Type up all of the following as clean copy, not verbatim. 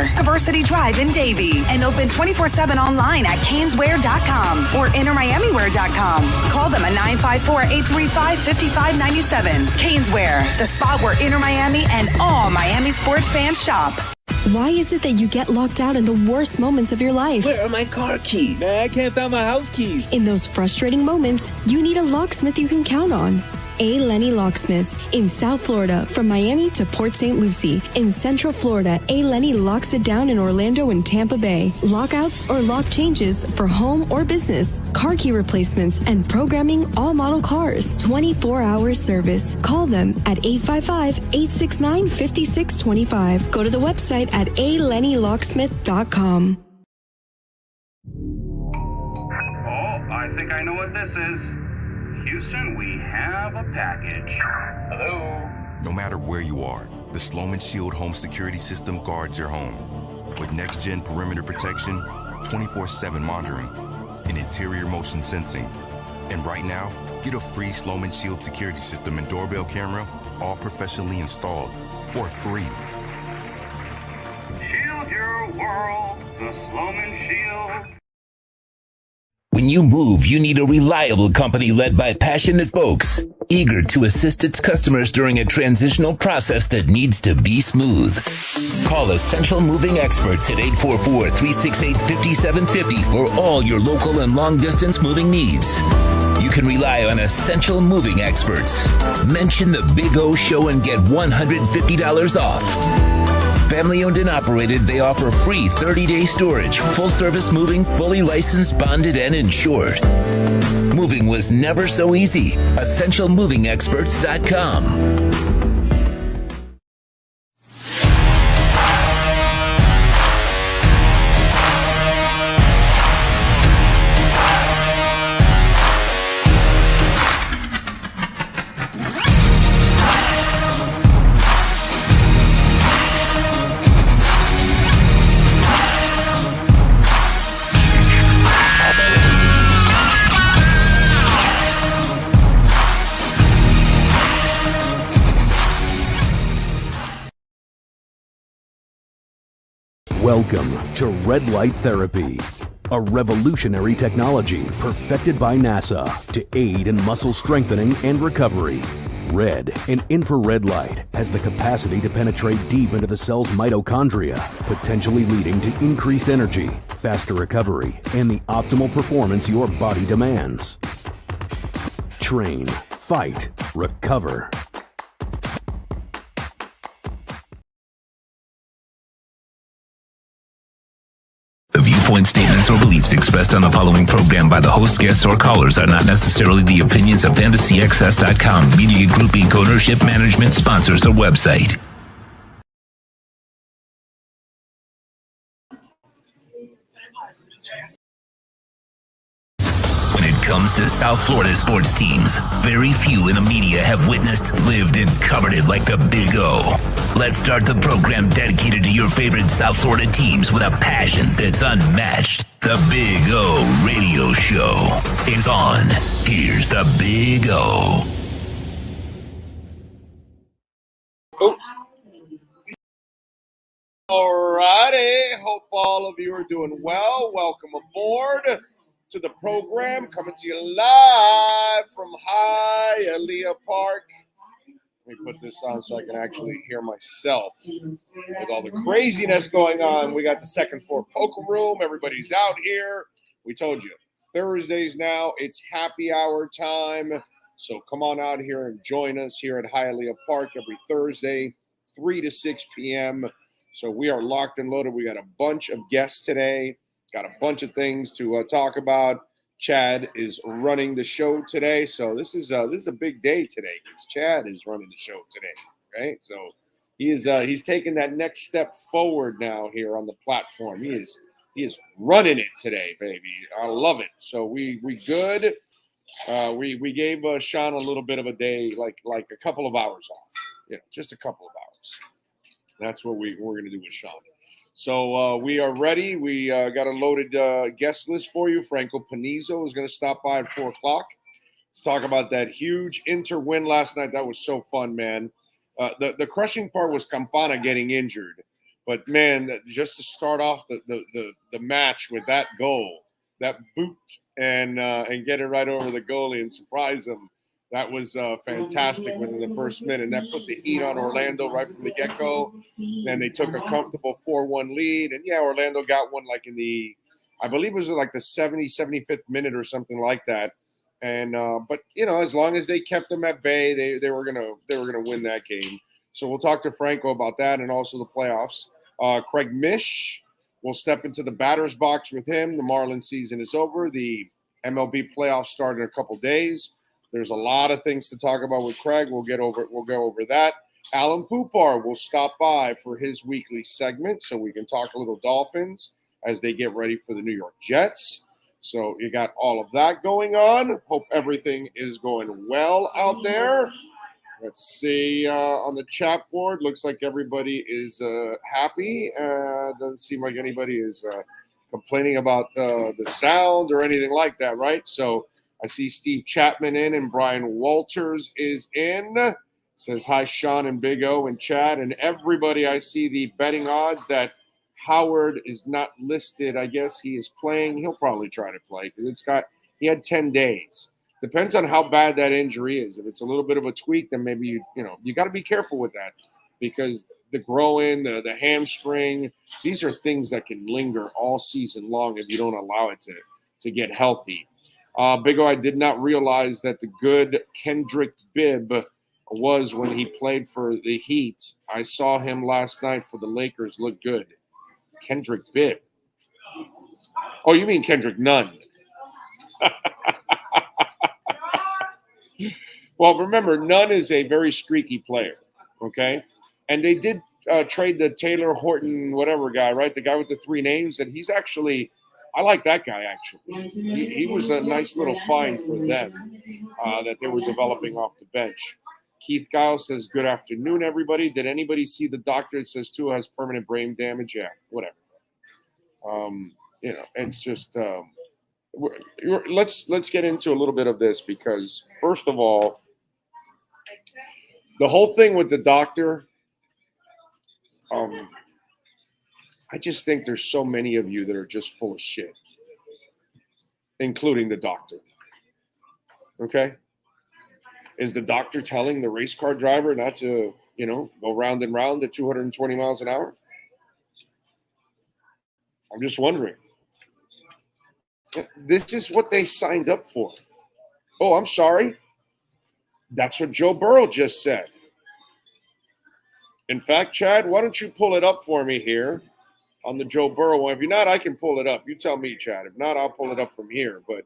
Bar, Diversity Drive in Davie, and open 24/7 online at caneswear.com or innermiamiwear.com. Call them at 954-835-5597. Caneswear, the spot where Inner Miami and all Miami sports fans shop. Why is it that you get locked out in the worst moments of your life? Where are my car keys? Man, I can't find my house keys. In those frustrating moments, you need a locksmith you can count on. A. Lenny Locksmiths in South Florida, from Miami to Port St. Lucie. In Central Florida, A. Lenny locks it down in Orlando and Tampa Bay. Lockouts or lock changes for home or business, car key replacements, and programming all model cars. 24-hour service. Call them at 855-869-5625. Go to the website at alennylocksmith.com. Oh, I think I know what this is. Houston, we have a package. Hello? No matter where you are, the Sloman Shield home security system guards your home. With next-gen perimeter protection, 24/7 monitoring, and interior motion sensing. And right now, get a free Sloman Shield security system and doorbell camera, all professionally installed, for free. Shield your world, the Sloman Shield. When you move, you need a reliable company led by passionate folks, eager to assist its customers during a transitional process that needs to be smooth. Call Essential Moving Experts at 844-368-5750 for all your local and long-distance moving needs. You can rely on Essential Moving Experts. Mention the Big O Show and get $150 off. Family owned and operated, they offer free 30-day storage, full-service moving, fully licensed, bonded, and insured. Moving was never so easy. EssentialMovingExperts.com. Welcome to Red Light Therapy, a revolutionary technology perfected by NASA to aid in muscle strengthening and recovery. Red and infrared light has the capacity to penetrate deep into the cell's mitochondria, potentially leading to increased energy, faster recovery, and the optimal performance your body demands. Train, fight, recover. The viewpoint, statements, or beliefs expressed on the following program by the host, guests, or callers are not necessarily the opinions of FantasyXS.com, Media Group Inc., ownership, management, sponsors, or website. When it comes to South Florida sports teams, very few in the media have witnessed, lived, and covered it like the Big O. Let's start the program dedicated to your favorite South Florida teams with a passion that's unmatched. The Big O Radio Show is on. Here's the Big O. All righty. Hope all of you are doing well. Welcome aboard to the program, coming to you live from Hialeah Park. Let me put this on so I can actually hear myself. With all the craziness going on, we got the second floor poker room. Everybody's out here. We told you, Thursdays now, it's happy hour time. So come on out here and join us here at Hialeah Park every Thursday, 3 to 6 p.m. So we are locked and loaded. We got a bunch of guests today. Got a bunch of things to talk about. Chad is running the show today, so this is a big day today because Chad is running the show today, right? So he's taking that next step forward now here on the platform. He is running it today, baby. I love it. So we good. We gave Sean a little bit of a day, like a couple of hours off, just a couple of hours. That's what we're gonna do with Sean. So we are ready. We got a loaded guest list for you. Franco Panizo is going to stop by at 4 o'clock to talk about that huge Inter win last night. That was so fun, man. The crushing part was Campana getting injured. But man, just to start off the match with that goal, that boot, and get it right over the goalie and surprise him, that was fantastic within the first minute. And that put the heat on Orlando right from the get-go. Then they took a comfortable 4-1 lead. And, yeah, Orlando got one like in the – I believe it was like the 75th minute or something like that. And but, you know, as long as they kept them at bay, they were gonna win that game. So we'll talk to Franco about that and also the playoffs. Craig Mish will step into the batter's box with him. The Marlins season is over. The MLB playoffs start in a couple days. There's a lot of things to talk about with Craig. We'll go over that. Alan Poupar will stop by for his weekly segment so we can talk a little Dolphins as they get ready for the New York Jets. So you got all of that going on. Hope everything is going well out there. Let's see on the chat board. Looks like everybody is happy. Doesn't seem like anybody is complaining about the sound or anything like that, right? So I see Steve Chapman in and Brian Walters is in. Says hi, Sean and Big O in chat. And everybody, I see the betting odds that Howard is not listed. I guess he is playing. He'll probably try to play because he had 10 days. Depends on how bad that injury is. If it's a little bit of a tweak, then maybe you got to be careful with that because the groin, the hamstring, these are things that can linger all season long if you don't allow it to get healthy. Big O, I did not realize that the good Kendrick Bibb was when he played for the Heat. I saw him last night for the Lakers look good. Kendrick Bibb. Oh, you mean Kendrick Nunn. Well, remember, Nunn is a very streaky player, okay? And they did trade the Taylor Horton whatever guy, right? The guy with the 3 names. And he's actually – I like that guy, actually. He was a nice little find for them that they were developing off the bench. Keith Giles says, good afternoon, everybody. Did anybody see the doctor that says Tua has permanent brain damage? Yeah, whatever. It's just let's get into a little bit of this because, first of all, the whole thing with the doctor, I just think there's so many of you that are just full of shit, including the doctor. Okay? Is the doctor telling the race car driver not to, go round and round at 220 miles an hour? I'm just wondering. This is what they signed up for. Oh, I'm sorry. That's what Joe Burrow just said. In fact, Chad, why don't you pull it up for me here on the Joe Burrow one? If you're not, I can pull it up. You tell me, Chad. If not, I'll pull it up from here. But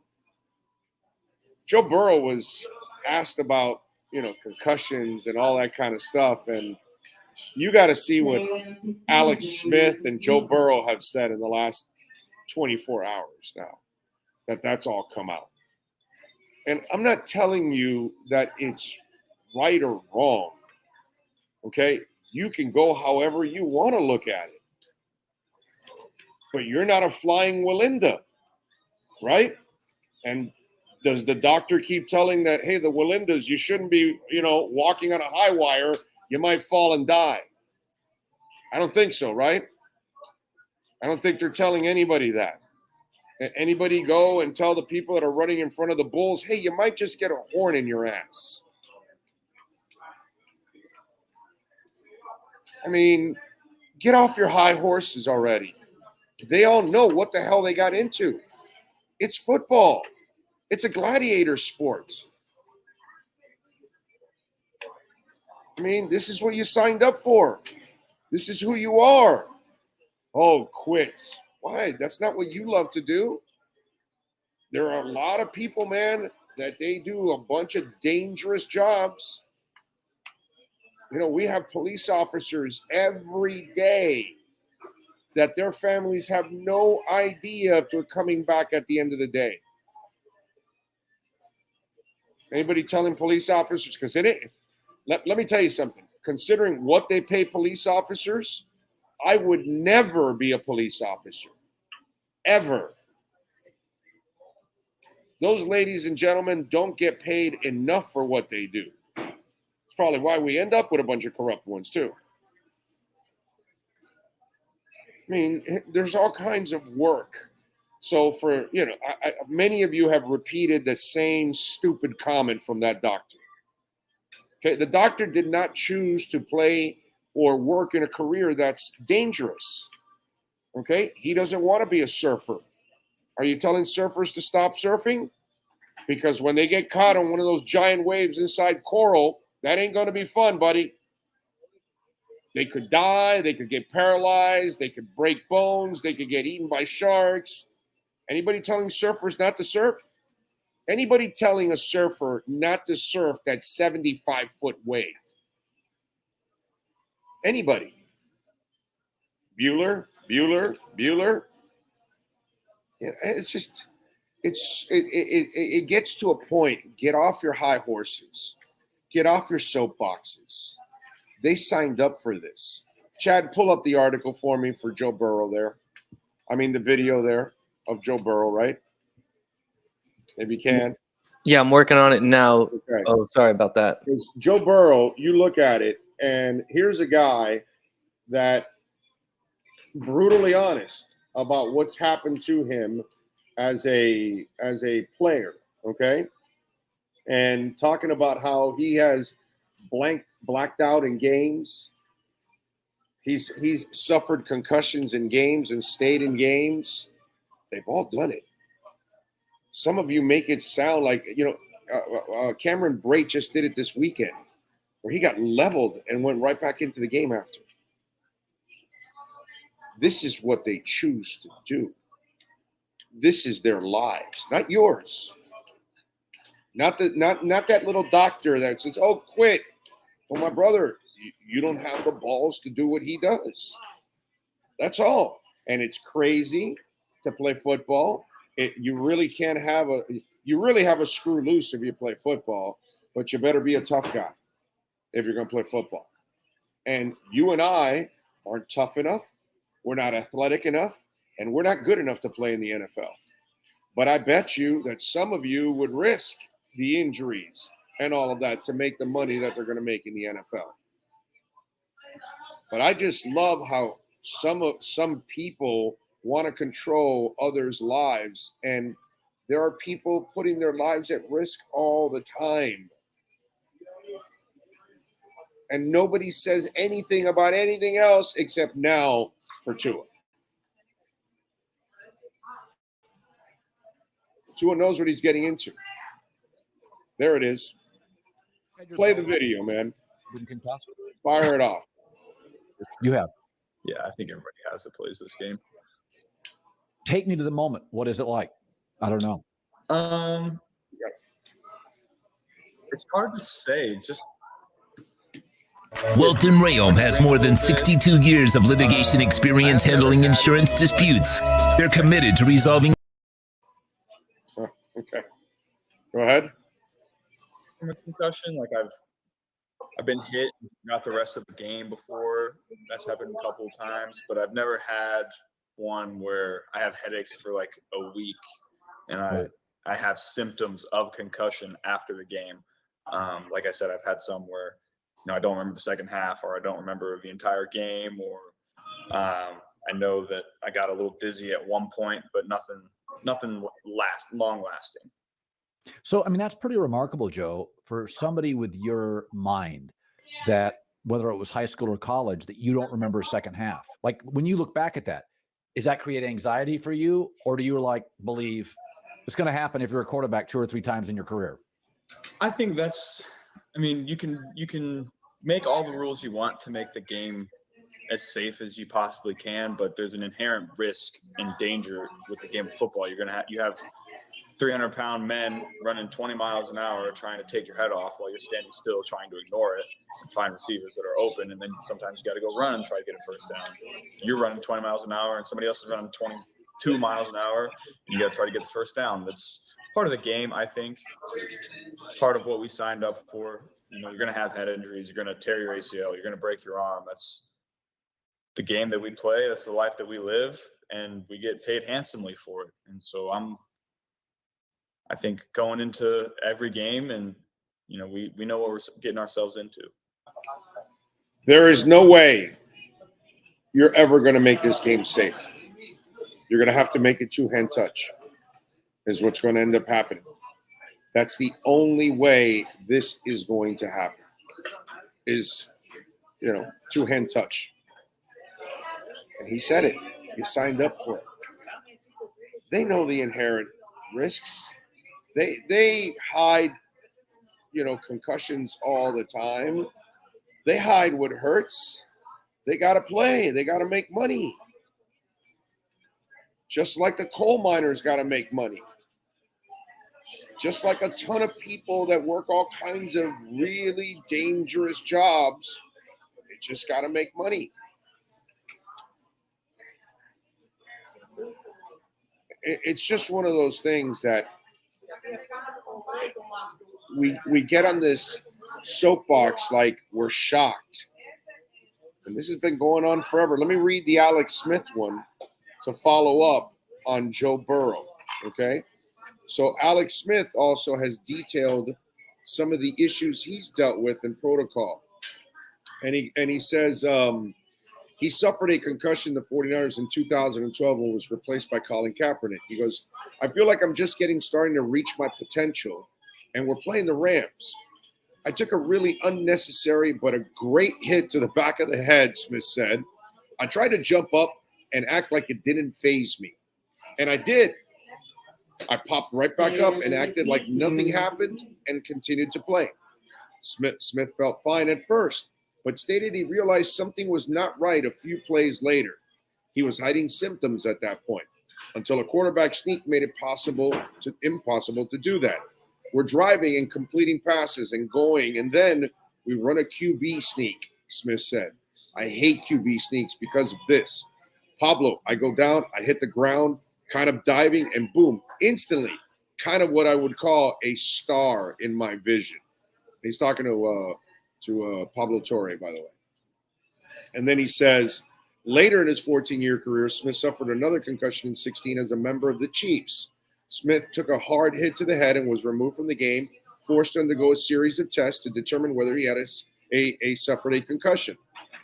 Joe Burrow was asked about, concussions and all that kind of stuff. And you got to see what Alex Smith and Joe Burrow have said in the last 24 hours now that's all come out. And I'm not telling you that it's right or wrong, okay? You can go however you want to look at it. But you're not a flying Walinda, right? And does the doctor keep telling that, hey, the Walindas, you shouldn't be, walking on a high wire. You might fall and die. I don't think so, right? I don't think they're telling anybody that. Anybody go and tell the people that are running in front of the bulls, hey, you might just get a horn in your ass. I mean, get off your high horses already. They all know what the hell they got into. It's football. It's a gladiator sport. I mean, this is what you signed up for. This is who you are. Oh, quit. Why? That's not what you love to do. There are a lot of people, man, that they do a bunch of dangerous jobs. We have police officers every day that their families have no idea if they're coming back at the end of the day. Anybody telling police officers? Because let me tell you something. Considering what they pay police officers, I would never be a police officer. Ever. Those ladies and gentlemen don't get paid enough for what they do. It's probably why we end up with a bunch of corrupt ones, too. I mean, there's all kinds of work. So for, many of you have repeated the same stupid comment from that doctor. Okay, the doctor did not choose to play or work in a career that's dangerous. Okay, he doesn't want to be a surfer. Are you telling surfers to stop surfing? Because when they get caught on one of those giant waves inside coral, that ain't going to be fun, buddy. They could die, they could get paralyzed, they could break bones, they could get eaten by sharks. Anybody telling surfers not to surf? Anybody telling a surfer not to surf that 75-foot wave? Anybody? Bueller. It's just, it gets to a point. Get off your high horses. Get off your soapboxes. They signed up for this. Chad, pull up the article for me for Joe Burrow there. I mean, the video there of Joe Burrow, right? If you can. Yeah, I'm working on it now. Okay. Oh, sorry about that. It's Joe Burrow, you look at it, and here's a guy that brutally honest about what's happened to him as a player, okay? And talking about how he has blacked out in games. He's suffered concussions in games and stayed in games. They've all done it. Some of you make it sound like, Cameron Brate just did it this weekend where he got leveled and went right back into the game after. This is what they choose to do. This is their lives, not yours. Not that little doctor that says, "Oh, quit." Well, my brother, you don't have the balls to do what he does. That's all. And it's crazy to play football. You really have a screw loose if you play football, but you better be a tough guy if you're going to play football. And you and I aren't tough enough. We're not athletic enough, and we're not good enough to play in the NFL. But I bet you that some of you would risk the injuries and all of that to make the money that they're going to make in the NFL. But I just love how some people want to control others' lives, and there are people putting their lives at risk all the time. And nobody says anything about anything else except now for Tua. Tua knows what he's getting into. There it is. Play the video, man. Fire it off. You have. Yeah, I think everybody has that plays this game. Take me to the moment. What is it like? I don't know. It's hard to say. Just Welton Rayom has more than 62 years of litigation experience handling insurance disputes. They're committed to resolving. Okay. Go ahead. From a concussion, like I've been hit and got the rest of the game before. That's happened a couple of times, but I've never had one where I have headaches for like a week and I have symptoms of concussion after the game. Like I said, I've had some where I don't remember the second half, or I don't remember the entire game, or I know that I got a little dizzy at one point, but nothing long lasting. So, I mean, that's pretty remarkable, Joe, for somebody with your mind, that whether it was high school or college, that you don't remember a second half. Like, when you look back at that, does that create anxiety for you? Or do you believe it's going to happen if you're a quarterback 2 or 3 times in your career? I think you can make all the rules you want to make the game as safe as you possibly can, but there's an inherent risk and danger with the game of football. You have 300-pound men running 20 miles an hour trying to take your head off while you're standing still trying to ignore it and find receivers that are open, and then sometimes you got to go run and try to get a first down. You're running 20 miles an hour and somebody else is running 22 miles an hour, and you got to try to get the first down. That's part of the game, I think. Part of what we signed up for. You're going to have head injuries. You're going to tear your ACL. You're going to break your arm. That's the game that we play. That's the life that we live, and we get paid handsomely for it. And so I think going into every game, and we know what we're getting ourselves into. There is no way you're ever going to make this game safe. You're going to have to make it two-hand touch is what's going to end up happening. That's the only way this is going to happen is, two-hand touch. And he said it. He signed up for it. They know the inherent risks. They hide, concussions all the time. They hide what hurts. They got to play. They got to make money. Just like the coal miners got to make money. Just like a ton of people that work all kinds of really dangerous jobs, they just got to make money. It's just one of those things that we get on this soapbox like we're shocked. And this has been going on forever. Let me read the Alex Smith one to follow up on Joe Burrow, okay? So Alex Smith also has detailed some of the issues he's dealt with in protocol. And he says he suffered a concussion in the 49ers in 2012 and was replaced by Colin Kaepernick. He goes, I feel like I'm just starting to reach my potential, and we're playing the Rams. I took a really unnecessary but a great hit to the back of the head, Smith said. I tried to jump up and act like it didn't faze me. And I did. I popped right back up and acted like nothing happened and continued to play. Smith felt fine at first, but stated he realized something was not right a few plays later. He was hiding symptoms at that point until a quarterback sneak made it impossible to do that. We're driving and completing passes and going, and then we run a QB sneak, Smith said. I hate QB sneaks because of this. Pablo, I go down, I hit the ground, kind of diving, and boom, instantly, kind of what I would call a star in my vision. He's talking to Pablo Torre, by the way. And then he says, later in his 14-year career, Smith suffered another concussion in 2016 as a member of the Chiefs. Smith took a hard hit to the head and was removed from the game, forced to undergo a series of tests to determine whether he had suffered a concussion.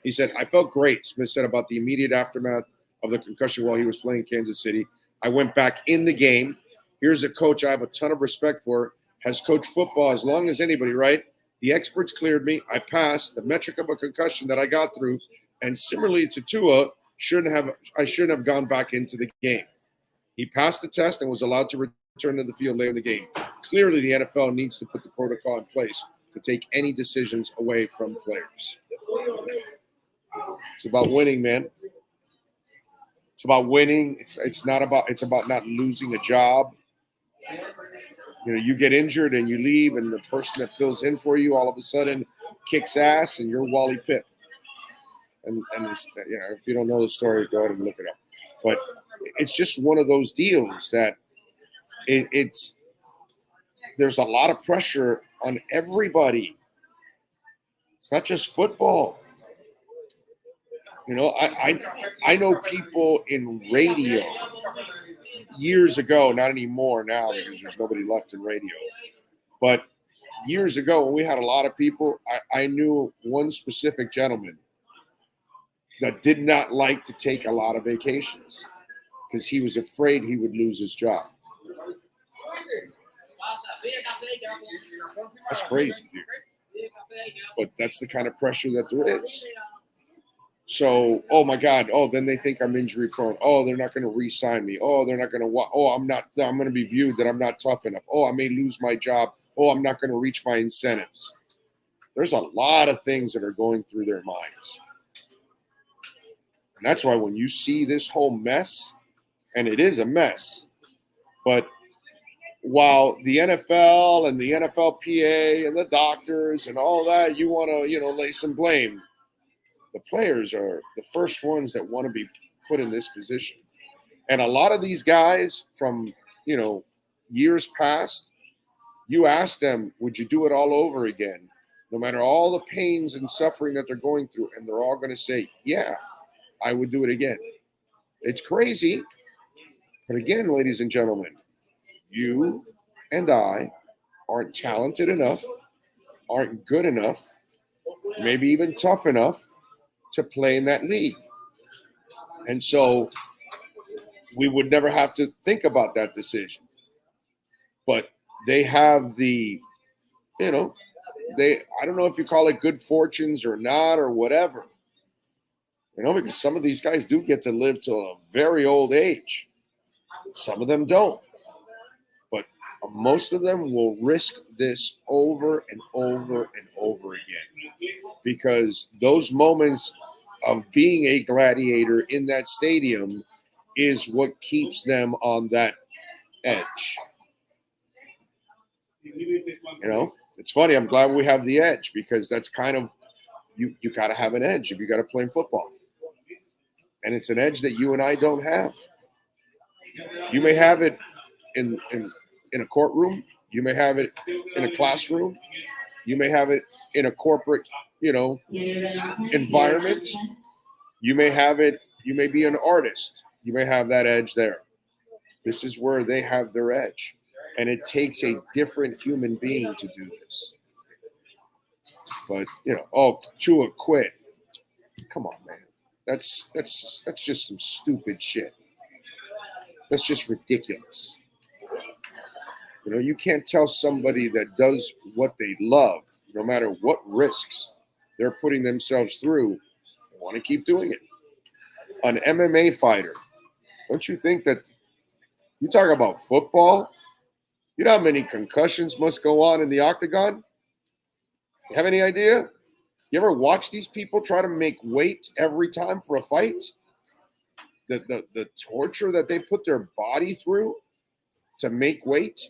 He said, I felt great, Smith said about the immediate aftermath of the concussion while he was playing Kansas City. I went back in the game. Here's a coach I have a ton of respect for, has coached football as long as anybody, right? The experts cleared me. I passed the metric of a concussion that I got through. And similarly to Tua, I shouldn't have gone back into the game. He passed the test and was allowed to return to the field later in the game. Clearly, the NFL needs to put the protocol in place to take any decisions away from players. It's about winning, man. It's about winning. It's about not losing a job. You get injured and you leave, and the person that fills in for you all of a sudden kicks ass, and you're Wally Pipp. And it's, if you don't know the story, go ahead and look it up. But it's just one of those deals that there's a lot of pressure on everybody. It's not just football. I know people in radio years ago, not anymore now because there's nobody left in radio. But years ago, when we had a lot of people, I knew one specific gentleman that did not like to take a lot of vacations because he was afraid he would lose his job. That's crazy, dude. But that's the kind of pressure that there is. So, oh my God, then they think I'm injury prone. Oh, they're not going to re-sign me. Oh, they're not going to. I'm going to be viewed that I'm not tough enough. Oh, I may lose my job. Oh, I'm not going to reach my incentives. There's a lot of things that are going through their minds. And that's why when you see this whole mess, and it is a mess, but while the NFL and the NFLPA and the doctors and all that, you want to, lay some blame, the players are the first ones that want to be put in this position. And a lot of these guys from, years past, you ask them, would you do it all over again? No matter all the pains and suffering that they're going through, and they're all going to say, yeah, I would do it again. It's crazy. But again, ladies and gentlemen, you and I aren't talented enough, aren't good enough, maybe even tough enough to play in that league. And so we would never have to think about that decision. But they have the, I don't know if you call it good fortunes or not or whatever, because some of these guys do get to live till a very old age. Some of them don't. But most of them will risk this over and over and over again, because those moments of being a gladiator in that stadium is what keeps them on that edge. It's funny. I'm glad we have the edge, because that's kind of, you got to have an edge if you got to play football. And it's an edge that you and I don't have. You may have it in a courtroom. You may have it in a classroom. You may have it in a corporate, environment. You may have it. You may be an artist. You may have that edge there. This is where they have their edge. And it takes a different human being to do this. But, Chua quit. Come on, man. That's just some stupid shit. That's just ridiculous. You can't tell somebody that does what they love, no matter what risks they're putting themselves through, they want to keep doing it. An MMA fighter, don't you think that you talk about football? You know how many concussions must go on in the octagon? You have any idea? You ever watch these people try to make weight every time for a fight? The torture that they put their body through to make weight?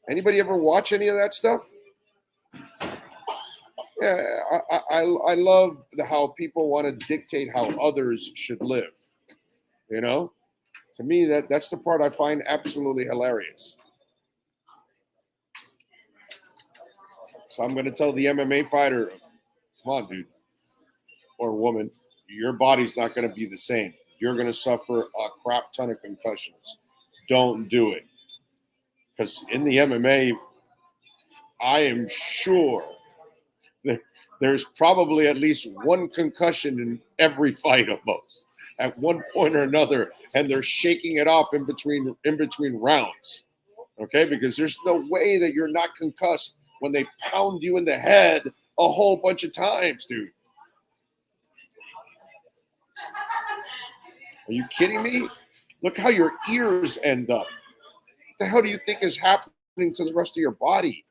Anybody ever watch any of that stuff? Yeah, I love how people want to dictate how others should live. To me, that's the part I find absolutely hilarious. So I'm going to tell the MMA fighter, come on, dude, or woman, your body's not going to be the same. You're going to suffer a crap ton of concussions. Don't do it. Because in the MMA, I am sure that there's probably at least one concussion in every fight almost at one point or another, and they're shaking it off in between rounds. Okay, because there's no way that you're not concussed when they pound you in the head a whole bunch of times, dude. Are you kidding me? Look how your ears end up. What the hell do you think is happening to the rest of your body?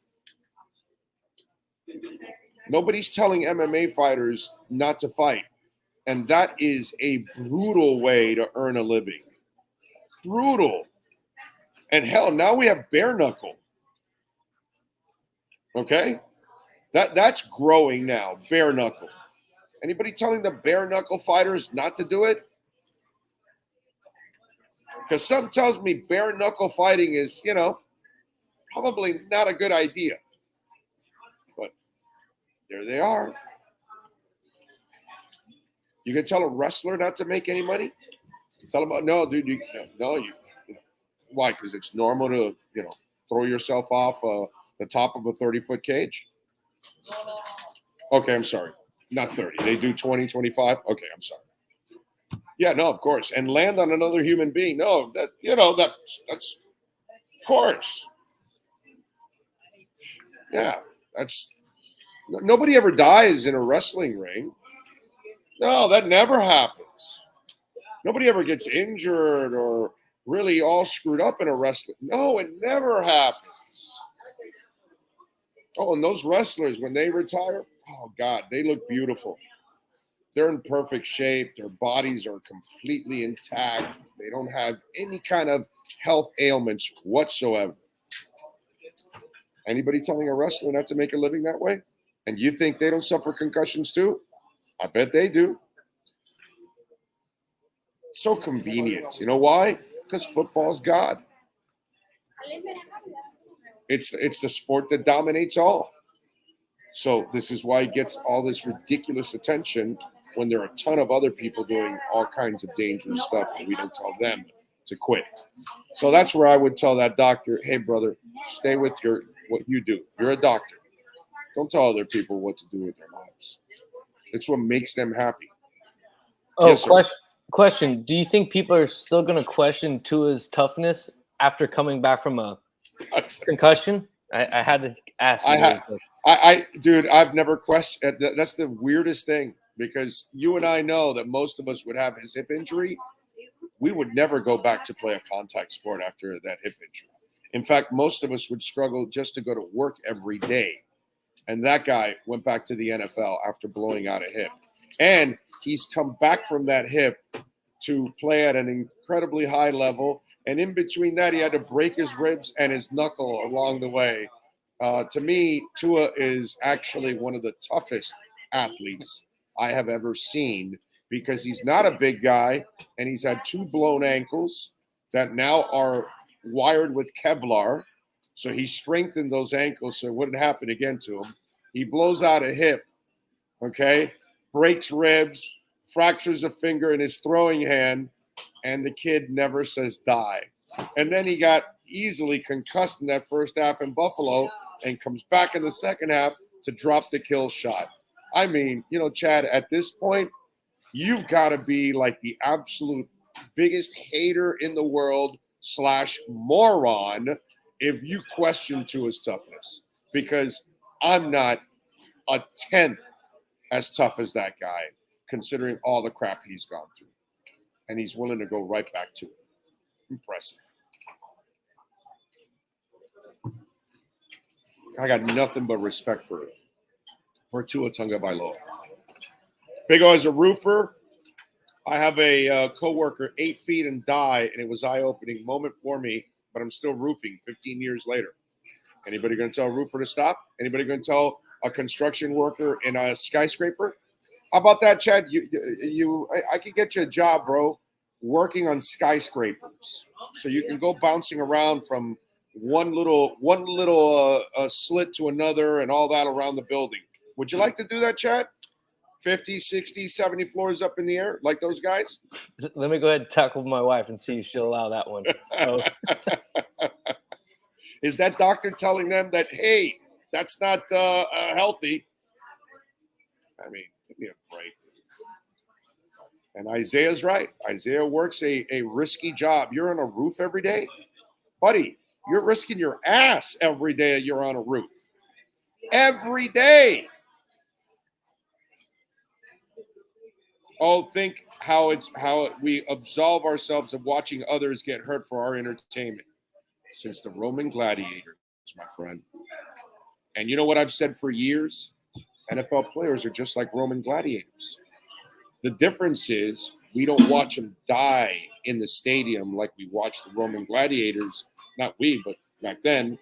Nobody's telling MMA fighters not to fight. And that is a brutal way to earn a living. Brutal. And hell, now we have bare knuckle. Okay? That's growing now, bare knuckle. Anybody telling the bare knuckle fighters not to do it? Because something tells me bare knuckle fighting is, probably not a good idea. But there they are. You can tell a wrestler not to make any money? Tell them, no, dude, why? Because it's normal to, throw yourself off the top of a 30-foot cage? Okay, I'm sorry. Not 30. They do 20, 25? Okay, I'm sorry. Yeah, no, of course. And land on another human being. No, that's of course. Yeah, nobody ever dies in a wrestling ring. No, that never happens. Nobody ever gets injured or really all screwed up in a wrestling. No, it never happens. Oh, and those wrestlers, when they retire, oh, God, they look beautiful. They're in perfect shape. Their bodies are completely intact. They don't have any kind of health ailments whatsoever. Anybody telling a wrestler not to make a living that way? And you think they don't suffer concussions too? I bet they do. So convenient. You know why? Because football's God. It's the sport that dominates all. So this is why it gets all this ridiculous attention when there are a ton of other people doing all kinds of dangerous stuff and we don't tell them to quit. So that's where I would tell that doctor, hey, brother, stay with what you do. You're a doctor. Don't tell other people what to do with their lives. It's what makes them happy. Oh, yes, Question: do you think people are still going to question Tua's toughness after coming back from a concussion? I had to ask. Dude, I've never questioned. That's the weirdest thing, because you and I know that most of us would have his hip injury. We would never go back to play a contact sport after that hip injury. In fact, most of us would struggle just to go to work every day. And that guy went back to the NFL after blowing out a hip. And he's come back from that hip to play at an incredibly high level. And in between that, he had to break his ribs and his knuckle along the way. To me, Tua is actually one of the toughest athletes I have ever seen, because he's not a big guy, and he's had 2 blown ankles that now are wired with Kevlar. So he strengthened those ankles so it wouldn't happen again to him. He blows out a hip, okay, breaks ribs, fractures a finger in his throwing hand, and the kid never says die. And then he got easily concussed in that first half in Buffalo and comes back in the second half to drop the kill shot. I mean, Chad, at this point, you've got to be like the absolute biggest hater in the world / moron if you question Tua's toughness, because I'm not a tenth as tough as that guy, considering all the crap he's gone through. And he's willing to go right back to it. Impressive. I got nothing but respect for Tua Tagovailoa. Big O, as a roofer, I have a coworker 8 feet and die, and it was eye-opening moment for me, but I'm still roofing 15 years later. Anybody going to tell a roofer to stop? Anybody going to tell a construction worker in a skyscraper? How about that, Chad? I could get you a job, bro, working on skyscrapers, so you can go bouncing around from one little slit to another and all that around the building. Would you like to do that, Chad? 50, 60, 70 floors up in the air like those guys? Let me go ahead and talk with my wife and see if she'll allow that one. Is that doctor telling them that, hey, that's not healthy? I mean, give me a break. And Isaiah's right. Isaiah works a risky job. You're on a roof every day? Buddy, you're risking your ass every day you're on a roof. Every day. Oh, think how we absolve ourselves of watching others get hurt for our entertainment. Since the Roman gladiators, my friend. And you know what I've said for years? NFL players are just like Roman gladiators. The difference is we don't watch them die in the stadium like we watch the Roman gladiators. Not we, but back then.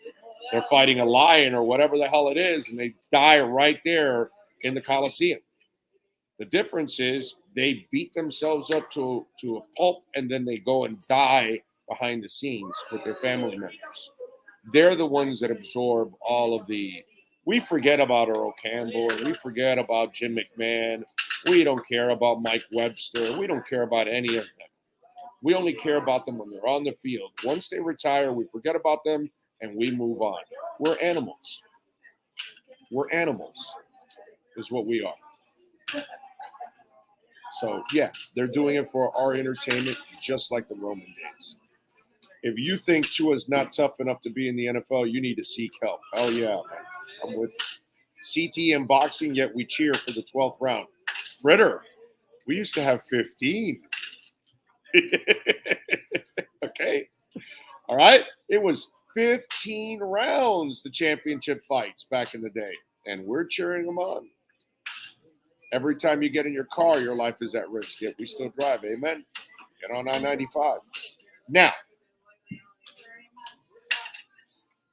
They're fighting a lion or whatever the hell it is, and they die right there in the Coliseum. The difference is they beat themselves up to a pulp, and then they go and die behind the scenes with their family members. They're the ones that absorb all of the – we forget about Earl Campbell, and we forget about Jim McMahon. We don't care about Mike Webster. We don't care about any of them. We only care about them when they're on the field. Once they retire, we forget about them, and we move on. We're animals. We're animals is what we are. So, yeah, they're doing it for our entertainment just like the Roman days. If you think Tua's not tough enough to be in the NFL, you need to seek help. Oh, yeah, man. I'm with CT and boxing, yet we cheer for the 12th round. Fritter, we used to have 15. Okay. All right. It was 15 rounds, the championship fights back in the day, and we're cheering them on. Every time you get in your car, your life is at risk, yet we still drive. Amen. Get on I-95. Now,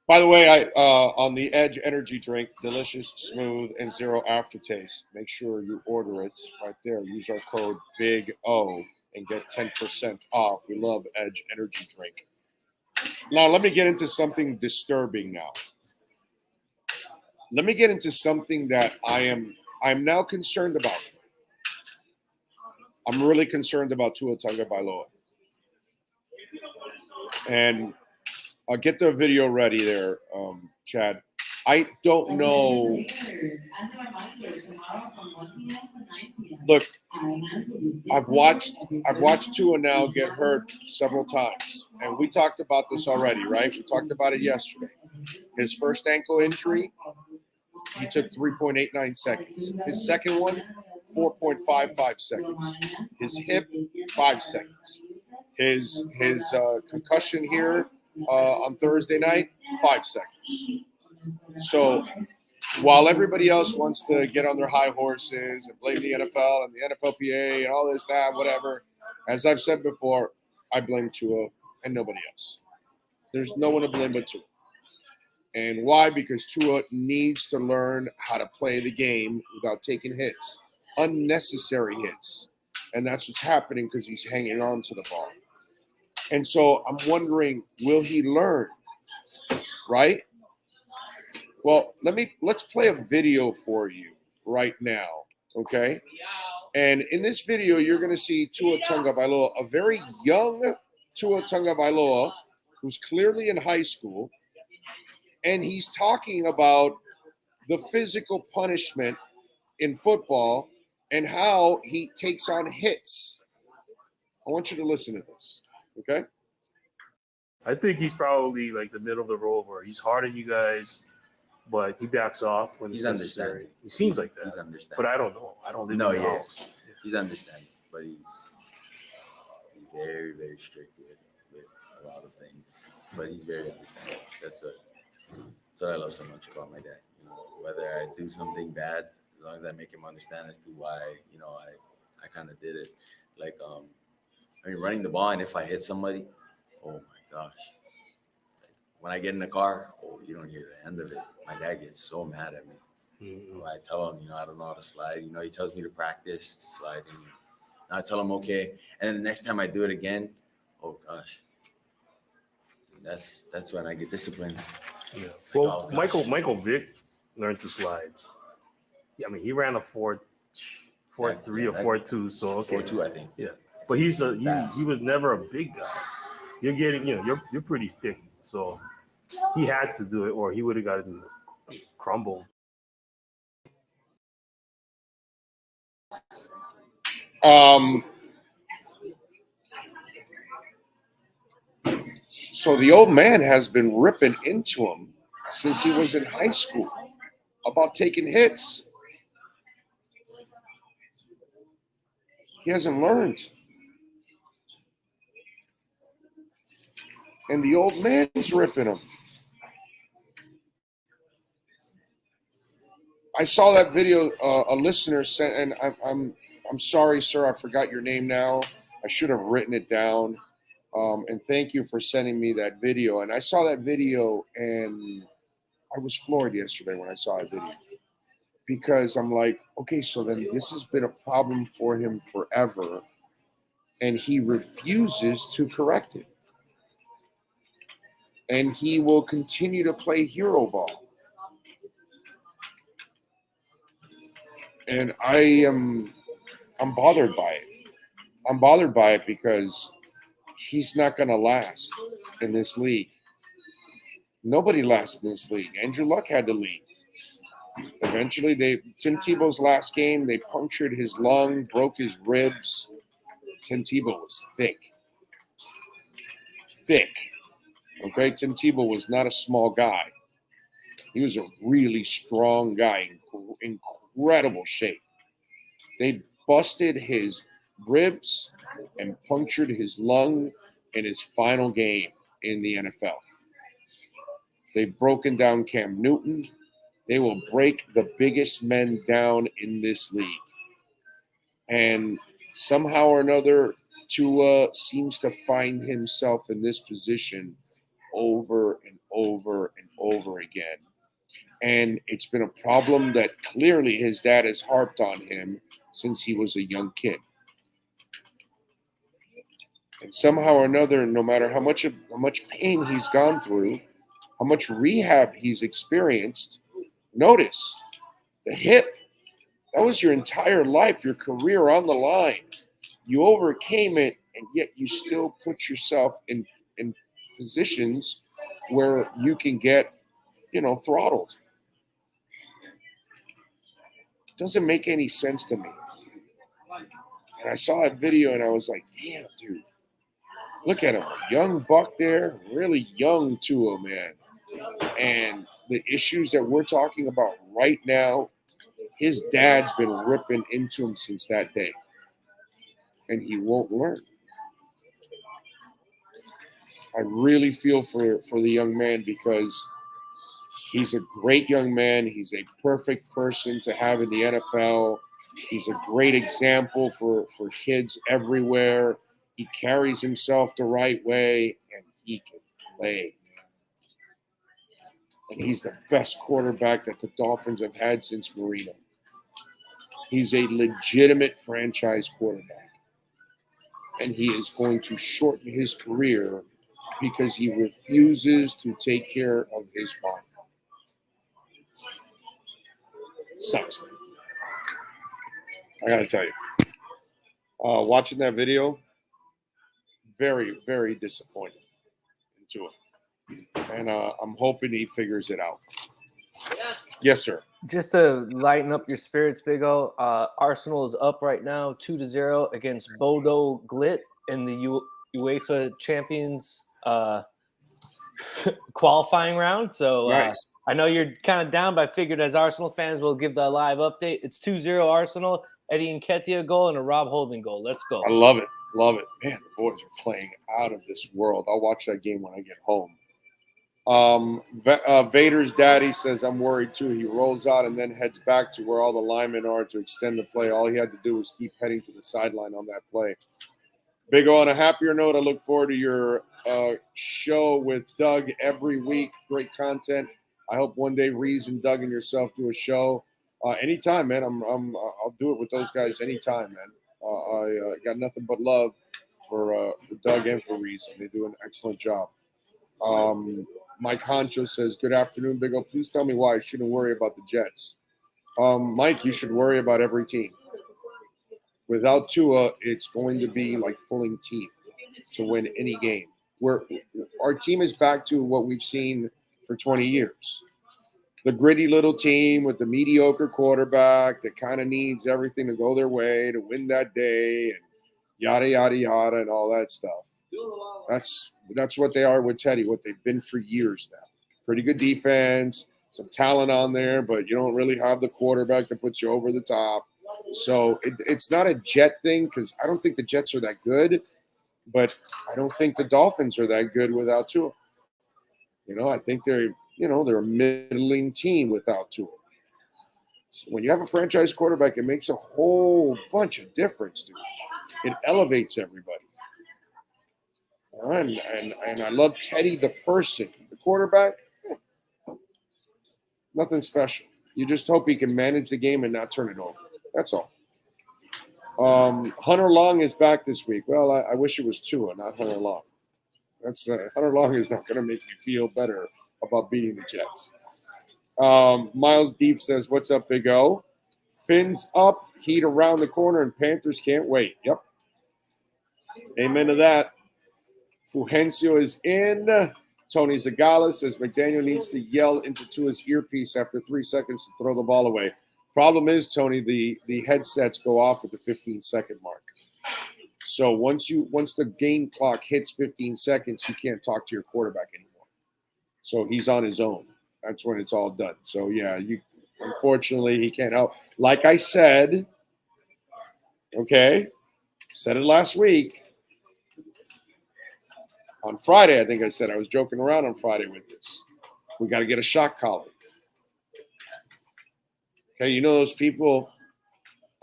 by the way, on the Edge energy drink, delicious, smooth, and zero aftertaste. Make sure you order it right there. Use our code BIG-O and get 10% off. We love Edge energy drink. Now, let me get into something disturbing now. Let me get into something that I'm now concerned about. I'm really concerned about Tua Tagovailoa. And I'll get the video ready there, Chad. I don't know. Look, I've watched Tua now get hurt several times, and we talked about this already, right? We talked about it yesterday. His first ankle injury, he took 3.89 seconds. His second one, 4.55 seconds. His hip, 5 seconds. His concussion here on Thursday night, 5 seconds. So while everybody else wants to get on their high horses and blame the NFL and the NFLPA and all this, that, whatever, as I've said before, I blame Tua and nobody else. There's no one to blame but Tua. And why? Because Tua needs to learn how to play the game without taking hits, unnecessary hits. And that's what's happening because he's hanging on to the ball. And so I'm wondering, will he learn? Right? Well, let's play a video for you right now, okay? And in this video, you're going to see Tua Tagovailoa, a very young Tua Tagovailoa, who's clearly in high school, and he's talking about the physical punishment in football and how he takes on hits. I want you to listen to this, okay? I think he's probably like the middle of the road where he's hard on you guys, but he backs off when it's necessary. He seems like that. He's understanding. But I don't know. I don't live in the house. He's understanding, but he's very, very strict with a lot of things. But he's very understanding. That's what I love so much about my dad. You know, whether I do something bad, as long as I make him understand as to why, you know, I kind of did it. Like, running the ball, and if I hit somebody, oh my gosh. When I get in the car, you don't hear the end of it. My dad gets so mad at me. Mm-hmm. I tell him, I don't know how to slide. He tells me to practice sliding. And I tell him, okay. And then the next time I do it again, oh gosh. That's when I get disciplined. Yeah. Well, Michael Vick learned to slide. Yeah, I mean, he ran a 4.3 or 4.2. So okay. 4.2, I think. Yeah, but he was never a big guy. You're getting, you're pretty thick. So he had to do it, or he would have gotten crumbled. So the old man has been ripping into him since he was in high school about taking hits. He hasn't learned. And the old man's ripping him. I saw that video a listener sent, and I'm sorry, sir, I forgot your name now. I should have written it down. And thank you for sending me that video. And I saw that video, and I was floored yesterday when I saw that video. Because I'm like, okay, so then this has been a problem for him forever, and he refuses to correct it. And he will continue to play hero ball. And I'm bothered by it. I'm bothered by it because he's not going to last in this league. Nobody lasts in this league. Andrew Luck had to leave. Eventually, Tim Tebow's last game, they punctured his lung, broke his ribs. Tim Tebow was thick. Okay, Tim Tebow was not a small guy. He was a really strong guy, incredible shape. They busted his ribs and punctured his lung in his final game in the NFL. They've broken down Cam Newton. They will break the biggest men down in this league. And somehow or another, Tua seems to find himself in this position over and over and over again. And it's been a problem that clearly his dad has harped on him since he was a young kid. And somehow or another, no matter how much pain he's gone through, how much rehab he's experienced, notice the hip. That was your entire life, your career on the line. You overcame it, and yet you still put yourself in positions where you can get, throttled. Doesn't make any sense to me. And I saw that video and I was like, damn, dude. Look at him. Young buck there. Really young Tua, man. And the issues that we're talking about right now, his dad's been ripping into him since that day. And he won't learn. I really feel for the young man because he's a great young man. He's a perfect person to have in the NFL. He's a great example for kids everywhere. He carries himself the right way, and he can play. And he's the best quarterback that the Dolphins have had since Marino. He's a legitimate franchise quarterback. And he is going to shorten his career because he refuses to take care of his body. Sucks, man. I got to tell you. Watching that video, very, very disappointed into it. And I'm hoping he figures it out. Yes, sir. Just to lighten up your spirits, Big O, Arsenal is up right now 2-0 against Bodo Glimt in the UEFA Champions qualifying round. So Nice. I know you're kind of down, but I figured as Arsenal fans, we'll give the live update. It's 2-0 Arsenal, Eddie Nketiah goal and a Rob Holding goal. Let's go. I love it. Love it. Man, the boys are playing out of this world. I'll watch that game when I get home. Vader's daddy says, I'm worried too. He rolls out and then heads back to where all the linemen are to extend the play. All he had to do was keep heading to the sideline on that play. Big O, on a happier note, I look forward to your show with Doug every week. Great content. I hope one day Reese and Doug and yourself do a show. Anytime, man. I'll do it with those guys anytime, man. I got nothing but love for Doug and for Reese. They do an excellent job. Mike Honcho says, good afternoon, Big O. Please tell me why I shouldn't worry about the Jets. Mike, you should worry about every team. Without Tua, it's going to be like pulling teeth to win any game. Our team is back to what we've seen for 20 years. The gritty little team with the mediocre quarterback that kind of needs everything to go their way to win that day and yada, yada, yada, and all that stuff. That's what they are with Teddy, what they've been for years now. Pretty good defense, some talent on there, but you don't really have the quarterback that puts you over the top. So it's not a Jet thing because I don't think the Jets are that good, but I don't think the Dolphins are that good without Tua. I think they're a middling team without Tua. So when you have a franchise quarterback, it makes a whole bunch of difference, dude. It elevates everybody. And I love Teddy the person. The quarterback, nothing special. You just hope he can manage the game and not turn it over. That's all. Hunter Long is back this week. Well, I wish it was Tua, not Hunter Long. Hunter Long is not going to make me feel better about beating the Jets. Miles Deep says, what's up, Big O? Fins up, heat around the corner, and Panthers can't wait. Yep. Amen to that. Fulgencio is in. Tony Zagala says McDaniel needs to yell into Tua's earpiece after 3 seconds to throw the ball away. Problem is, Tony, the headsets go off at the 15-second mark. So once the game clock hits 15 seconds, you can't talk to your quarterback anymore. So he's on his own. That's when it's all done. So yeah, unfortunately he can't help. Like I said, said it last week. On Friday, I think I said I was joking around on Friday with this. We got to get a shock collar. Okay, you know those people,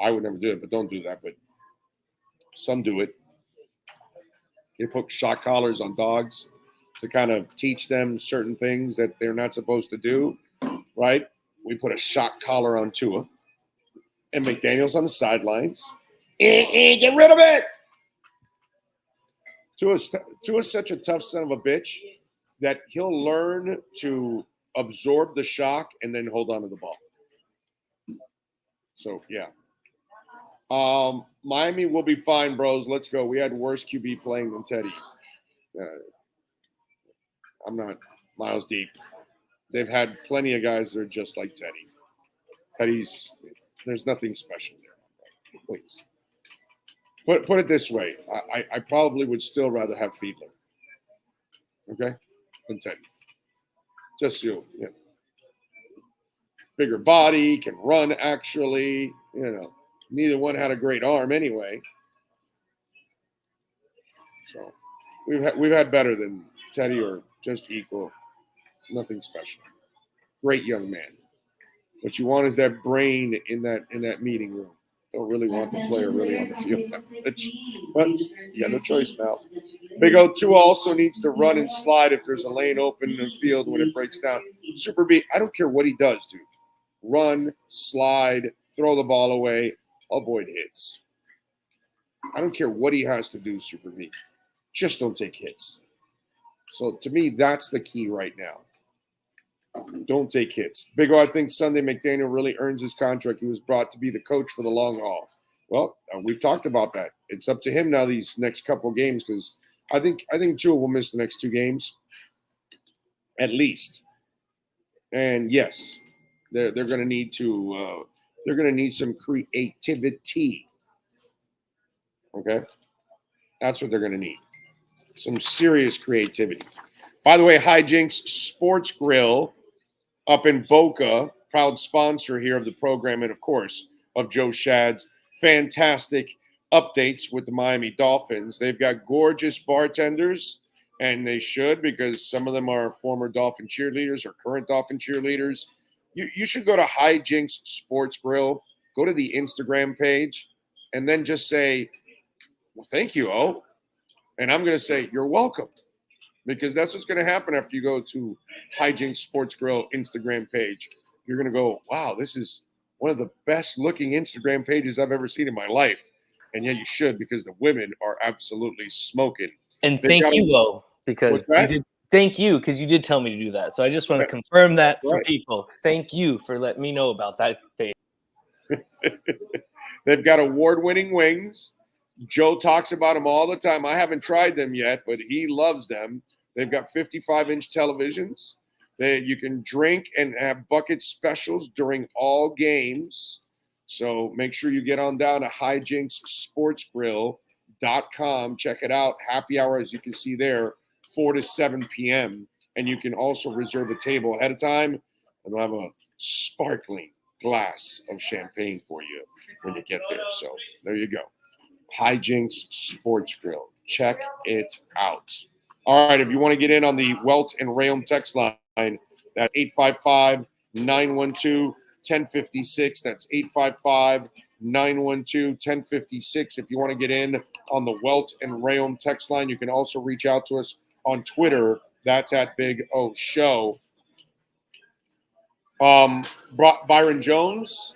I would never do it, but don't do that. But some do it. They put shock collars on dogs to kind of teach them certain things that they're not supposed to do, right? We put a shock collar on Tua. And McDaniel's on the sidelines. Get rid of it! Tua's such a tough son of a bitch that he'll learn to absorb the shock and then hold on to the ball. So, yeah. Miami will be fine, bros. Let's go. We had worse QB playing than Teddy. I'm not miles deep. They've had plenty of guys that are just like Teddy. Teddy's There's nothing special there. Please. Put it this way. I probably would still rather have Fiedler. Okay? Than Teddy. Just bigger body, can run actually. Neither one had a great arm anyway. So we've had better than Teddy or just equal. Nothing special. Great young man. What you want is that brain in that meeting room. Don't really want the player really on the field that much. But you got no choice now. Big O2 also needs to run and slide if there's a lane open in the field when it breaks down. Super B, I don't care what he does, dude. Run, slide, throw the ball away, avoid hits. I don't care what he has to do, Super B. Just don't take hits. So to me, that's the key right now. Don't take hits. Big O, I think Sunday McDaniel really earns his contract. He was brought to be the coach for the long haul. Well, we've talked about that. It's up to him now these next couple of games because I think Jewel will miss the next 2 games at least. And yes, they're going to need to they're going to need some creativity. Okay, that's what they're going to need. Some serious creativity. By the way, Hijinks Sports Grill up in Boca, proud sponsor here of the program and, of course, of Joe Shad's fantastic updates with the Miami Dolphins. They've got gorgeous bartenders, and they should because some of them are former Dolphin cheerleaders or current Dolphin cheerleaders. You should go to Hijinks Sports Grill, go to the Instagram page, and then just say, well, thank you, O. And I'm going to say, you're welcome. Because that's what's going to happen after you go to Hijinks Sports Grill Instagram page. You're going to go, wow, this is one of the best looking Instagram pages I've ever seen in my life. And yeah, you should because the women are absolutely smoking. And thank you, Lo, because you did. Thank you because you did tell me to do that. So I just want to confirm that for people. Thank you for letting me know about that page. They've got award-winning wings. Joe talks about them all the time. I haven't tried them yet, but he loves them. They've got 55-inch televisions. You can drink and have bucket specials during all games. So make sure you get on down to hijinkssportsgrill.com. Check it out. Happy hour, as you can see there, 4 to 7 p.m. And you can also reserve a table ahead of time. And they'll have a sparkling glass of champagne for you when you get there. So there you go. Hijinks Sports Grill. Check it out. All right, if you want to get in on the Welt and Rayom text line, that's 855-912-1056. That's 855-912-1056. If you want to get in on the Welt and Rayom text line, you can also reach out to us on Twitter. That's at Big O Show. Byron Jones,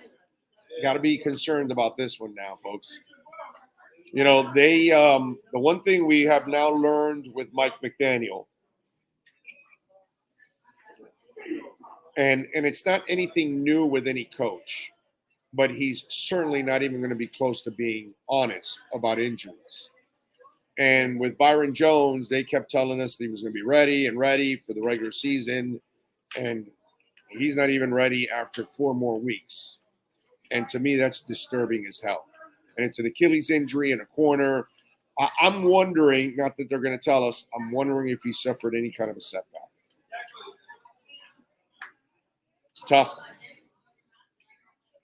got to be concerned about this one now, folks. The one thing we have now learned with Mike McDaniel, and it's not anything new with any coach, but he's certainly not even going to be close to being honest about injuries. And with Byron Jones, they kept telling us that he was going to be ready for the regular season, and he's not even ready after 4 more weeks. And to me, that's disturbing as hell. And it's an Achilles injury in a corner. I'm wondering, not that they're going to tell us, I'm wondering if he suffered any kind of a setback. It's tough.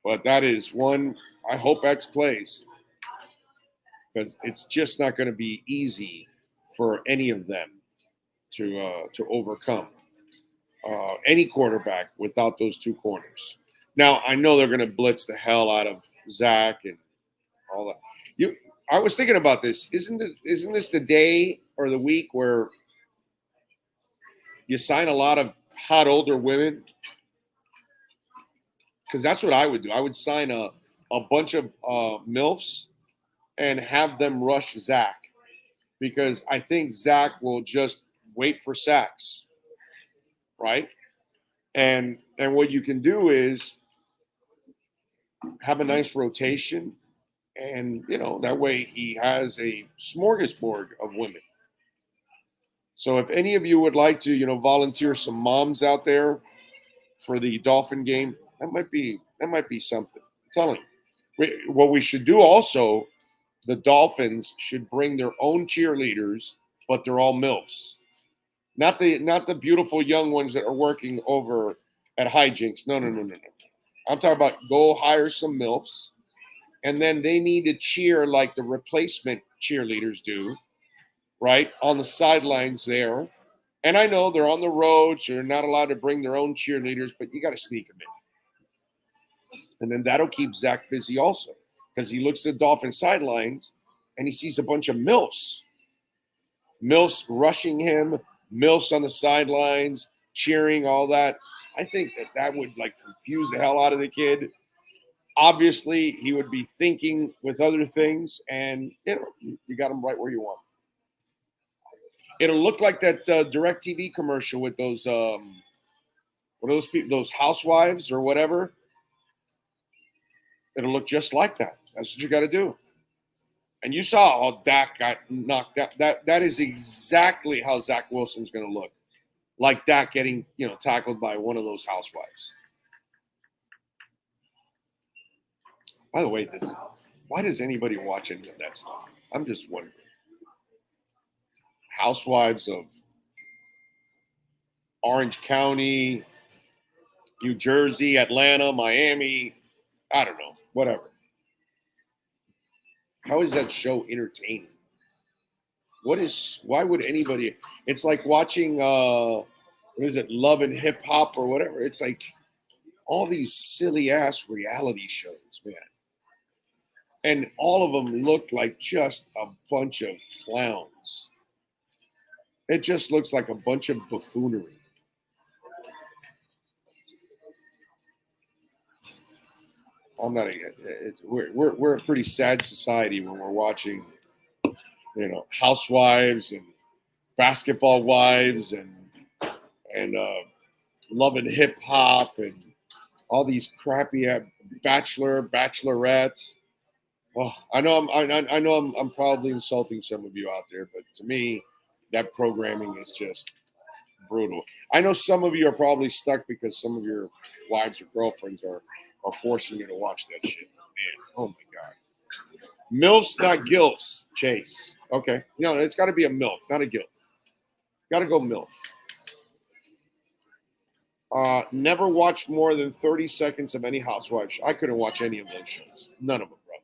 But that is one, I hope X plays. Because it's just not going to be easy for any of them to overcome any quarterback without those 2 corners. Now, I know they're going to blitz the hell out of Zach and all that. I was thinking about this. Isn't this the day or the week where you sign a lot of hot older women? Because that's what I would do. I would sign a bunch of MILFs and have them rush Zach. Because I think Zach will just wait for sacks. Right? And what you can do is have a nice rotation. And, that way he has a smorgasbord of women. So if any of you would like to, volunteer some moms out there for the Dolphin game, that might be something. I'm telling you. What we should do also, the Dolphins should bring their own cheerleaders, but they're all MILFs. Not the beautiful young ones that are working over at Hijinks. No. I'm talking about go hire some MILFs, and then they need to cheer like the replacement cheerleaders do, right? On the sidelines there. And I know they're on the road, so they're not allowed to bring their own cheerleaders, but you got to sneak them in. And then that'll keep Zach busy also, because he looks at the Dolphin sidelines and he sees a bunch of MILFs. MILFs rushing him, MILFs on the sidelines, cheering, all that. I think that would like confuse the hell out of the kid. Obviously, he would be thinking with other things, and you got him right where you want. It'll look like that DirecTV commercial with those what are those people, those housewives or whatever. It'll look just like that. That's what you got to do. And you saw how Dak got knocked out. That is exactly how Zach Wilson's going to look, like Dak getting tackled by one of those housewives. By the way, why does anybody watch any of that stuff? I'm just wondering. Housewives of Orange County, New Jersey, Atlanta, Miami, I don't know, whatever. How is that show entertaining? Why would anybody? It's like watching, what is it, Love and Hip Hop or whatever. It's like all these silly ass reality shows, man. And all of them look like just a bunch of clowns. It just looks like a bunch of buffoonery. I'm not. We're a pretty sad society when we're watching, housewives and basketball wives and Love and Hip Hop and all these crappy bachelorettes. Well, I know I'm probably insulting some of you out there, but to me, that programming is just brutal. I know some of you are probably stuck because some of your wives or girlfriends are forcing you to watch that shit. Man, oh my God. MILFs, not GILFs, Chase. Okay. No, it's got to be a MILF, not a GILF. Got to go MILF. Never watched more than 30 seconds of any Housewives. I couldn't watch any of those shows. None of them, bro.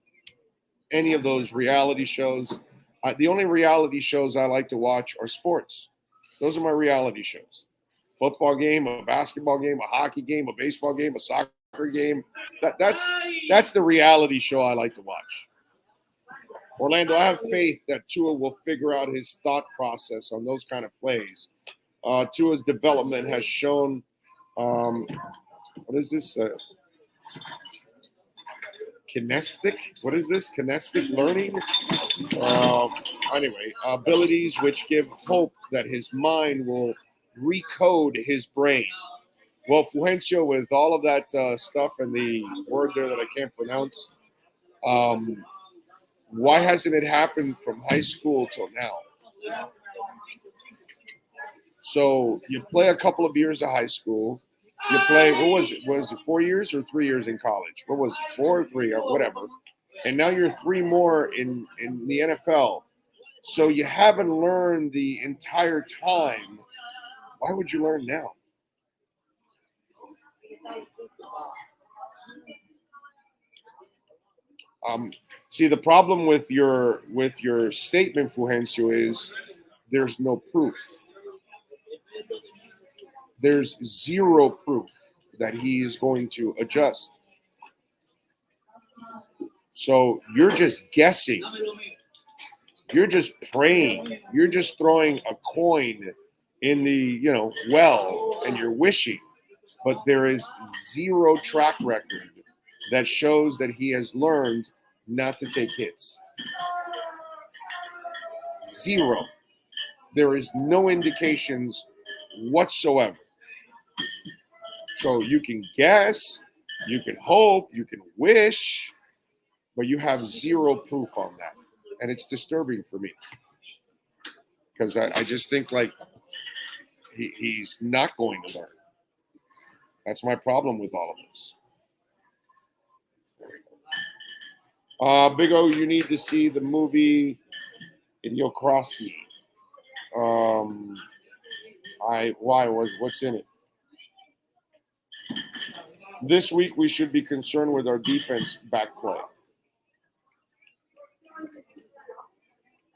Any of those reality shows. The only reality shows I like to watch are sports. Those are my reality shows. Football game, a basketball game, a hockey game, a baseball game, a soccer game. That's the reality show I like to watch. Orlando, I have faith that Tua will figure out his thought process on those kind of plays. Tua's development has shown, what is this? Kinesthetic? What is this? Kinesthetic learning? Anyway, abilities which give hope that his mind will recode his brain. Well, Fuencio, with all of that stuff and the word there that I can't pronounce, why hasn't it happened from high school till now? So you play a couple of years of high school. You play, what was it? Was it 4 years or 3 years in college? What was it? 4 or 3 or whatever. And now you're 3 more in the NFL. So you haven't learned the entire time. Why would you learn now? See, the problem with your statement, Fuencio, is there's no proof. There's zero proof that he is going to adjust. So you're just guessing. You're just praying. You're just throwing a coin in the, well, and you're wishing. But there is zero track record that shows that he has learned not to take hits. Zero. There is no indications whatsoever. So you can guess, you can hope, you can wish, but you have zero proof on that. And it's disturbing for me. Because I just think like he's not going to learn. That's my problem with all of this. There we go. Big O, you need to see the movie Idiocracy. What's in it? This week we should be concerned with our defense back play.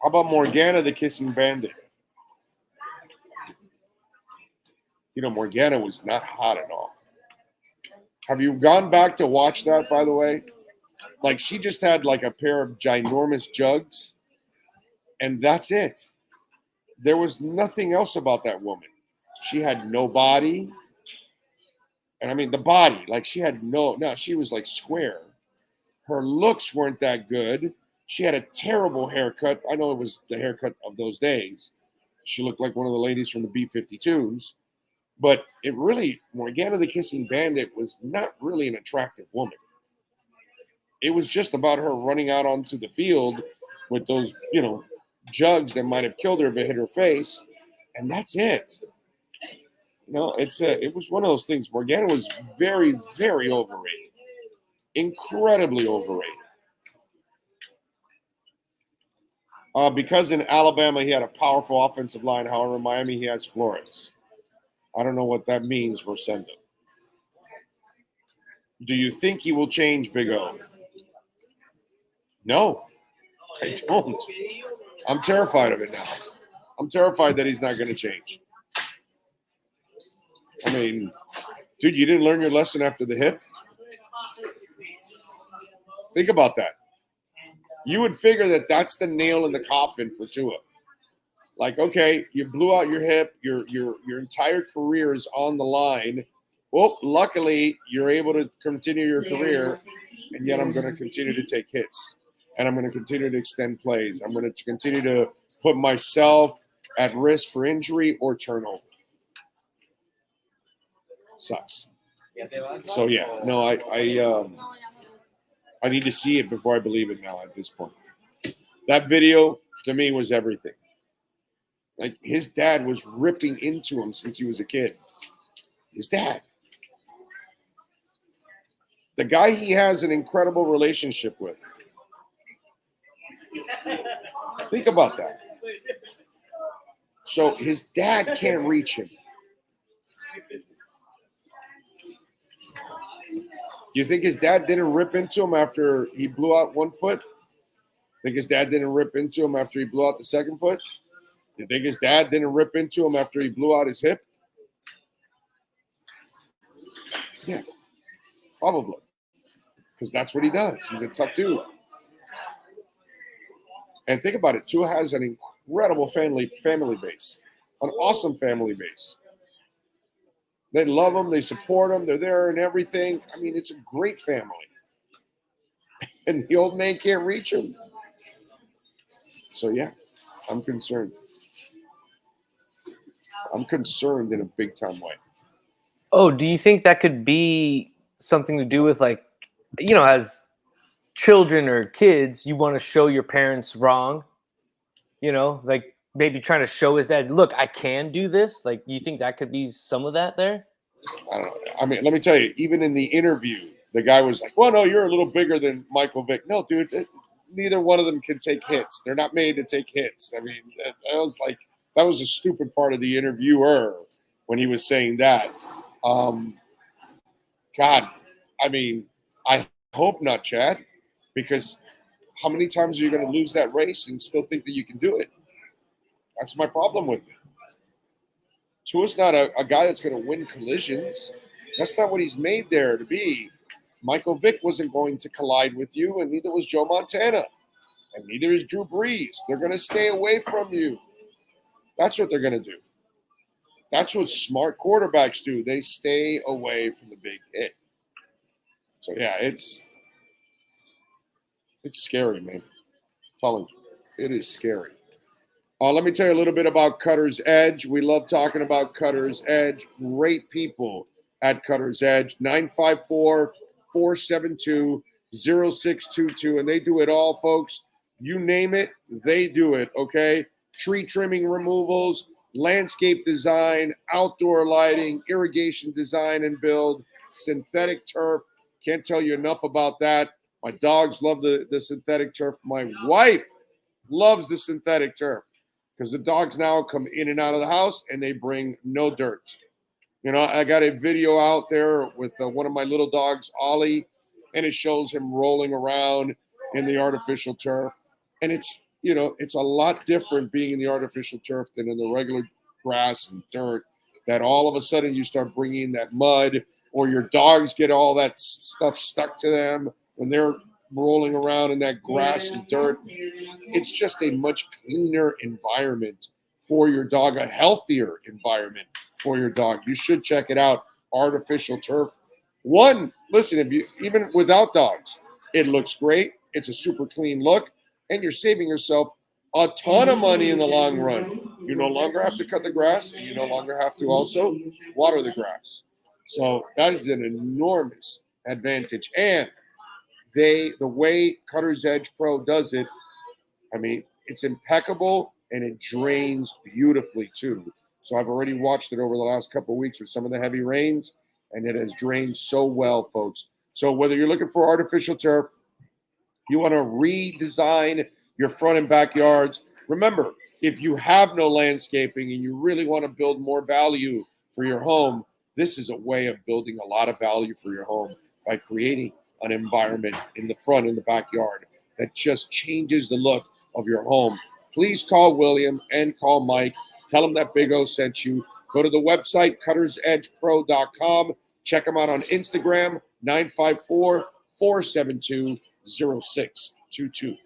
How about Morgana the Kissing Bandit? You know, Morgana was not hot at all. Have you gone back to watch that, by the way? Like, she just had like a pair of ginormous jugs, and that's it. There was nothing else about that woman. She had no body. And I mean, the body, like she had she was like square. Her looks weren't that good. She had a terrible haircut. I know it was the haircut of those days. She looked like one of the ladies from the B-52s. But it really, Morgana the Kissing Bandit was not really an attractive woman. It was just about her running out onto the field with those, jugs that might have killed her if it hit her face. And that's it. It was one of those things. Morgana was very, very overrated. Incredibly overrated. Because in Alabama he had a powerful offensive line. However, in Miami he has Flores. I don't know what that means, Rosendo. Do you think he will change, Big O? No, I don't. I'm terrified of it now. I'm terrified that he's not going to change. I mean, dude, you didn't learn your lesson after the hip? Think about that. You would figure that that's the nail in the coffin for Tua. Like, okay, you blew out your hip, your entire career is on the line. Well, luckily, you're able to continue your career, and yet I'm going to continue to take hits, and I'm going to continue to extend plays. I'm going to continue to put myself at risk for injury or turnover. Sucks. So yeah, no, I need to see it before I believe it now at this point. That video to me was everything. Like, his dad was ripping into him since he was a kid. His dad. The guy he has an incredible relationship with. Think about that. So his dad can't reach him. You think his dad didn't rip into him after he blew out one foot? Think his dad didn't rip into him after he blew out the second foot? You think his dad didn't rip into him after he blew out his hip? Yeah, probably. Because that's what he does. He's a tough dude. And think about it. Tua has an incredible family base. An awesome family base. They love him. They support him. They're there and everything. I mean, it's a great family. And the old man can't reach him. So, yeah, I'm concerned. I'm concerned in a big-time way. Oh, do you think that could be something to do with, like, as children or kids, you want to show your parents wrong? Like maybe trying to show his dad, look, I can do this. Like, you think that could be some of that there? I don't know. I mean, let me tell you, even in the interview, the guy was like, well, no, you're a little bigger than Michael Vick. No, dude, neither one of them can take hits. They're not made to take hits. I mean, that was a stupid part of the interviewer when he was saying that. God, I mean, I hope not, Chad, because how many times are you going to lose that race and still think that you can do it? That's my problem with it. Tua's not a guy that's going to win collisions. That's not what he's made there to be. Michael Vick wasn't going to collide with you, and neither was Joe Montana. And neither is Drew Brees. They're going to stay away from you. That's what they're going to do. That's what smart quarterbacks do. They stay away from the big hit. So, yeah, it's scary, man. I'm telling you, it is scary. Let me tell you a little bit about Cutter's Edge. We love talking about Cutter's Edge. Great people at Cutter's Edge. 954-472-0622. And they do it all, folks. You name it, they do it, okay? Tree trimming removals, landscape design, outdoor lighting, irrigation design and build, synthetic turf. Can't tell you enough about that. My dogs love the synthetic turf. My wife loves the synthetic turf because the dogs now come in and out of the house and they bring no dirt. You know, I got a video out there with one of my little dogs, Ollie, and it shows him rolling around in the artificial turf. And it's, you know, it's a lot different being in the artificial turf than in the regular grass and dirt, that all of a sudden you start bringing that mud, or your dogs get all that stuff stuck to them when they're rolling around in that grass and dirt. It's just a much cleaner environment for your dog, a healthier environment for your dog. You should check it out. Artificial turf. One, listen, if you even without dogs, it looks great. It's a super clean look, and you're saving yourself a ton of money in the long run. You no longer have to cut the grass, and you no longer have to also water the grass. So that is an enormous advantage. And the way Cutter's Edge Pro does it, I mean, it's impeccable and it drains beautifully too. So I've already watched it over the last couple of weeks with some of the heavy rains, and it has drained so well, folks. So whether you're looking for artificial turf, you want to redesign your front and backyards, remember, if you have no landscaping and you really want to build more value for your home, this is a way of building a lot of value for your home by creating an environment in the front and the backyard that just changes the look of your home. Please call William and call Mike. Tell them that Big O sent you. Go to the website, cuttersedgepro.com. Check them out on Instagram, 954-472-0622.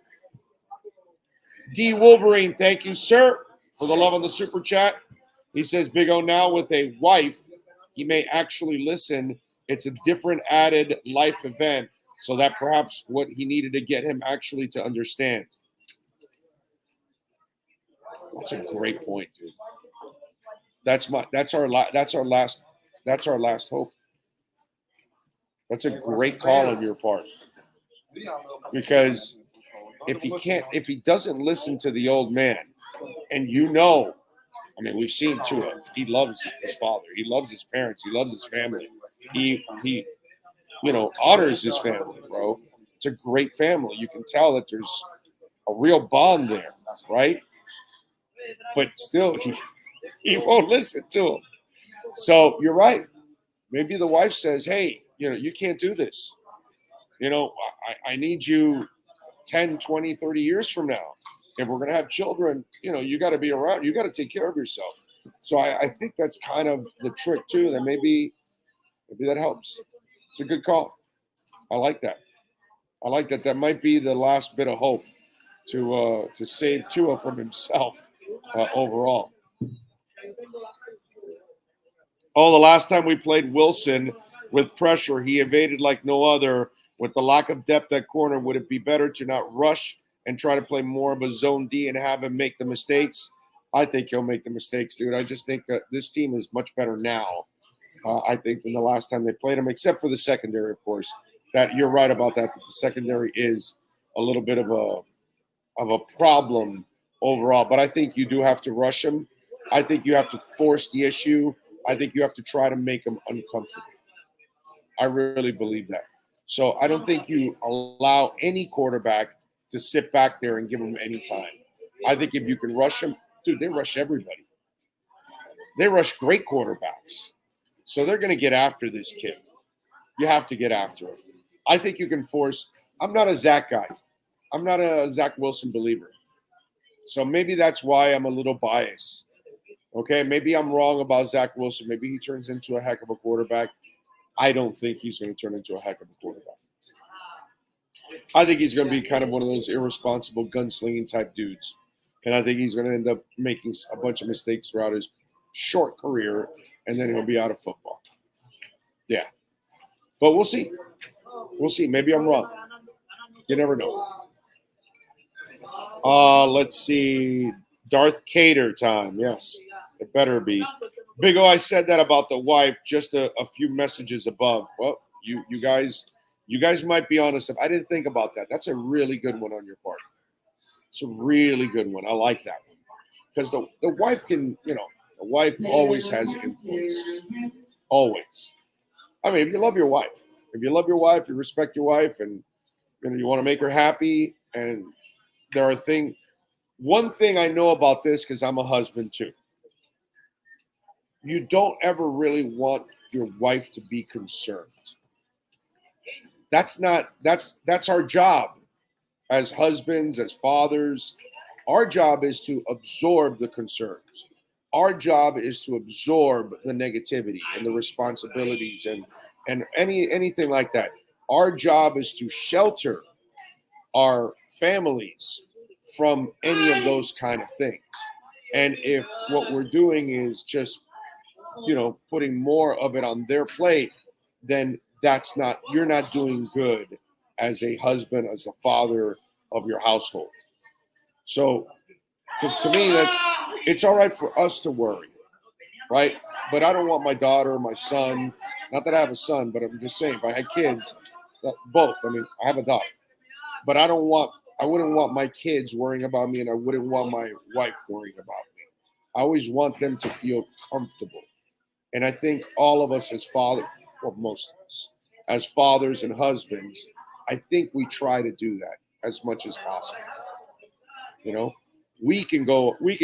D. Wolverine, thank you, sir, for the love on the super chat. He says, Big O, now with a wife, he may actually listen. It's a different added life event, so that perhaps what he needed to get him actually to understand. That's a great point, dude. That's our last hope. That's a great call on your part. Because if he doesn't listen to the old man, and you know, I mean, we've seen to it. He loves his father. He loves his parents. He loves his family. He honors his family, bro. It's a great family. You can tell that there's a real bond there, right? But still, he won't listen to him. So you're right. Maybe the wife says, hey, you can't do this. I need you 10, 20, 30 years from now. If we're going to have children, you got to be around. You got to take care of yourself. So I think that's kind of the trick too, that maybe that helps. It's a good call. I like that. That might be the last bit of hope to save Tua from himself overall. Oh, the last time we played Wilson with pressure, he evaded like no other. With the lack of depth at corner, would it be better to not rush and try to play more of a zone D and have him make the mistakes? I think he'll make the mistakes, dude. I just think that this team is much better now, I think, than the last time they played him, except for the secondary, of course. That you're right about that the secondary is a little bit of a problem overall. But I think you do have to rush him. I think you have to force the issue. I think you have to try to make him uncomfortable. I really believe that. So I don't think you allow any quarterback to sit back there and give him any time. I think if you can rush him, dude, they rush everybody. They rush great quarterbacks. So they're going to get after this kid. You have to get after him. I think you can force. I'm not a Zach guy. I'm not a Zach Wilson believer. So maybe that's why I'm a little biased. Okay, maybe I'm wrong about Zach Wilson. Maybe he turns into a heck of a quarterback. I don't think he's going to turn into a heck of a quarterback. I think he's going to be kind of one of those irresponsible gunslinging type dudes. And I think he's going to end up making a bunch of mistakes throughout his short career, and then he'll be out of football. Yeah. But we'll see. We'll see. Maybe I'm wrong. You never know. Let's see. Darth Cater time. Yes, it better be. Big O, I said that about the wife just a few messages above. Well, you guys might be honest. I didn't think about that. That's a really good one on your part. It's a really good one. I like that one. Because the wife can, the wife always has influence. Always. I mean, if you love your wife, you respect your wife, and You want to make her happy, and there are things. One thing I know about this, because I'm a husband too, you don't ever really want your wife to be concerned. That's our job as husbands, as fathers. Our job is to absorb the concerns. Our job is to absorb the negativity and the responsibilities and anything like that. Our job is to shelter our families from any of those kind of things. And if what we're doing is just, putting more of it on their plate, then you're not doing good as a husband, as a father of your household. So, because to me, it's all right for us to worry, right? But I don't want my daughter, my son, not that I have a son, but I'm just saying, if I had kids, both, I have a daughter, but I wouldn't want my kids worrying about me, and I wouldn't want my wife worrying about me. I always want them to feel comfortable. And I think all of us as fathers, or most of us, as fathers and husbands, I think we try to do that as much as possible. We can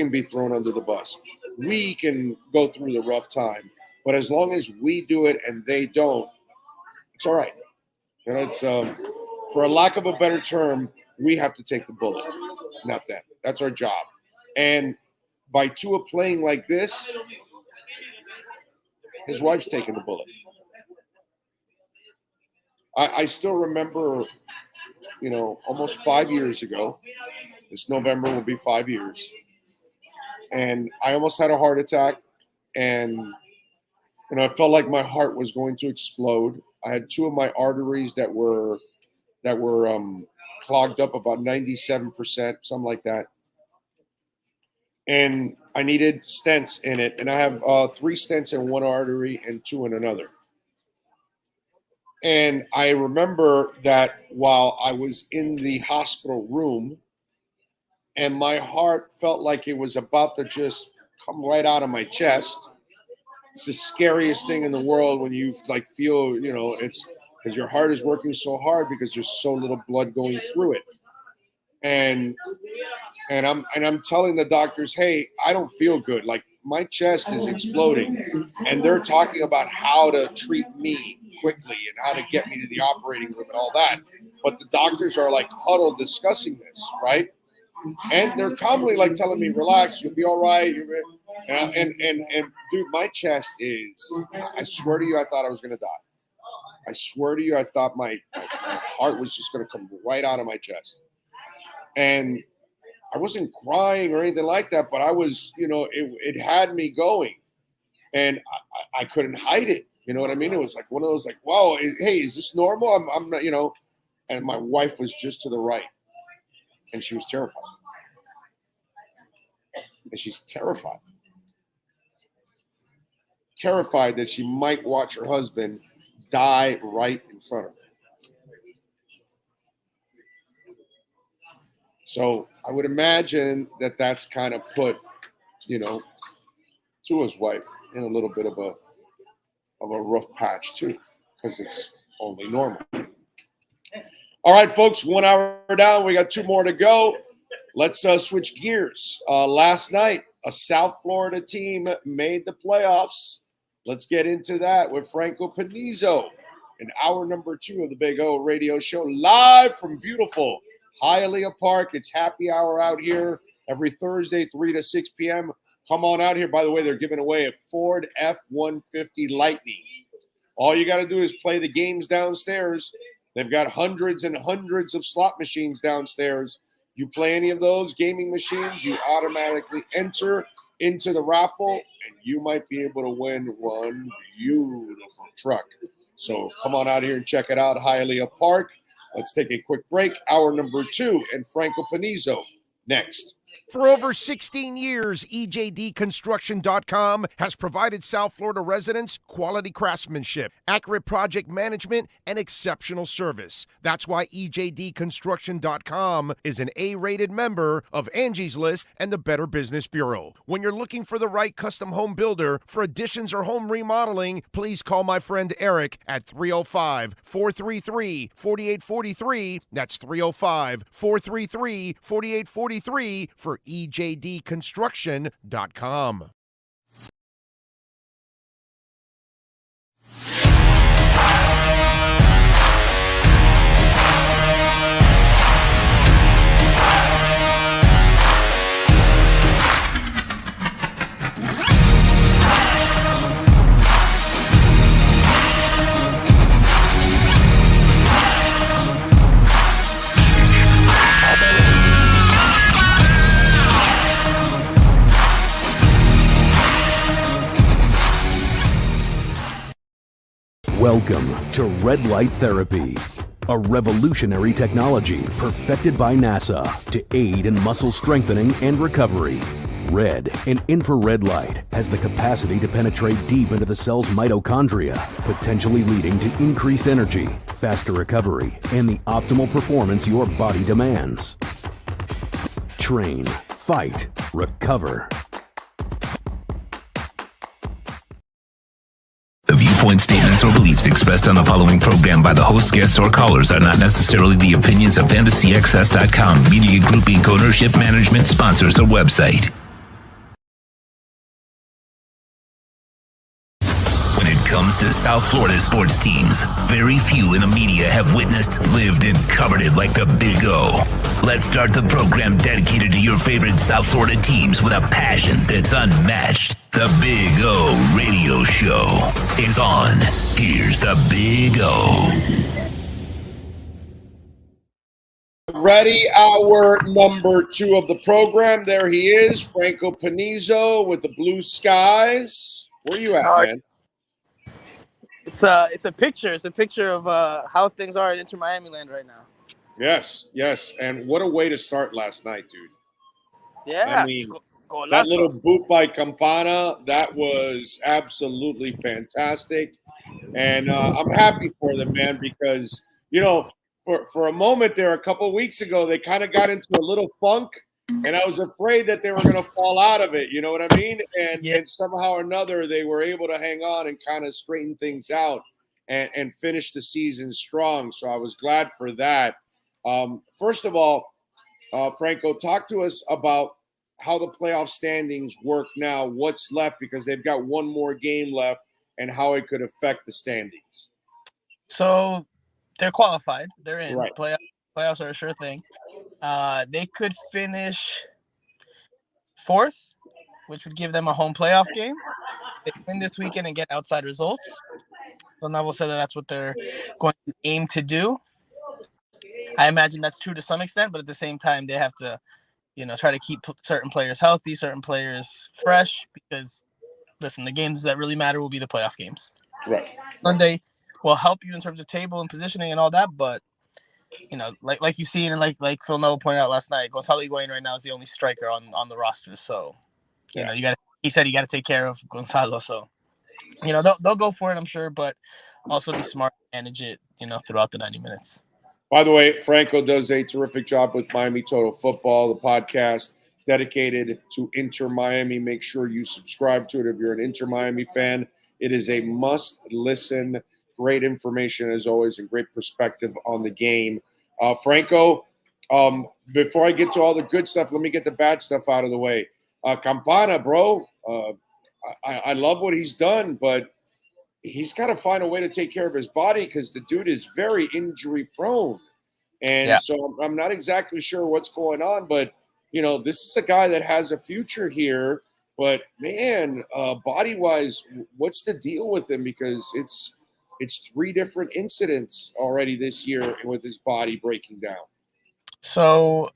be thrown under the bus. We can go through the rough time. But as long as we do it and they don't, it's all right. It's for a lack of a better term, we have to take the bullet, not them. That's our job. And by Tua playing like this, his wife's taking the bullet. I still remember, almost 5 years ago. This November will be 5 years. And I almost had a heart attack. And, I felt like my heart was going to explode. I had two of my arteries that were clogged up, about 97%, something like that. And I needed stents in it. And I have 3 stents in one artery and 2 in another. And I remember that while I was in the hospital room, and my heart felt like it was about to just come right out of my chest. It's the scariest thing in the world when you feel, it's because your heart is working so hard because there's so little blood going through it. And I'm telling the doctors, hey, I don't feel good. Like my chest is exploding, and they're talking about how to treat me quickly and how to get me to the operating room and all that. But the doctors are huddled discussing this, right? And they're calmly telling me, relax, you'll be all right. And dude, my chest is, I swear to you, I thought I was going to die. I swear to you, I thought my heart was just going to come right out of my chest. And I wasn't crying or anything like that, but I was, it had me going. And I couldn't hide it. You know what I mean? It was one of those whoa, hey, is this normal? I'm not, and my wife was just to the right. And she was terrified. And she's terrified. Terrified that she might watch her husband die right in front of her. So I would imagine that that's kind of put, Tua's wife in a little bit of a rough patch too, because it's only normal. All right, folks, 1 hour down. We got 2 more to go. Let's switch gears. Last night, a South Florida team made the playoffs. Let's get into that with Franco Panizo in hour number 2 of the Big O radio show, live from beautiful Hialeah Park. It's happy hour out here every Thursday, 3 to 6 p.m. Come on out here. By the way, they're giving away a Ford F-150 Lightning. All you got to do is play the games downstairs. They've got hundreds and hundreds of slot machines downstairs. You play any of those gaming machines, you automatically enter into the raffle, and you might be able to win one beautiful truck. So come on out here and check it out, Hialeah Park. Let's take a quick break. Hour number 2, and Franco Panizo next. For over 16 years, EJDconstruction.com has provided South Florida residents quality craftsmanship, accurate project management, and exceptional service. That's why EJDconstruction.com is an A-rated member of Angie's List and the Better Business Bureau. When you're looking for the right custom home builder for additions or home remodeling, please call my friend Eric at 305-433-4843. That's 305-433-4843 for EJDconstruction.com. Welcome to Red Light Therapy, a revolutionary technology perfected by NASA to aid in muscle strengthening and recovery. Red and infrared light has the capacity to penetrate deep into the cell's mitochondria, potentially leading to increased energy, faster recovery, and the optimal performance your body demands. Train, fight, recover. The viewpoint, statements, or beliefs expressed on the following program by the host, guests, or callers are not necessarily the opinions of FantasyXS.com, Media Group Inc., ownership, management, sponsors, or website. When it comes to South Florida sports teams, very few in the media have witnessed, lived, and covered it like the Big O. Let's start the program dedicated to your favorite South Florida teams with a passion that's unmatched. The Big O Radio Show is on. Here's the Big O. Ready, hour number 2 of the program. There he is, Franco Panizo with the Blue Skies. Where are you at, man? It's a picture. It's a picture of how things are at Inter Miami land right now. Yes. And what a way to start last night, dude. Yeah. I mean, that little boot by Campana, that was absolutely fantastic. And I'm happy for them, man, because, for a moment there, a couple of weeks ago, they kind of got into a little funk, and I was afraid that they were going to fall out of it. You know what I mean? And somehow or another, they were able to hang on and kind of straighten things out and finish the season strong. So I was glad for that. First of all, Franco, talk to us about how the playoff standings work now, what's left, because they've got one more game left, and how it could affect the standings. So they're qualified. They're in. Right. Playoffs are a sure thing. They could finish 4th, which would give them a home playoff game. They win this weekend and get outside results. So now we'll say that that's what they're going to aim to do. I imagine that's true to some extent, but at the same time, they have to, try to keep certain players healthy, certain players fresh, because, listen, the games that really matter will be the playoff games. Right. Sunday will help you in terms of table and positioning and all that, but, like you've seen and like Phil Noah pointed out last night, Gonzalo Higuain right now is the only striker on the roster. So, he said you got to take care of Gonzalo. So, they'll go for it, I'm sure, but also be smart and manage it, throughout the 90 minutes. By the way, Franco does a terrific job with Miami Total Football, the podcast dedicated to Inter Miami. Make sure you subscribe to it if you're an Inter Miami fan. It is a must listen. Great information as always and great perspective on the game. Franco, before I get to all the good stuff, let me get the bad stuff out of the way. Campana, bro, I love what he's done, but he's got to find a way to take care of his body because the dude is very injury prone. And so I'm not exactly sure what's going on, but, this is a guy that has a future here. But, man, body-wise, what's the deal with him? Because it's 3 different incidents already this year with his body breaking down. So,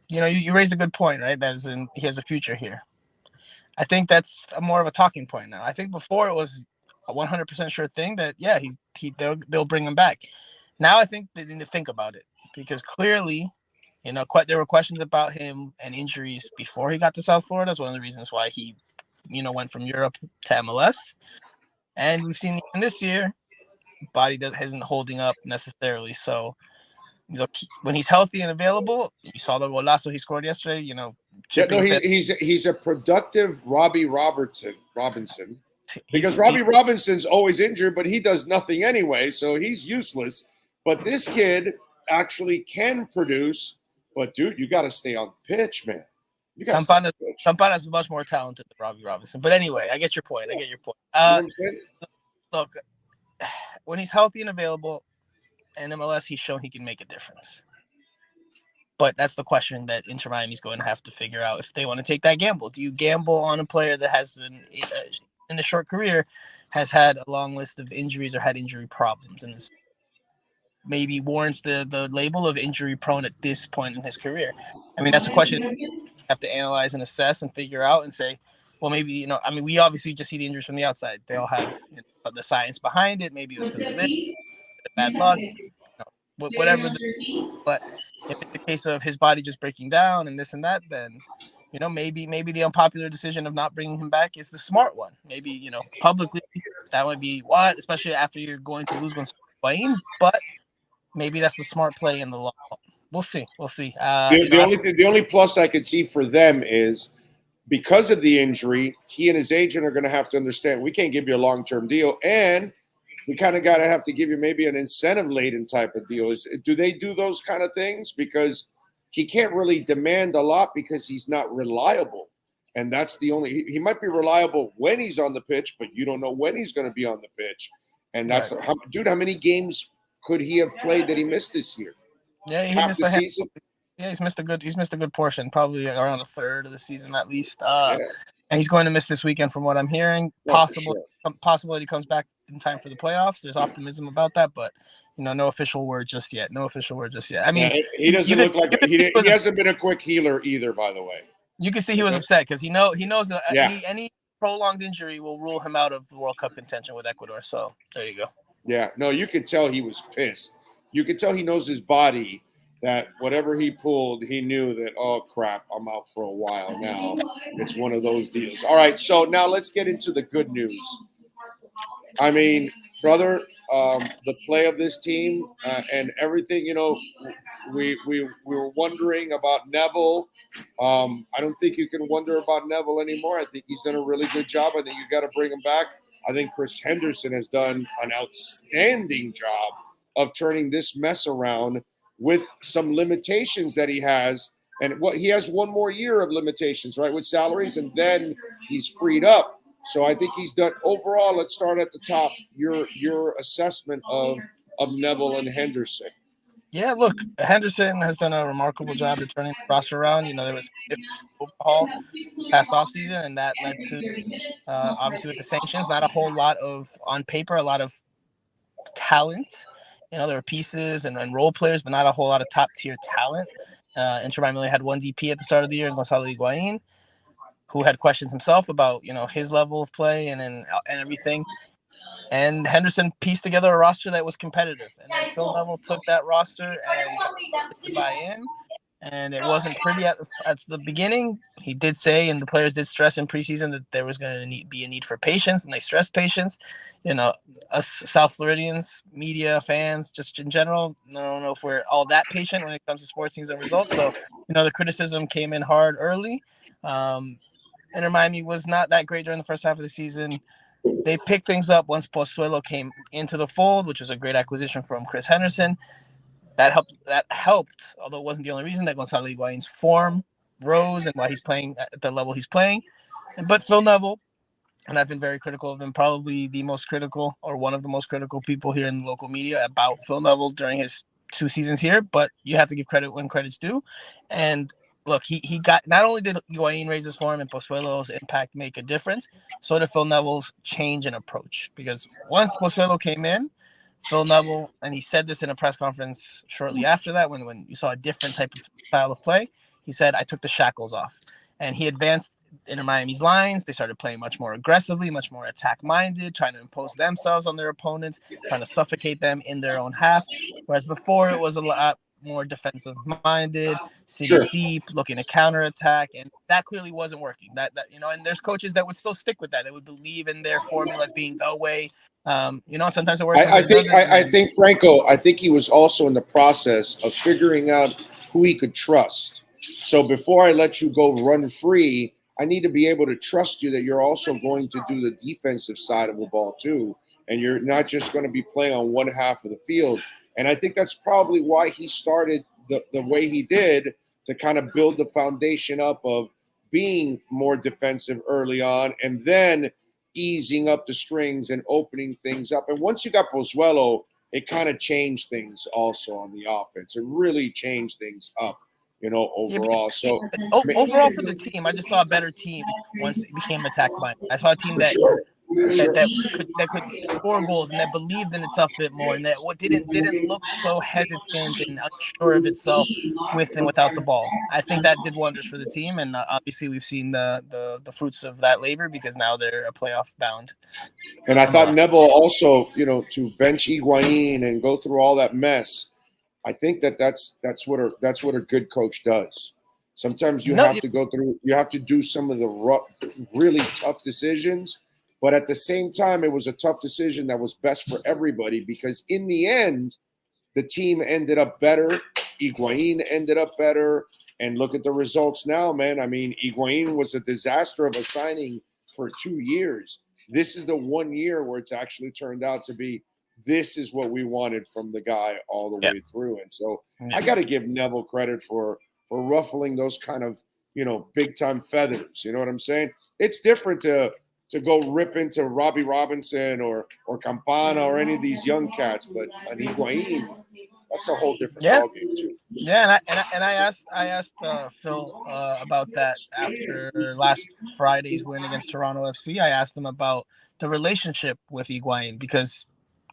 you raised a good point, right? As in he has a future here. I think that's more of a talking point now. I think before it was a 100% sure thing that, they'll bring him back. Now I think they need to think about it because clearly There were questions about him and injuries before he got to South Florida. That's one of the reasons why he, went from Europe to MLS. And we've seen in this year, body isn't holding up necessarily. So, when he's healthy and available, you saw the golazo he scored yesterday. He's a productive Robbie Robinson. Because Robbie Robinson's always injured, but he does nothing anyway, so he's useless. But this kid actually can produce. But dude, you got to stay on the pitch, man. Campana's much more talented than Robbie Robinson. But anyway, I get your point. Look, when he's healthy and available in MLS, he's shown he can make a difference. But that's the question that Inter Miami's going to have to figure out if they want to take that gamble. Do you gamble on a player that has, in a short career, has had a long list of injuries or had injury problems, and maybe warrants the label of injury prone at this point in his career? I mean, that's a question you have to analyze and assess and figure out and say, well, maybe, we obviously just see the injuries from the outside. They all have the science behind it. Maybe it was because of this, bad luck, whatever. But if it's the case of his body just breaking down and this and that, then, maybe the unpopular decision of not bringing him back is the smart one. Maybe, publicly that would be especially after you're going to lose Gonzalo Higuain, but maybe that's the smart play in the long haul. We'll see. The only plus I could see for them is because of the injury, he and his agent are going to have to understand we can't give you a long-term deal, and we kind of got to have to give you maybe an incentive-laden type of deal. Do they do those kind of things? Because he can't really demand a lot because he's not reliable. And that's the only – he might be reliable when he's on the pitch, but you don't know when he's going to be on the pitch. And that's right. How many games could he have played that he missed this year? Yeah, he missed the season. Yeah, he's missed a good portion, probably around a third of the season at least. And he's going to miss this weekend, from what I'm hearing. Possible that he comes back in time for the playoffs. There's optimism about that, but no official word just yet. I mean, he doesn't look like he hasn't been a quick healer either. By the way, you can see he was upset because he knows that any prolonged injury will rule him out of the World Cup contention with Ecuador. So there you go. Yeah, no, you could tell he was pissed. You could tell he knows his body. That whatever he pulled, he knew that, oh, crap, I'm out for a while now. It's one of those deals. All right, so now let's get into the good news. I mean, brother, the play of this team and everything, we were wondering about Neville. I don't think you can wonder about Neville anymore. I think he's done a really good job. I think you got to bring him back. I think Chris Henderson has done an outstanding job of turning this mess around with some limitations that he has. And he has one more year of limitations, right, with salaries, and then he's freed up. So I think he's done overall. Let's start at the top. Your assessment of Neville and Henderson. Yeah, look, Henderson has done a remarkable job of turning the roster around. There was an overhaul past offseason, and that led to, obviously with the sanctions, not a whole lot of, on paper, a lot of talent. There were pieces and role players, but not a whole lot of top-tier talent. Inter Miami had one DP at the start of the year, Gonzalo Higuain, who had questions himself about, his level of play and everything. And Henderson pieced together a roster that was competitive. And then Phil Neville took that roster and buy in. And it wasn't pretty at the beginning. He did say, and the players did stress in preseason, that there was going to be a need for patience, and they stressed patience. Us South Floridians, media, fans, just in general, I don't know if we're all that patient when it comes to sports teams and results. So, the criticism came in hard early. Inter Miami was not that great during the first half of the season. They picked things up once Pozuelo came into the fold, which was a great acquisition from Chris Henderson. That helped, although it wasn't the only reason, that Gonzalo Higuain's form rose and why he's playing at the level he's playing. But Phil Neville, and I've been very critical of him, probably the most critical or one of the most critical people here in the local media about Phil Neville during his 2 seasons here, but you have to give credit when credit's due. And look, he got, not only did Higuain raise his form and Pozuelo's impact make a difference, so did Phil Neville's change in approach. Because once Pozuelo came in, Phil Neville, and he said this in a press conference shortly after that, when you saw a different type of style of play, he said, I took the shackles off. And he advanced Inter Miami's lines. They started playing much more aggressively, much more attack-minded, trying to impose themselves on their opponents, trying to suffocate them in their own half. Whereas before, it was a lot more defensive minded, sitting Sure. deep, looking to counterattack, and that clearly wasn't working. That and there's coaches that would still stick with that. They would believe in their formulas being the way. Sometimes it works, sometimes it doesn't. I think Franco. I think he was also in the process of figuring out who he could trust. So before I let you go run free, I need to be able to trust you that you're also going to do the defensive side of the ball too, and you're not just going to be playing on one half of the field. And I think that's probably why he started the way he did, to kind of build the foundation up of being more defensive early on, and then easing up the strings and opening things up. And once you got Pozuelo, it kind of changed things also on the offense. It really changed things up, overall. So overall for the team, I just saw a better team once it became attacked by. I saw a team that that could score goals and that believed in itself a bit more, and that didn't look so hesitant and unsure of itself with and without the ball. I think that did wonders for the team, and obviously we've seen the fruits of that labor, because now they're a playoff bound. And I thought Neville also, to bench Higuain and go through all that mess. I think that's what a good coach does. Sometimes you have to do some of the really tough decisions, but at the same time, it was a tough decision that was best for everybody, because in the end, the team ended up better. Higuain ended up better, and look at the results now, man. I mean, Higuain was a disaster of a signing for 2 years. This is the 1 year where it's actually turned out to be, this is what we wanted from the guy all the way through. And so I got to give Neville credit for ruffling those kind of, big time feathers. You know what I'm saying? It's different to go rip into Robbie Robinson or Campana or any of these young cats, but an Higuain, that's a whole different ballgame too. Yeah, and I asked Phil about that after last Friday's win against Toronto FC. I asked him about the relationship with Higuain, because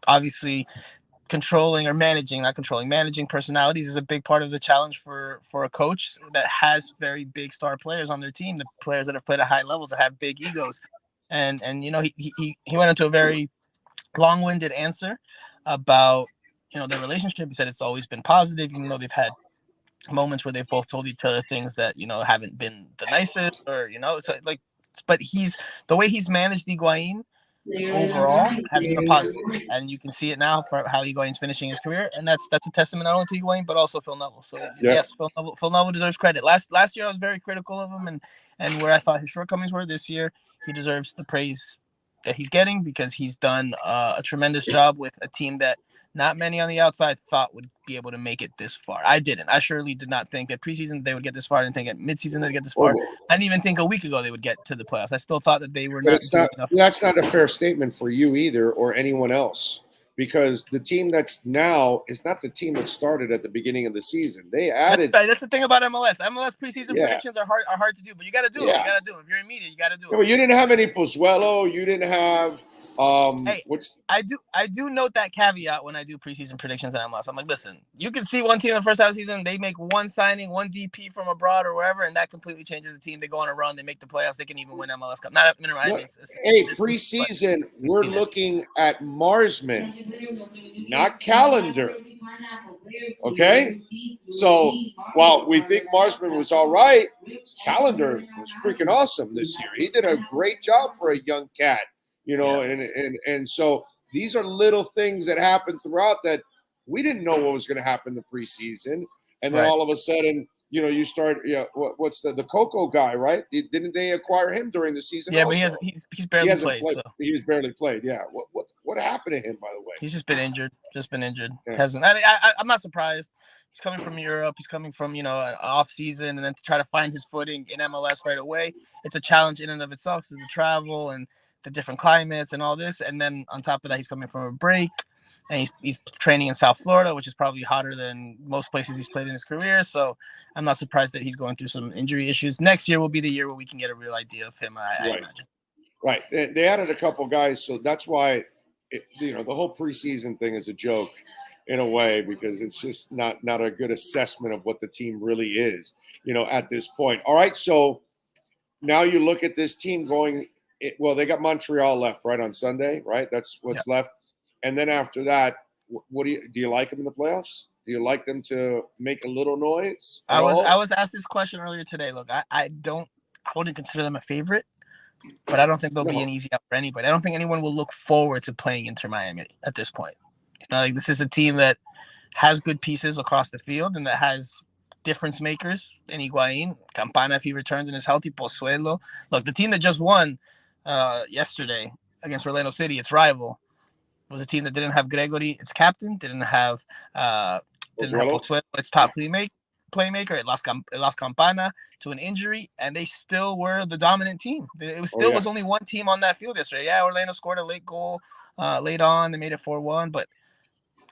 obviously managing personalities is a big part of the challenge for a coach that has very big star players on their team, the players that have played at high levels that have big egos. And he went into a very long-winded answer about their relationship. He said it's always been positive, even though they've had moments where they've both told each other things that haven't been the nicest, or it's like, but the way he's managed Higuain overall has been a positive, and you can see it now for how Higuain's finishing his career, and that's a testament not only to Higuain but also Phil Neville. So yes, Phil Neville deserves credit. Last year I was very critical of him, and where I thought his shortcomings were. This year he deserves the praise that he's getting, because he's done a tremendous job with a team that not many on the outside thought would be able to make it this far. I didn't. I surely did not think at preseason they would get this far. I didn't think at midseason they'd get this far. I didn't even think a week ago they would get to the playoffs. I still thought that they were not doing enough. That's not a fair statement for you either, or anyone else, because the team that's now is not the team that started at the beginning of the season. They added. That's the thing about MLS. MLS preseason predictions are hard to do, but you got to do it. You got to do it. If you're in media, you got to do it. Yeah, but you didn't have any Pozuelo. You didn't have. I do note that caveat when I do preseason predictions at MLS. I'm like, listen, you can see one team in the first half of the season, they make one signing, one DP from abroad or wherever, and that completely changes the team. They go on a run, they make the playoffs, they can even win MLS Cup. Preseason, we're looking at Marsman, not calendar. Okay, so while we think Marsman was all right, calendar was freaking awesome this year. He did a great job for a young cat. And so these are little things that happen throughout that we didn't know what was going to happen in the preseason. And then all of a sudden, you start, what's the Coco guy, right? Didn't they acquire him during the season? Yeah, also? but he's barely played. So. He's barely played, yeah. What happened to him, by the way? He's just been injured. Yeah. Hasn't. I'm not surprised. He's coming from Europe. He's coming from, an off season, and then to try to find his footing in MLS right away, it's a challenge in and of itself, because of the travel and the different climates and all this. And then on top of that, he's coming from a break, and he's training in South Florida, which is probably hotter than most places he's played in his career. So I'm not surprised that he's going through some injury issues. Next year will be the year where we can get a real idea of him, I imagine. Right. They added a couple guys, so that's why the whole preseason thing is a joke in a way, because it's just not a good assessment of what the team really is, at this point. All right, so now you look at this team going. They got Montreal left, right, on Sunday, right? That's what's left. And then after that, what do you like them in the playoffs? Do you like them to make a little noise? I was asked this question earlier today. Look, I wouldn't consider them a favorite, but I don't think they'll be an easy out for anybody. I don't think anyone will look forward to playing Inter Miami at this point. Like, this is a team that has good pieces across the field and that has difference makers in Higuain, Campana if he returns and is healthy, Pozuelo. Look, the team that just won yesterday against Orlando City, its rival, was a team that didn't have Gregory, its captain, didn't have Pozuelo, its top playmaker. It lost Campana to an injury, and they still were the dominant team. It was still was only one team on that field yesterday. Yeah, Orlando scored a late goal late on. They made it 4-1, but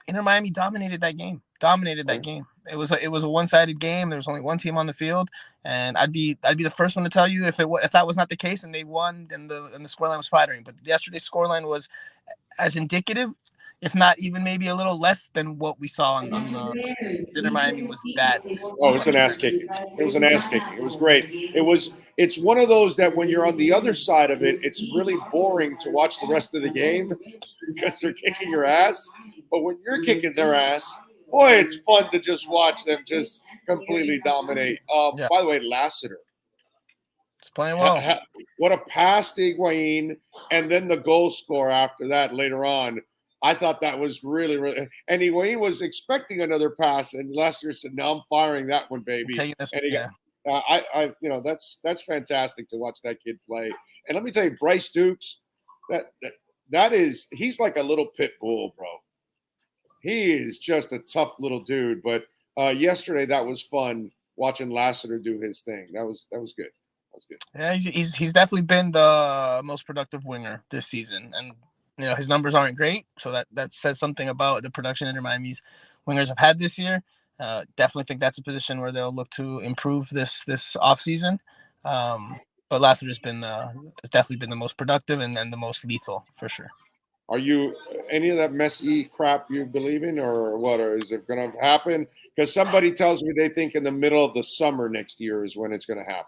Inter Miami dominated that game. It was a one-sided game. There was only one team on the field, and I'd be the first one to tell you if that was not the case and they won and the scoreline was flattering. But yesterday's scoreline was as indicative, if not even maybe a little less than what we saw on the Inter Miami was that. Oh, it was an ass kicking. It was great. It's one of those that when you're on the other side of it, it's really boring to watch the rest of the game because they're kicking your ass. But when you're kicking their ass, boy, it's fun to just watch them just completely dominate. By the way, Lassiter. It's playing well. What a pass to Higuain, and then the goal score after that later on. I thought that was really, really – and Higuain was expecting another pass, and Lassiter said, no, I'm firing that one, baby. And he got, that's fantastic to watch that kid play. And let me tell you, Bryce Dukes, he's like a little pit bull, bro. He is just a tough little dude. But yesterday, that was fun watching Lassiter do his thing. That was good. Yeah, he's definitely been the most productive winger this season, and his numbers aren't great, so that says something about the production Inter Miami's wingers have had this year. Definitely think that's a position where they'll look to improve this offseason. But Lassiter has definitely been the most productive and the most lethal for sure. Are you any of that Messi crap you believe in, or what? Or is it going to happen? Because somebody tells me they think in the middle of the summer next year is when it's going to happen.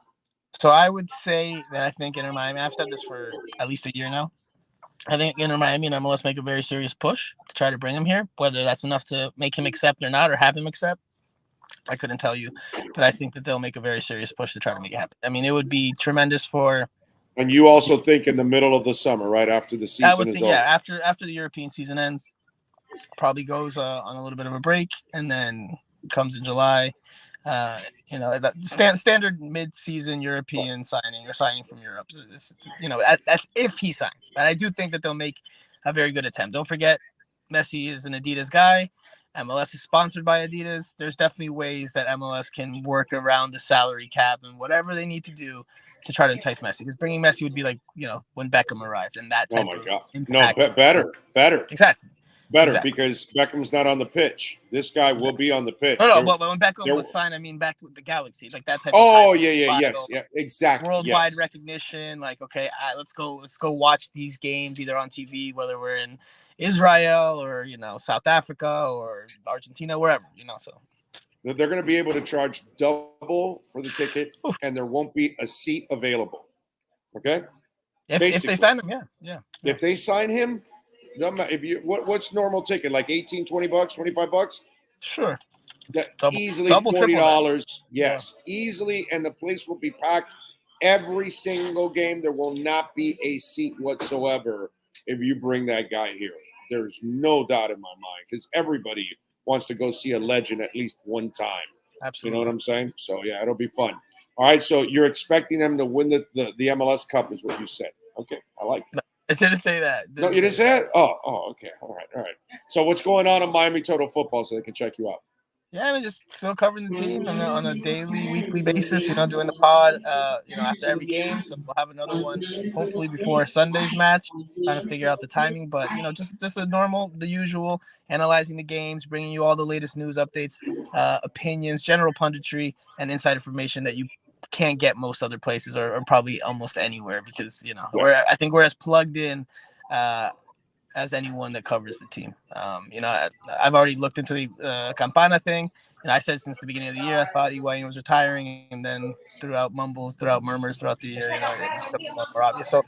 So I would say that I think Inter Miami, I've said this for at least a year now, I think Inter Miami and MLS make a very serious push to try to bring him here. Whether that's enough to make him accept or not, or have him accept, I couldn't tell you. But I think that they'll make a very serious push to try to make it happen. I mean, it would be tremendous for... And you also think in the middle of the summer, right after the season is over? Yeah, after the European season ends, probably goes on a little bit of a break, and then comes in July. That standard mid-season European signing or signing from Europe. That's if he signs. But I do think that they'll make a very good attempt. Don't forget, Messi is an Adidas guy. MLS is sponsored by Adidas. There's definitely ways that MLS can work around the salary cap and whatever they need to do to try to entice Messi. Because bringing Messi would be like, when Beckham arrived and that type of impact. No, better. Exactly. Because Beckham's not on the pitch. This guy will be on the pitch. No, but when Beckham was signed, I mean back to the Galaxy, like that type of. Oh, exactly. Worldwide recognition, like let's go watch these games either on TV, whether we're in Israel or South Africa or Argentina, wherever So they're going to be able to charge double for the ticket, and there won't be a seat available. Okay. If they sign him, yeah. If they sign him. If you what's normal ticket, like $18, $20, $25? Sure. Easily $40. Yes, easily, and the place will be packed every single game. There will not be a seat whatsoever if you bring that guy here. There's no doubt in my mind, because everybody wants to go see a legend at least one time. Absolutely. You know what I'm saying? So yeah, it'll be fun. All right, so you're expecting them to win the MLS Cup, is what you said. Okay, I like it. I didn't say that. No, you didn't say that? Oh, okay. All right. So what's going on in Miami Total Football so they can check you out? Yeah, I mean, just still covering the team on a daily, weekly basis, doing the pod, after every game. So we'll have another one, hopefully before Sunday's match, trying to figure out the timing. But, just the usual, analyzing the games, bringing you all the latest news updates, opinions, general punditry, and inside information that you can't get most other places or probably almost anywhere, because I think we're as plugged in as anyone that covers the team. I've already looked into the Campana thing, and I said since the beginning of the year I thought Higuain was retiring, and then throughout murmurs throughout the year, it's becoming more obvious. So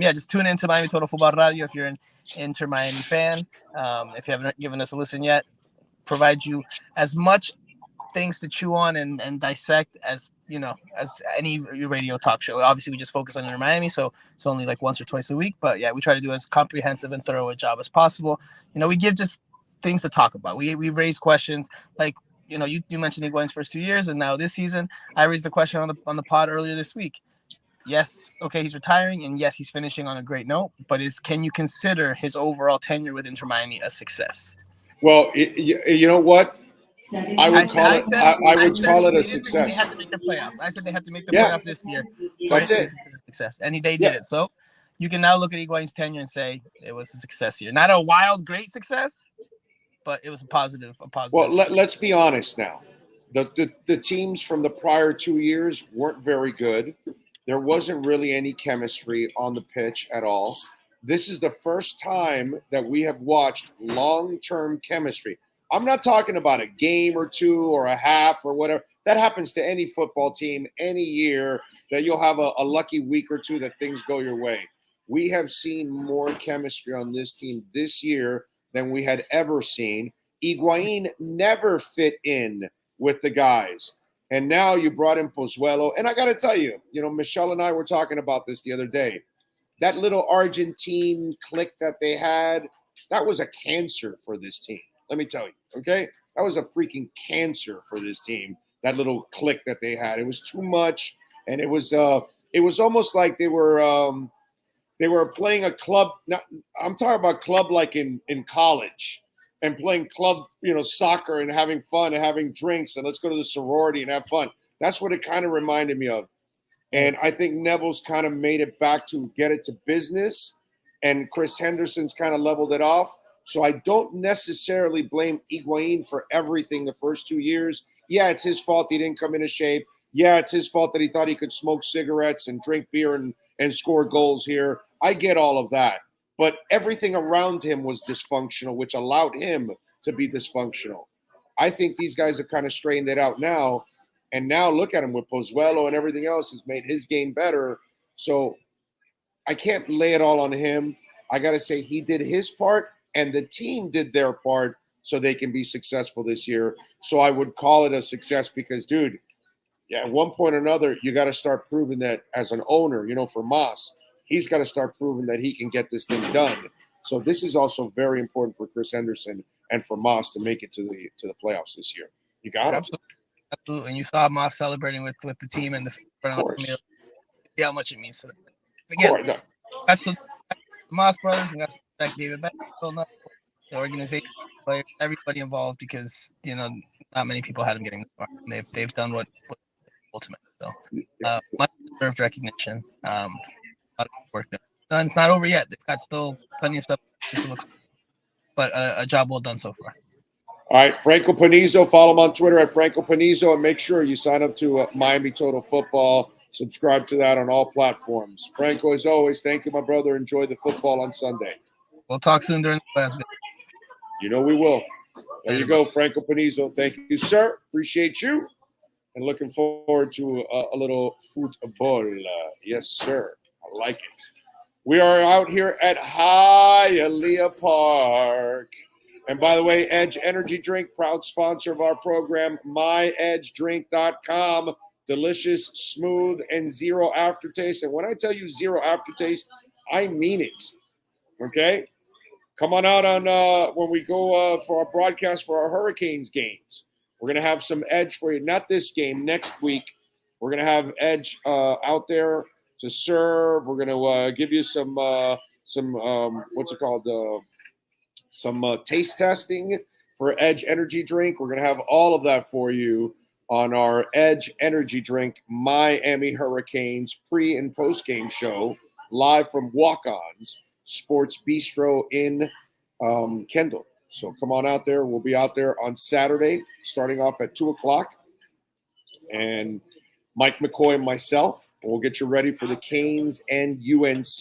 just tune into Miami Total Football Radio if you're an Inter Miami fan. If you haven't given us a listen yet, provide you as much things to chew on and dissect as as any radio talk show. Obviously, we just focus on Inter Miami, so it's only like once or twice a week. But yeah, we try to do as comprehensive and thorough a job as possible. We give just things to talk about. We raise questions like you mentioned Higuain's first 2 years, and now this season I raised the question on the pod earlier this week. Yes, okay, he's retiring, and yes, he's finishing on a great note. But can you consider his overall tenure with Inter Miami a success? Well, you know what? I would call it a success. They had to make the playoffs. I said they had to make the playoffs this year for it to be considered a success, and they did it. So you can now look at Higuain's tenure and say it was a success here. Not a wild, great success, but it was a positive. Well, let's be honest now. The teams from the prior 2 years weren't very good. There wasn't really any chemistry on the pitch at all. This is the first time that we have watched long-term chemistry. I'm not talking about a game or two or a half or whatever. That happens to any football team any year, that you'll have a lucky week or two that things go your way. We have seen more chemistry on this team this year than we had ever seen. Higuain never fit in with the guys. And now you brought in Pozuelo. And I got to tell you, Michelle and I were talking about this the other day. That little Argentine clique that they had, that was a cancer for this team. Let me tell you, okay? That was a freaking cancer for this team, that little clique that they had. It was too much, and it was almost like they were playing a club. I'm talking about club like in college, and playing club, soccer and having fun and having drinks and let's go to the sorority and have fun. That's what it kind of reminded me of. And I think Neville's kind of made it back to get it to business, and Chris Henderson's kind of leveled it off. So I don't necessarily blame Higuain for everything the first 2 years. Yeah, it's his fault he didn't come into shape. Yeah, it's his fault that he thought he could smoke cigarettes and drink beer and score goals here. I get all of that. But everything around him was dysfunctional, which allowed him to be dysfunctional. I think these guys have kind of straightened it out now. And now look at him with Pozuelo and everything else has made his game better. So I can't lay it all on him. I got to say he did his part and the team did their part so they can be successful this year. So I would call it a success because, dude, at one point or another, you got to start proving that as an owner, for Moss, he's got to start proving that he can get this thing done. So this is also very important for Chris Henderson and for Moss to make it to the playoffs this year. You got it? Absolutely. And you saw Moss celebrating with the team and the front of the meal. See how much it means to them. Again, that's the Moss brothers. We got to respect David Beckham, the organization, players, everybody involved, because not many people had him getting this far. They've done what ultimate. So much deserved recognition. A lot of work done. It's not over yet. They've got still plenty of stuff to look, but a job well done so far. All right, Franco Panizo. Follow him on Twitter at Franco Panizo, and make sure you sign up to Miami Total Football. Subscribe to that on all platforms. Franco, as always, thank you, my brother. Enjoy the football on Sunday. We'll talk soon during the class. We will. There you go, Franco Panizo. Thank you, sir. Appreciate you. And looking forward to a little football. Yes, sir. I like it. We are out here at Hialeah Park. And by the way, Edge Energy Drink, proud sponsor of our program, myedgedrink.com. Delicious, smooth, and zero aftertaste. And when I tell you zero aftertaste, I mean it. Okay? Come on out on when we go for our broadcast for our Hurricanes games. We're going to have some Edge for you. Not this game, next week. We're going to have Edge out there to serve. We're going to give you some what's it called? Some taste testing for Edge Energy Drink. We're going to have all of that for you on our Edge Energy Drink Miami Hurricanes pre- and post-game show live from Walk-On's Sports Bistro in Kendall. So come on out there. We'll be out there on Saturday starting off at 2 o'clock. And Mike McCoy and myself, we'll get you ready for the Canes and UNC.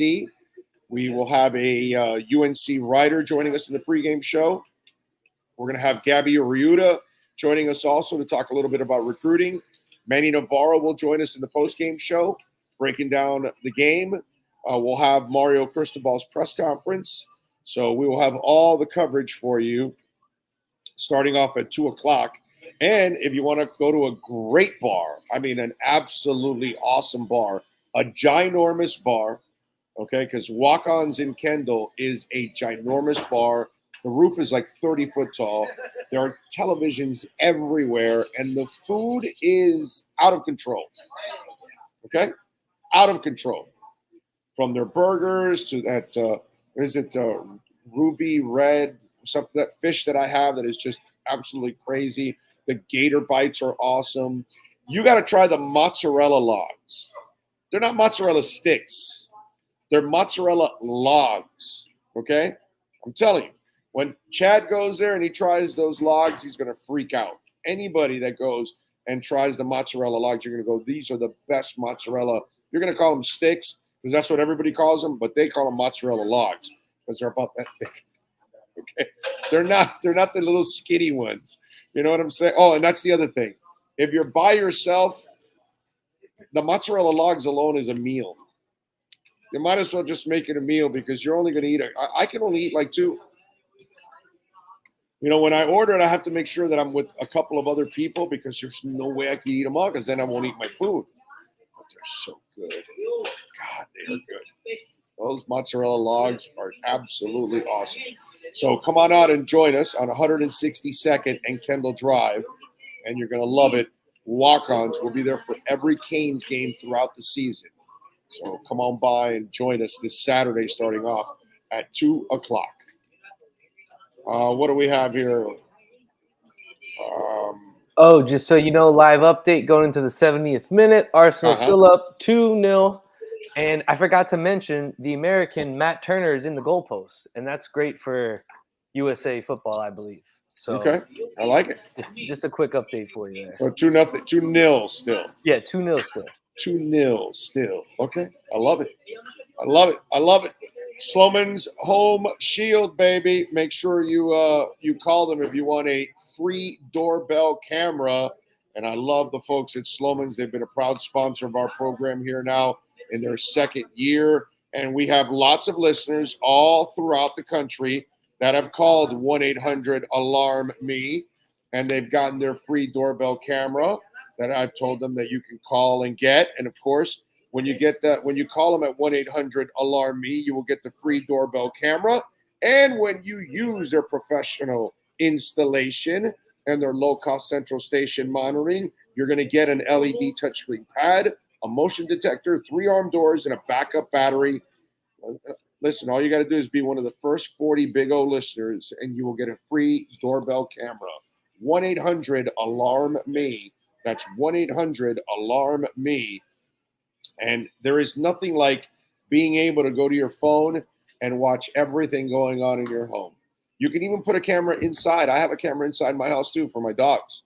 We will have a UNC writer joining us in the pregame show. We're going to have Gabby Arriuta joining us also to talk a little bit about recruiting. Manny Navarro will join us in the postgame show, breaking down the game. We'll have Mario Cristobal's press conference. So we will have all the coverage for you starting off at 2 o'clock. And if you want to go to a great bar, I mean, an absolutely awesome bar, a ginormous bar, okay, because Walk-Ons in Kendall is a ginormous bar. The roof is like 30 foot tall. There are televisions everywhere, and the food is out of control, okay? Out of control. From their burgers to that, ruby red, something, that fish that I have that is just absolutely crazy. The gator bites are awesome. You got to try the mozzarella logs. They're not mozzarella sticks. They're mozzarella logs, okay? I'm telling you, when Chad goes there and he tries those logs, he's going to freak out. Anybody that goes and tries the mozzarella logs, you're going to go, these are the best mozzarella. You're going to call them sticks because that's what everybody calls them, but they call them mozzarella logs because they're about that thick. Okay, they're not the little skinny ones. You know what I'm saying? Oh, and that's the other thing. If you're by yourself, the mozzarella logs alone is a meal. You might as well just make it a meal because you're only going to eat it. I can only eat like 2. You know, when I order it, I have to make sure that I'm with a couple of other people because there's no way I can eat them all because then I won't eat my food. But they're so good. God, they are good. Those mozzarella logs are absolutely awesome. So come on out and join us on 162nd and Kendall Drive, and you're going to love it. Walk-Ons will be there for every Canes game throughout the season. So come on by and join us this Saturday starting off at 2 o'clock. What do we have here? Just so you know, live update going into the 70th minute. Arsenal still up 2-0. And I forgot to mention the American Matt Turner is in the goalpost, and that's great for USA football, I believe. So okay, I like it. Just a quick update for you there. So 2-0 still. Yeah, 2-0 still. 2-0 still. Okay, I love it. I love it. I love it. Sloman's Home Shield, baby. Make sure you call them if you want a free doorbell camera. And I love the folks at Sloman's. They've been a proud sponsor of our program here now in their second year. And we have lots of listeners all throughout the country that have called 1-800-ALARM-ME, and they've gotten their free doorbell camera that I've told them that you can call and get. And of course, when you get that, when you call them at 1-800-ALARM-ME, you will get the free doorbell camera. And when you use their professional installation and their low-cost central station monitoring, you're going to get an LED touchscreen pad, a motion detector, 3-arm doors, and a backup battery. Listen, all you got to do is be one of the first 40 Big O listeners, and you will get a free doorbell camera. 1-800-ALARM-ME. That's 1-800-ALARM-ME. And there is nothing like being able to go to your phone and watch everything going on in your home. You can even put a camera inside. I have a camera inside my house, too, for my dogs.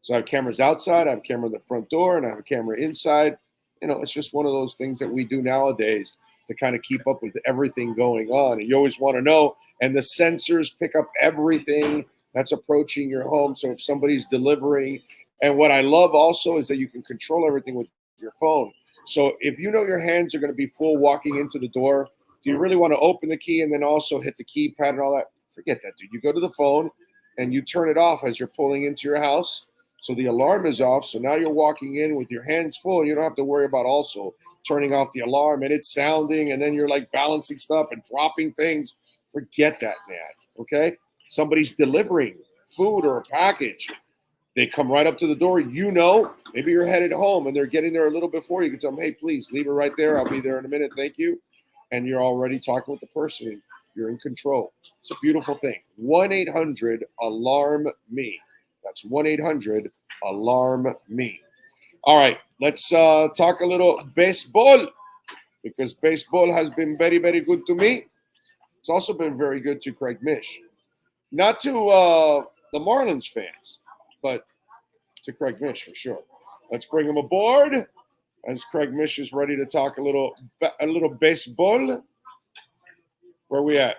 So I have cameras outside, I have a camera at the front door, and I have a camera inside. You know, it's just one of those things that we do nowadays to kind of keep up with everything going on. And you always want to know. And the sensors pick up everything that's approaching your home. So if somebody's delivering, and what I love also is that you can control everything with your phone. So if you know your hands are going to be full walking into the door, do you really want to open the key and then also hit the keypad and all that? Forget that, dude. You go to the phone and you turn it off as you're pulling into your house. So the alarm is off. So now you're walking in with your hands full. You don't have to worry about also turning off the alarm and it's sounding. And then you're like balancing stuff and dropping things. Forget that, man. Okay. Somebody's delivering food or a package. They come right up to the door. You know, maybe you're headed home and they're getting there a little before. You can tell them, hey, please leave it right there. I'll be there in a minute. Thank you. And you're already talking with the person. You're in control. It's a beautiful thing. 1-800-ALARM-ME. That's 1-800-ALARM-ME. All right, let's talk a little baseball because baseball has been very, very good to me. It's also been very good to Craig Mish. Not to the Marlins fans, but to Craig Mish for sure. Let's bring him aboard as Craig Mish is ready to talk a little baseball. Where are we at?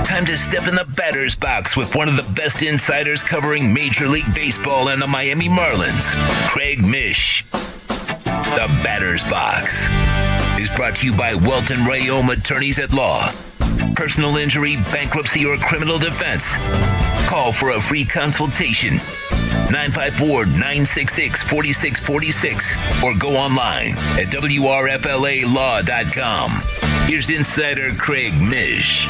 Time to step in the batter's box with one of the best insiders covering Major League Baseball and the Miami Marlins, Craig Mish. The Batter's Box is brought to you by Welton Rayom Attorneys at Law. Personal injury, bankruptcy, or criminal defense? Call for a free consultation. 954-966-4646 or go online at WRFLAlaw.com. Here's insider Craig Mish.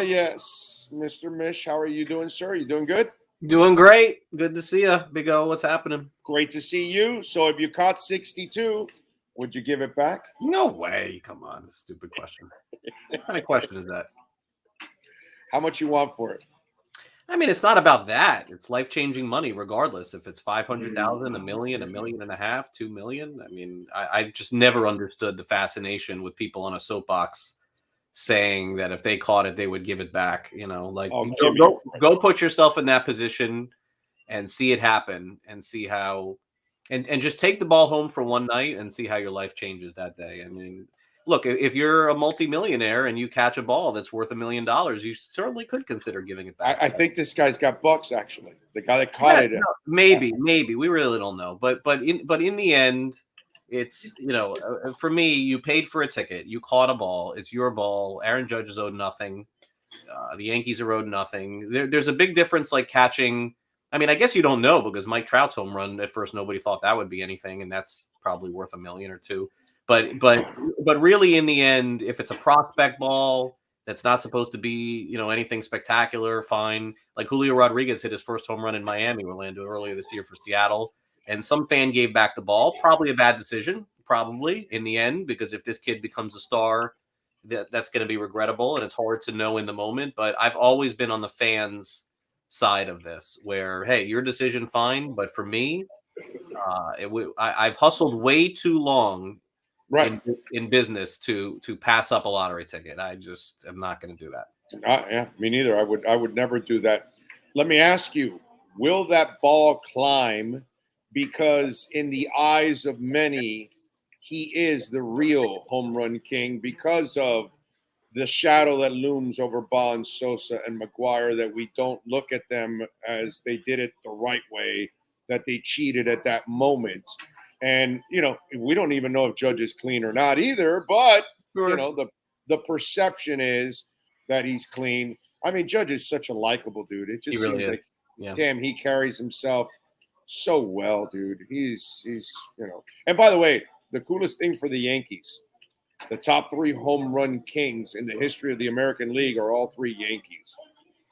Yes. Mr. Mish, how are you doing, sir? You doing good? Doing great. Good to see you, Big O. What's happening? Great to see you. So if you caught 62, would you give it back? No way. Come on. That's a stupid question. What kind of question is that? How much you want for it? I mean, it's not about that. It's life-changing money, regardless. If it's 500,000, a million, $1.5 million, 2 million. I mean, I just never understood the fascination with people on a soapbox saying that if they caught it, they would give it back. You know, like go put yourself in that position and see it happen and see how, and just take the ball home for one night and see how your life changes that day. I mean, look, if you're a multimillionaire and you catch a ball that's worth $1 million, you certainly could consider giving it back. I think this guy's got bucks, actually. The guy that caught it. No, maybe. We really don't know. But in the end, it's, you know, for me, you paid for a ticket. You caught a ball. It's your ball. Aaron Judge is owed nothing. The Yankees are owed nothing. There's a big difference, like catching. I mean, I guess you don't know because Mike Trout's home run, at first, nobody thought that would be anything, and that's probably worth $1 million or $2 million. But really, in the end, if it's a prospect ball that's not supposed to be, you know, anything spectacular, fine. Like Julio Rodriguez hit his first home run in Miami, Orlando, earlier this year for Seattle. And some fan gave back the ball. Probably a bad decision, probably, in the end, because if this kid becomes a star, that's going to be regrettable, and it's hard to know in the moment. But I've always been on the fans' side of this, where, hey, your decision, fine. But for me, I've hustled way too long in business to pass up a lottery ticket. I just am not going to do that. Yeah, me neither. I would never do that. Let me ask you, will that ball climb? Because in the eyes of many, he is the real home run king because of the shadow that looms over Bonds, Sosa, and McGuire, that we don't look at them as they did it the right way, that they cheated at that moment. And, you know, we don't even know if Judge is clean or not either, but, you know, the perception is that he's clean. I mean, Judge is such a likable dude. It just seems like, damn, he carries himself so well, dude. He's you know. And by the way, the coolest thing for the Yankees, the top 3 home run kings in the history of the American League are all 3 Yankees.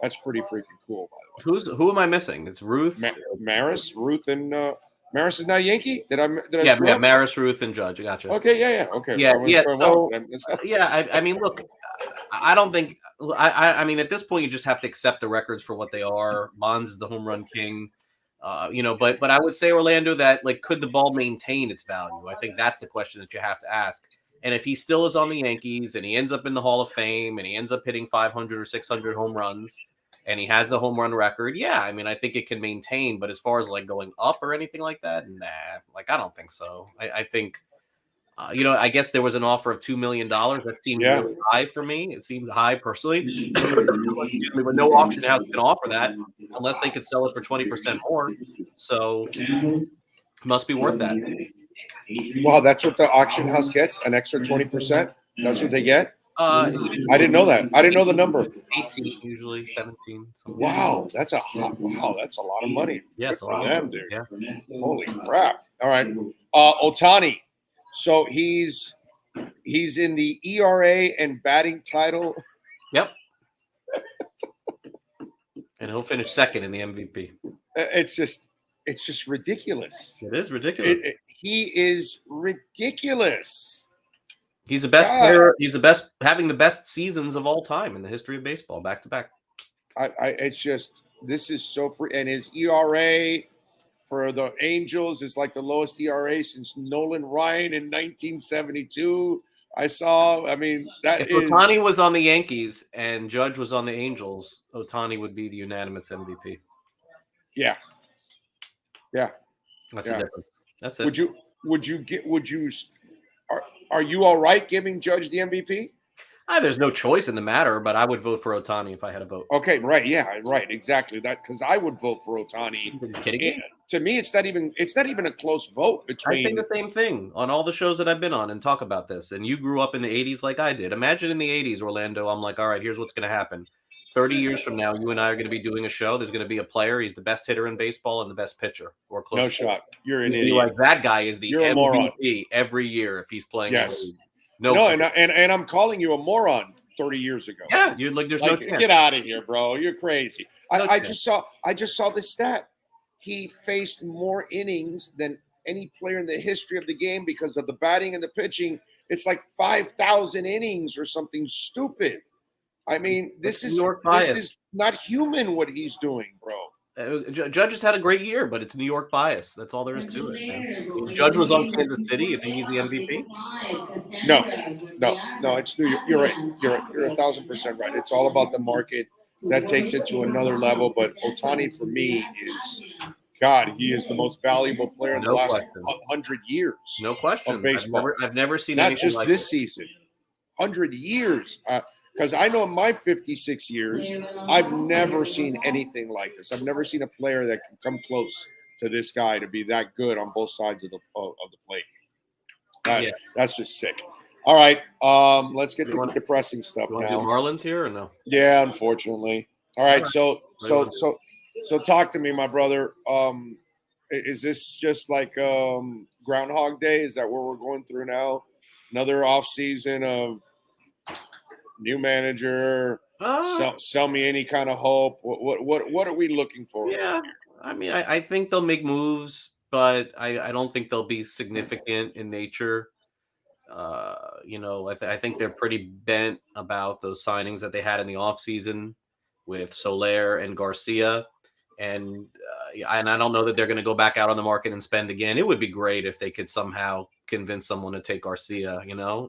That's pretty freaking cool, by the way. Who am I missing? It's Ruth, Maris, Ruth, and Maris is not a Yankee. Did I Maris, Ruth, and Judge. I gotcha. Okay, okay. I mean, look, I don't think. I mean, at this point, you just have to accept the records for what they are. Bonds is the home run king. You know, but I would say, Orlando, that, like, could the ball maintain its value? I think that's the question that you have to ask. And if he still is on the Yankees and he ends up in the Hall of Fame and he ends up hitting 500 or 600 home runs and he has the home run record, yeah, I mean, I think it can maintain. But as far as, like, going up or anything like that, nah, like, I don't think so. I think, you know, I guess there was an offer of $2 million. That seemed really high for me. It seemed high personally. But no auction house can offer that unless they could sell it for 20% more. So it must be worth that. Wow, that's what the auction house gets? An extra 20%? That's what they get? I didn't know that. I didn't know the number. 18, usually 17. Wow, that's a lot of money. Yeah, it's a lot of them, dude. Yeah. Holy crap! All right, Ohtani. So he's in the ERA and batting title. Yep. And he'll finish second in the MVP. It's just ridiculous. It is ridiculous. He is ridiculous. He's the best player. He's the best, having the best seasons of all time in the history of baseball, back to back. It's just, this is so free. And his ERA for the Angels is like the lowest ERA since Nolan Ryan in 1972. I mean, that if Ohtani was on the Yankees and Judge was on the Angels, Ohtani would be the unanimous MVP. Yeah. That's the difference. That's it. Are you all right giving Judge the MVP? There's no choice in the matter, but I would vote for Ohtani if I had a vote. Okay, right, yeah, right, exactly. That because I would vote for Ohtani. Are you kidding me? To me, it's not even a close vote I say between. the same thing on all the shows that I've been on and talk about this. And you grew up in the 80s like I did. Imagine in the 80s, Orlando, I'm like, all right, here's what's going to happen. 30 years from now, you and I are going to be doing a show. There's going to be a player. He's the best hitter in baseball and the best pitcher or close. No shot. You're an You'd be idiot. like, that guy is the You're a moron. MVP every year if he's playing. Yes. No, and I'm calling you a moron 30 years ago. Yeah, you're like, there's no chance. Get out of here, bro. You're crazy. No I chance. just saw this stat. He faced more innings than any player in the history of the game because of the batting and the pitching. It's like 5,000 innings or something stupid. I mean, this is not human what he's doing, bro. Judge has had a great year, but it's New York bias. That's all there is to it. Man. Judge was on Kansas City. You think he's the MVP? No. It's New York. You're right. You're 1,000% right. It's all about the market. That takes it to another level. But Ohtani, for me, he is the most valuable player in the last 100 years. No question. Of baseball. I've never seen not anything just like this it. season. 100 years. Because I know in my 56 years, I've never seen anything like this. I've never seen a player that can come close to this guy to be that good on both sides of the plate. That's just sick. All right, let's get to the depressing stuff You want now. to do Marlins here or no? Yeah, unfortunately. All right, so talk to me, my brother. Is this just like Groundhog Day? Is that what we're going through now? Another off season of new manager, sell me any kind of hope. What are we looking for? Yeah, I mean, I think they'll make moves, but I don't think they'll be significant in nature. I think they're pretty bent about those signings that they had in the offseason with Soler and Garcia. And I don't know that they're going to go back out on the market and spend again. It would be great if they could somehow convince someone to take Garcia,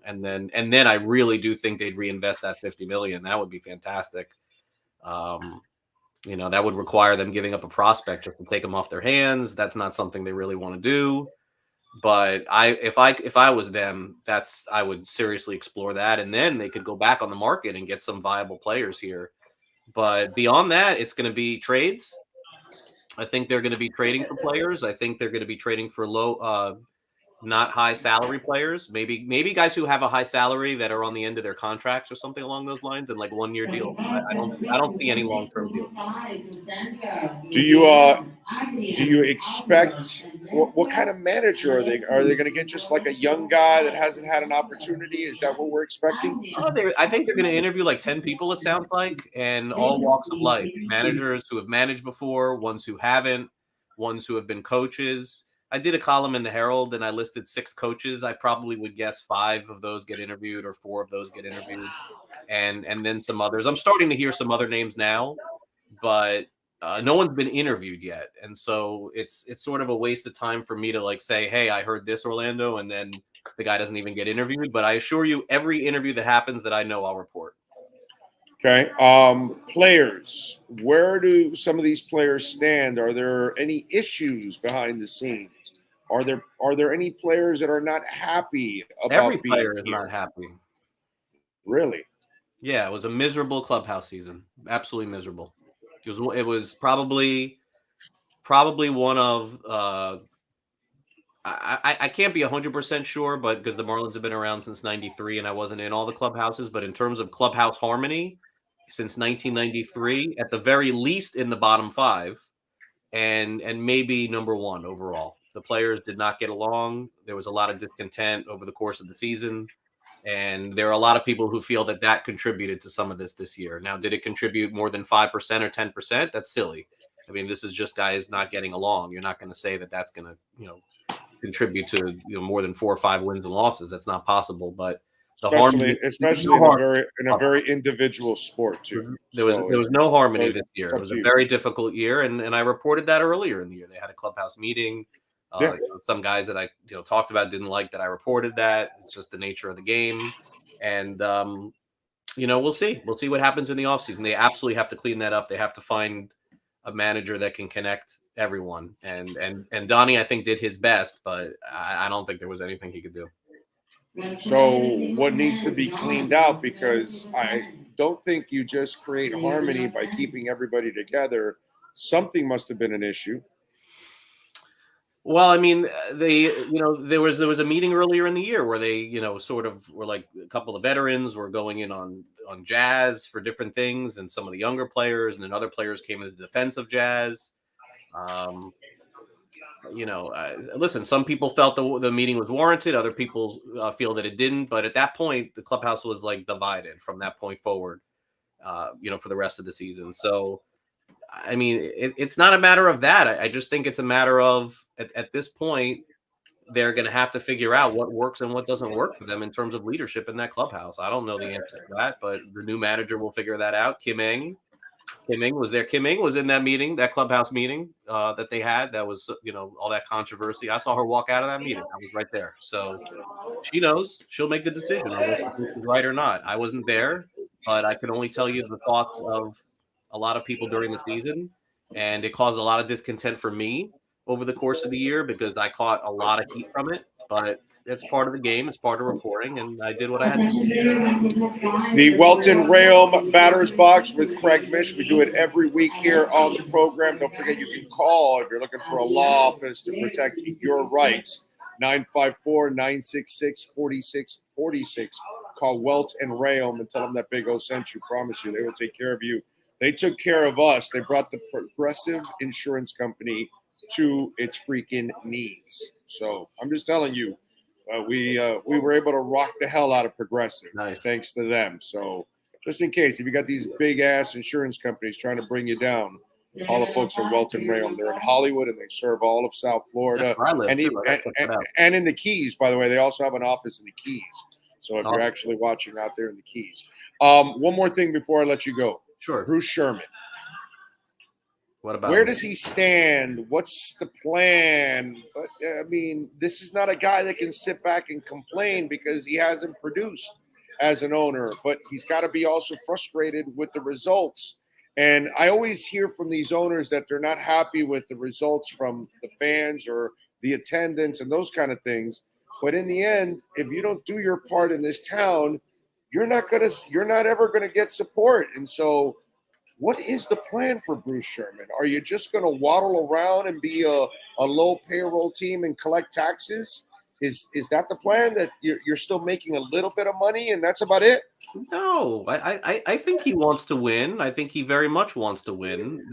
and then I really do think they'd reinvest that $50 million. That would be fantastic. That would require them giving up a prospect just to take them off their hands. That's not something they really want to do. But if I was them, I would seriously explore that, and then they could go back on the market and get some viable players here. But beyond that, it's going to be trades. I think they're going to be trading for players. I think they're going to be trading for low, not high salary players. Maybe guys who have a high salary that are on the end of their contracts or something along those lines, and like 1 year deal. I don't see any long term deals. Do you expect what kind of manager are they? Are they going to get just like a young guy that hasn't had an opportunity? Is that what we're expecting? I think they're going to interview like 10 people, it sounds like, and all walks of life. Managers who have managed before, ones who haven't, ones who have been coaches. I did a column in the Herald and I listed 6 coaches. I probably would guess 5 of those get interviewed or 4 of those get interviewed, and then some others. I'm starting to hear some other names now, but no one's been interviewed yet, and so it's sort of a waste of time for me to like say, hey, I heard this, Orlando, and then the guy doesn't even get interviewed. But I assure you, every interview that happens that I know, I'll report. Okay. Players, where do some of these players stand? Are there any issues behind the scenes? Are there any players that are not happy about Every player is not happy. Really? Yeah, it was a miserable clubhouse season. Absolutely miserable. It was probably one of I can't be 100% sure, but because the Marlins have been around since '93 and I wasn't in all the clubhouses, but in terms of clubhouse harmony, since 1993, at the very least in the bottom 5, and maybe number 1 overall. The players did not get along. There was a lot of discontent over the course of the season, and there are a lot of people who feel that contributed to some of this year. Now, did it contribute more than 5% or 10%? That's silly. I mean, this is just guys not getting along. You're not going to say that that's going to, contribute to more than 4 or 5 wins and losses. That's not possible. But especially in a very individual sport too. There was no harmony this year. It was a very difficult year, and I reported that earlier in the year. They had a clubhouse meeting. Some guys that I talked about didn't like that I reported that. It's just the nature of the game, and we'll see. We'll see what happens in the offseason. They absolutely have to clean that up. They have to find a manager that can connect everyone. And Donnie, I think, did his best, but I don't think there was anything he could do. So what needs to be cleaned out, because I don't think you just create harmony by keeping everybody together. Something must have been an issue. Well, I mean, there was a meeting earlier in the year where they, sort of were like a couple of veterans were going in on Jazz for different things, and some of the younger players, and then other players came in the defense of Jazz. Listen, some people felt the meeting was warranted, other people feel that it didn't. But at that point, the clubhouse was like divided from that point forward, for the rest of the season. So, I mean, it's not a matter of that. I just think it's a matter of at this point, they're going to have to figure out what works and what doesn't work for them in terms of leadership in that clubhouse. I don't know the answer to that, but the new manager will figure that out. Kim Ng was there. Kim Ng was in that meeting, that clubhouse meeting that they had. That was, all that controversy. I saw her walk out of that meeting. I was right there. So she knows. She'll make the decision on whether this is right or not. I wasn't there, but I can only tell you the thoughts of a lot of people during the season, and it caused a lot of discontent for me over the course of the year because I caught a lot of heat from it. But it's part of the game. It's part of reporting, and I did what I had to do. The Welton Realm Batters Box with Craig Mish. We do it every week here on the program. Don't forget, you can call if you're looking for a law office to protect your rights. 954-966-4646. Call Welt and Realm and tell them that Big O sent you. Promise you, they will take care of you. They took care of us. They brought the Progressive Insurance Company to its freaking knees. So I'm just telling you, we were able to rock the hell out of Progressive, thanks to them. So just in case, if you got these big ass insurance companies trying to bring you down, all the folks at Welton Realm, they're in Hollywood and they serve all of South Florida and in the Keys. By the way, they also have an office in the Keys. So if you're actually watching out there in the Keys, one more thing before I let you go. Sure. Bruce Sherman. What about where him? does he stand? What's the plan? But I mean, this is not a guy that can sit back and complain because he hasn't produced as an owner, but he's got to be also frustrated with the results. And I always hear from these owners that they're not happy with the results from the fans or the attendance and those kind of things. But in the end, if you don't do your part in this town, you're not ever gonna get support. And so, what is the plan for Bruce Sherman? Are you just gonna waddle around and be a low payroll team and collect taxes? Is that the plan, that you're still making a little bit of money and that's about it? No, I think he wants to win. I think he very much wants to win.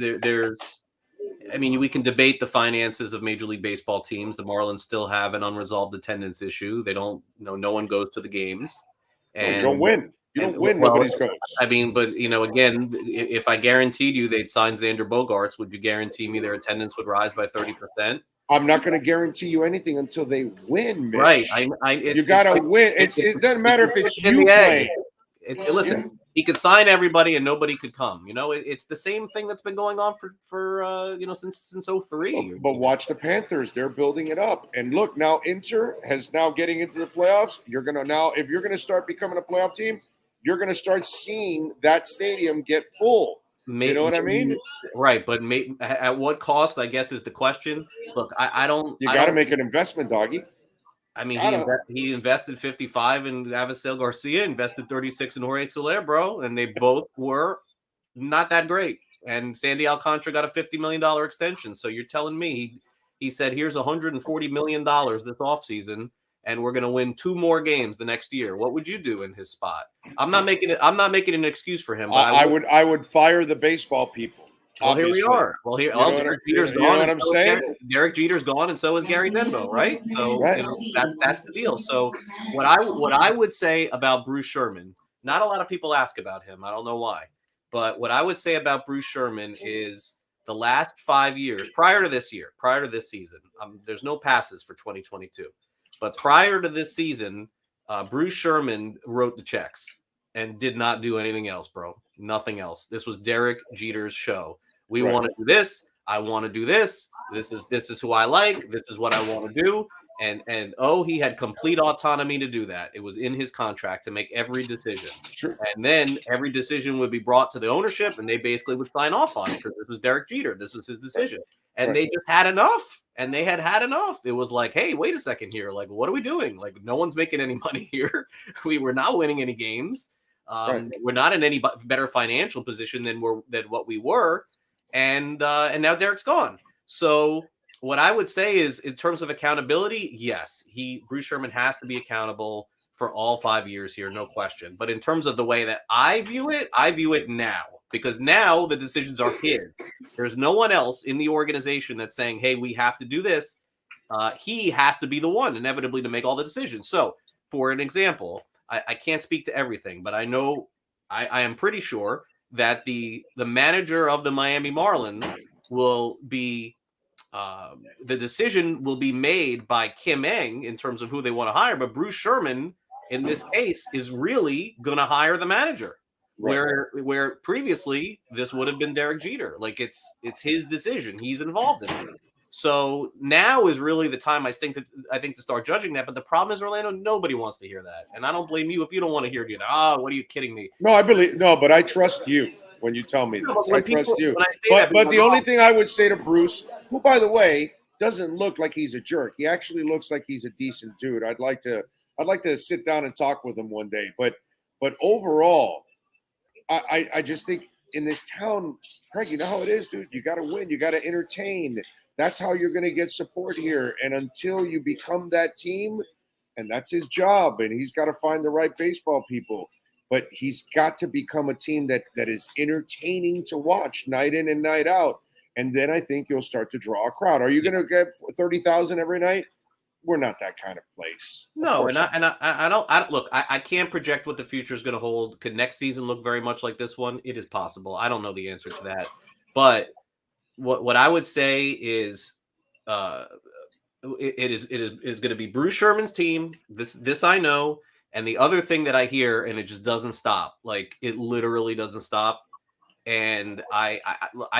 I mean, we can debate the finances of Major League Baseball teams. The Marlins still have an unresolved attendance issue. They don't, no one goes to the games. And you don't win. You don't win. Nobody's goes. I mean, but again, if I guaranteed you they'd sign Xander Bogaerts, would you guarantee me their attendance would rise by 30%? I'm not going to guarantee you anything until they win, Mitch. Right. You got to win. It doesn't matter if it's you playing. Listen, he could sign everybody and nobody could come. It's the same thing that's been going on for since 03. But watch the Panthers. They're building it up. And look, now Inter has now getting into the playoffs. You're going to now, if you're going to start becoming a playoff team, you're going to start seeing that stadium get full. You know what I mean? Right. But at what cost, I guess, is the question. Look, I don't. You got to make an investment, doggy. I mean, he invested 55 in Avisail Garcia, invested 36 in Jorge Soler, bro, and they both were not that great. And Sandy Alcantara got a $50 million extension. So you're telling me he said, here's $140 million this offseason, and we're going to win 2 more games the next year. What would you do in his spot? I'm not making an excuse for him. But I would fire the baseball people. Well, obviously. Here we are. Well, Derek Jeter's gone. You know what I'm saying? Derek Jeter's gone, and so is Gary Denbo, right? So that's the deal. So what I would say about Bruce Sherman, not a lot of people ask about him. I don't know why, but what I would say about Bruce Sherman is the last 5 years, prior to this season, there's no passes for 2022, but prior to this season, Bruce Sherman wrote the checks and did not do anything else, bro. Nothing else. This was Derek Jeter's show. We want to do this. I want to do this. This is who I like. This is what I want to do. And he had complete autonomy to do that. It was in his contract to make every decision. Sure. And then every decision would be brought to the ownership, and they basically would sign off on it because this was Derek Jeter. This was his decision. and they just had enough. And they had enough. It was like, hey, wait a second here. Like, what are we doing? Like, no one's making any money here. We were not winning any games. We're not in any better financial position than what we were. And now Derek's gone. So what I would say is, in terms of accountability, yes, Bruce Sherman has to be accountable for all 5 years here, no question. But in terms of the way that I view it now, because now the decisions are his. There's no one else in the organization that's saying, hey, we have to do this. He has to be the one, inevitably, to make all the decisions. So, for an example, I can't speak to everything, but I know I am pretty sure that the manager of the Miami Marlins will be the decision will be made by Kim Eng in terms of who they want to hire, but Bruce Sherman in this case is really going to hire the manager. Right. Where previously this would have been Derek Jeter. Like it's his decision. He's involved in it. So now is really the time I think to start judging that. But the problem is, Orlando, nobody wants to hear that. And I don't blame you if you don't want to hear it either. Oh, what are you kidding me? No, but I trust you when you tell me this. I trust you. But the only thing I would say to Bruce, who, by the way, doesn't look like he's a jerk. He actually looks like he's a decent dude. I'd like to sit down and talk with him one day. But overall, I just think in this town, Craig, you know how it is, dude. You got to win. You got to entertain. That's how you're going to get support here. And until you become that team, and that's his job, and he's got to find the right baseball people. But he's got to become a team that is entertaining to watch night in and night out. And then I think you'll start to draw a crowd. Are you going to get 30,000 every night? We're not that kind of place. No, and I don't look. I can't project what the future is going to hold. Could next season look very much like this one? It is possible. I don't know the answer to that. But what I would say is, it is going to be Bruce Sherman's team. This I know. And the other thing that I hear, and it just doesn't stop. Like it literally doesn't stop. And I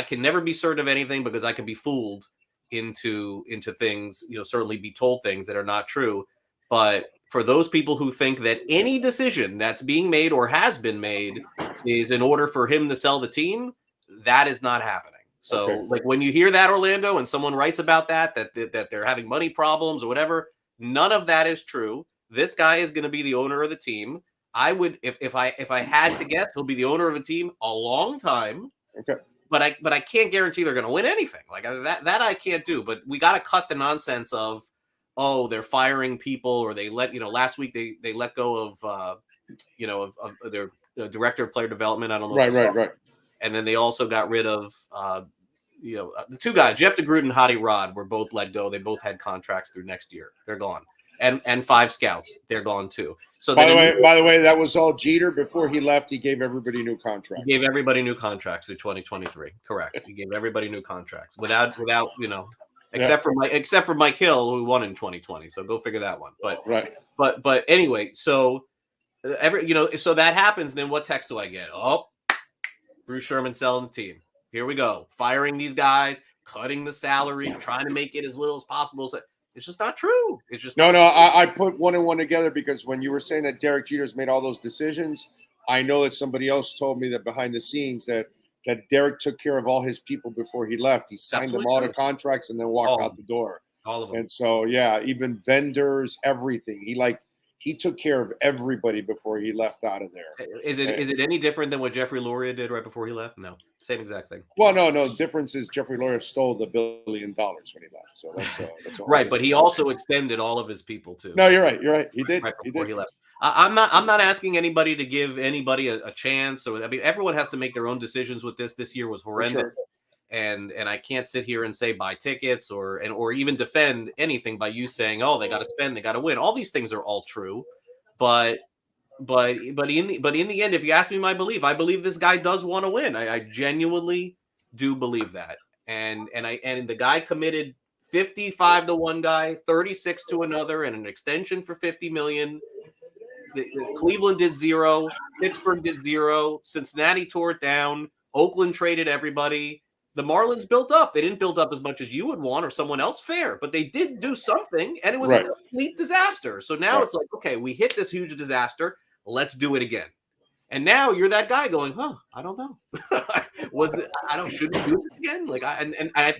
can never be certain of anything because I can be fooled into things, certainly be told things that are not true. But for those people who think that any decision that's being made or has been made is in order for him to sell the team, that is not happening. So like when you hear that, Orlando, and someone writes about that they're having money problems or whatever, none of that is true. This guy is going to be the owner of the team. I would, if I had to guess, he'll be the owner of the team a long time. Okay. But I can't guarantee they're going to win anything. Like that I can't do. But we got to cut the nonsense of, oh, they're firing people, or they last week they let go of their director of player development. I don't know. Right. And then they also got rid of the two guys, Jeff DeGroot and Hadi Rod, were both let go. They both had contracts through next year. They're gone. And 5 scouts, they're gone too. So by the way, that was all Jeter. Before he left, he gave everybody new contracts. He gave everybody new contracts through 2023. Correct. He gave everybody new contracts without except for Mike Hill, who won in 2020. So go figure that one. But anyway, so so that happens. Then what text do I get? Oh, Bruce Sherman selling the team. Here we go, firing these guys, cutting the salary, trying to make it as little as possible. So, it's just not true. It's just no. I put one and one together because when you were saying that Derek Jeter's made all those decisions, I know that somebody else told me that behind the scenes that Derek took care of all his people before he left. He signed them all to contracts and then walked out the door. All of them. And so even vendors, everything. He took care of everybody before he left out of there. Is it any different than what Jeffrey Loria did right before he left? No, same exact thing. Well, no. The difference is Jeffrey Loria stole the $1 billion when he left. So that's all right. But he also extended all of his people too. No, you're right. He did. Right before he left. I'm not asking anybody to give anybody a chance. Or everyone has to make their own decisions with this. This year was horrendous. Sure. And I can't sit here and say buy tickets or even defend anything by you saying, oh, they got to spend, they got to win. All these things are all true, but in the end, if you ask me my belief, I believe this guy does want to win. I genuinely do believe that. And the guy committed 55 to one guy, 36 to another, and an extension for $50 million. Cleveland did 0, Pittsburgh did 0, Cincinnati tore it down, Oakland traded everybody. The Marlins built up. They didn't build up as much as you would want or someone else, fair, but they did do something, and it was a complete disaster. So now it's like, okay, we hit this huge disaster. Let's do it again. And now you're that guy going, I don't know. Should we do it again? Like,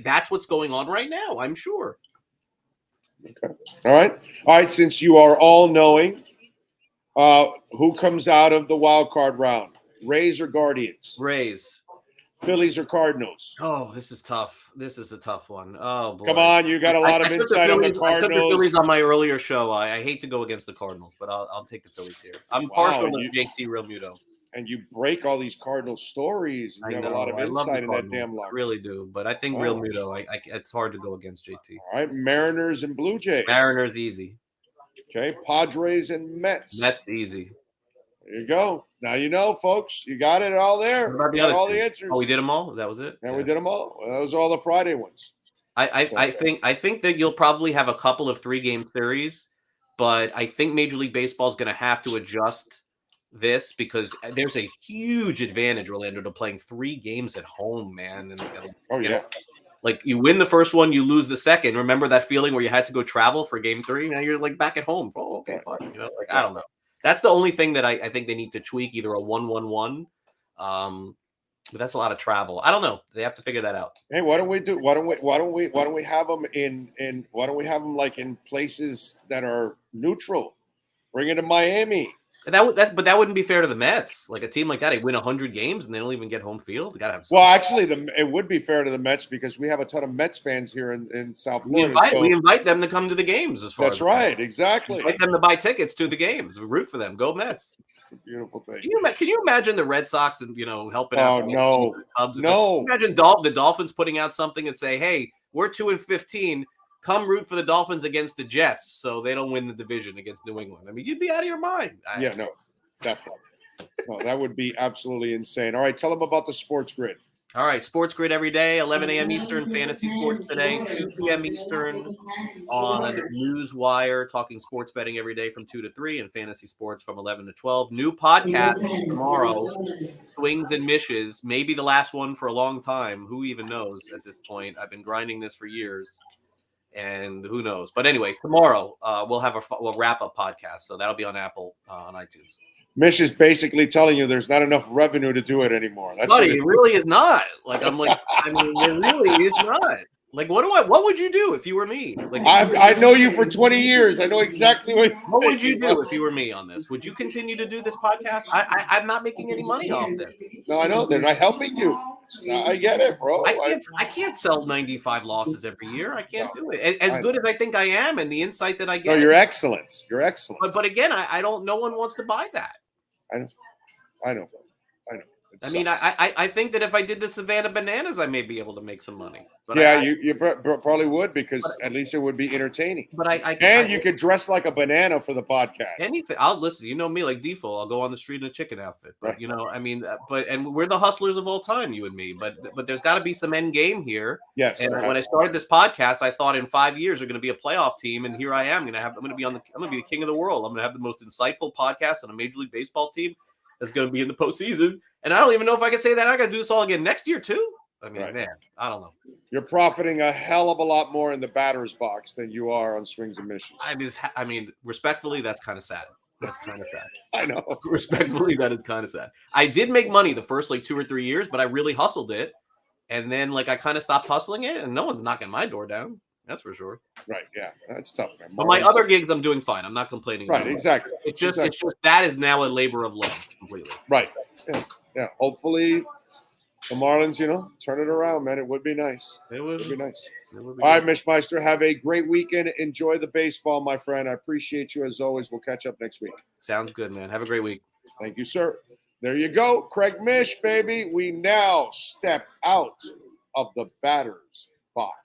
that's what's going on right now, I'm sure. Okay. All right. Since you are all knowing, who comes out of the wild card round? Rays or Guardians? Rays. Phillies or Cardinals? Oh, this is tough. This is a tough one. Oh, boy. Come on, you got a lot of insight on the Cardinals. I took the Phillies on my earlier show. I hate to go against the Cardinals, but I'll take the Phillies here. I'm partial to JT Realmuto. And you break all these Cardinal stories. And you have a lot of insight in that damn locker. I really do, but I think Realmuto, it's hard to go against JT. All right, Mariners and Blue Jays. Mariners easy. Okay, Padres and Mets. Mets easy. There you go. Now you know, folks. You got it all there. What about all the answers. Oh, we did them all? That was it? Yeah, we did them all. That was all the Friday ones. I think that you'll probably have a couple of 3-game series, but I think Major League Baseball is going to have to adjust this because there's a huge advantage, Orlando, to playing 3 games at home, man. Like you win the first one, you lose the second. Remember that feeling where you had to go travel for game 3? Now you're like back at home. Oh, okay, fine. I don't know. That's the only thing that I think they need to tweak, either a 1-1-1. But that's a lot of travel. I don't know. They have to figure that out. Hey, why don't we have them in like in places that are neutral? Bring it to Miami. But that wouldn't be fair to the Mets. Like a team like that, they win 100 games and they don't even get home field. They gotta have. Well, actually, it would be fair to the Mets because we have a ton of Mets fans here in South Florida. We invite them to come to the games. That's right, exactly. We invite them to buy tickets to the games. We root for them. Go Mets. It's a beautiful thing. Can you imagine the Red Sox and helping out? Oh no, no. Imagine the Dolphins putting out something and say, "Hey, we're 2-15. Come root for the Dolphins against the Jets so they don't win the division against New England." I mean, you'd be out of your mind. Yeah, no, definitely. No, that would be absolutely insane. All right, tell them about the Sports Grid. All right, Sports Grid every day, 11 a.m. Eastern, Fantasy Sports Today, 2 p.m. Eastern on Newswire, talking sports betting every day from 2 to 3 and fantasy sports from 11 to 12. New podcast tomorrow, Swings and Mishes, maybe the last one for a long time. Who even knows at this point? I've been grinding this for years. And who knows? But anyway, tomorrow we'll have a wrap-up podcast. So that'll be on Apple, on iTunes. Mish is basically telling you there's not enough revenue to do it anymore. Buddy, it really is not. Like, I'm like, I mean, it really is not. Like, what would you do if you were me? Like, I know you for 20 years. I know exactly what would you do if you were me on this? Would you continue to do this podcast? I'm not making any money off this. No, I know. They're not helping you. I get it, bro. I can't sell 95 losses every year. I can't do it. As good as I think I am and the insight that I get. No, you're excellent. You're excellent. But again, I don't, no one wants to buy that. I know. I mean, I think that if I did the Savannah Bananas, I may be able to make some money. But yeah, you probably would because at least it would be entertaining. But you could dress like a banana for the podcast. Anything, I'll listen. You know me, like default. I'll go on the street in a chicken outfit. But I mean, and we're the hustlers of all time, you and me. But there's got to be some end game here. Yes. And when I started this podcast, I thought in 5 years we're going to be a playoff team, and here I am. I'm going to be the king of the world. I'm going to have the most insightful podcast on a Major League Baseball team that's going to be in the postseason. And I don't even know if I can say that. I got to do this all again next year too. I mean, man, I don't know. You're profiting a hell of a lot more in the batter's box than you are on swings and missions. I mean, respectfully, that's kind of sad. That's kind of sad. I know. Respectfully, that is kind of sad. I did make money the first 2 or 3 years, but I really hustled it. And then I kind of stopped hustling it, and no one's knocking my door down. That's for sure. Right. Yeah. That's tough, man. But my other gigs, I'm doing fine. I'm not complaining. Right. Exactly. It's just that is now a labor of love completely. Right. Yeah. Hopefully the Marlins, turn it around, man. It would be nice. It would be nice. All right, Mish Meister, have a great weekend. Enjoy the baseball, my friend. I appreciate you as always. We'll catch up next week. Sounds good, man. Have a great week. Thank you, sir. There you go. Craig Mish, baby. We now step out of the batter's box.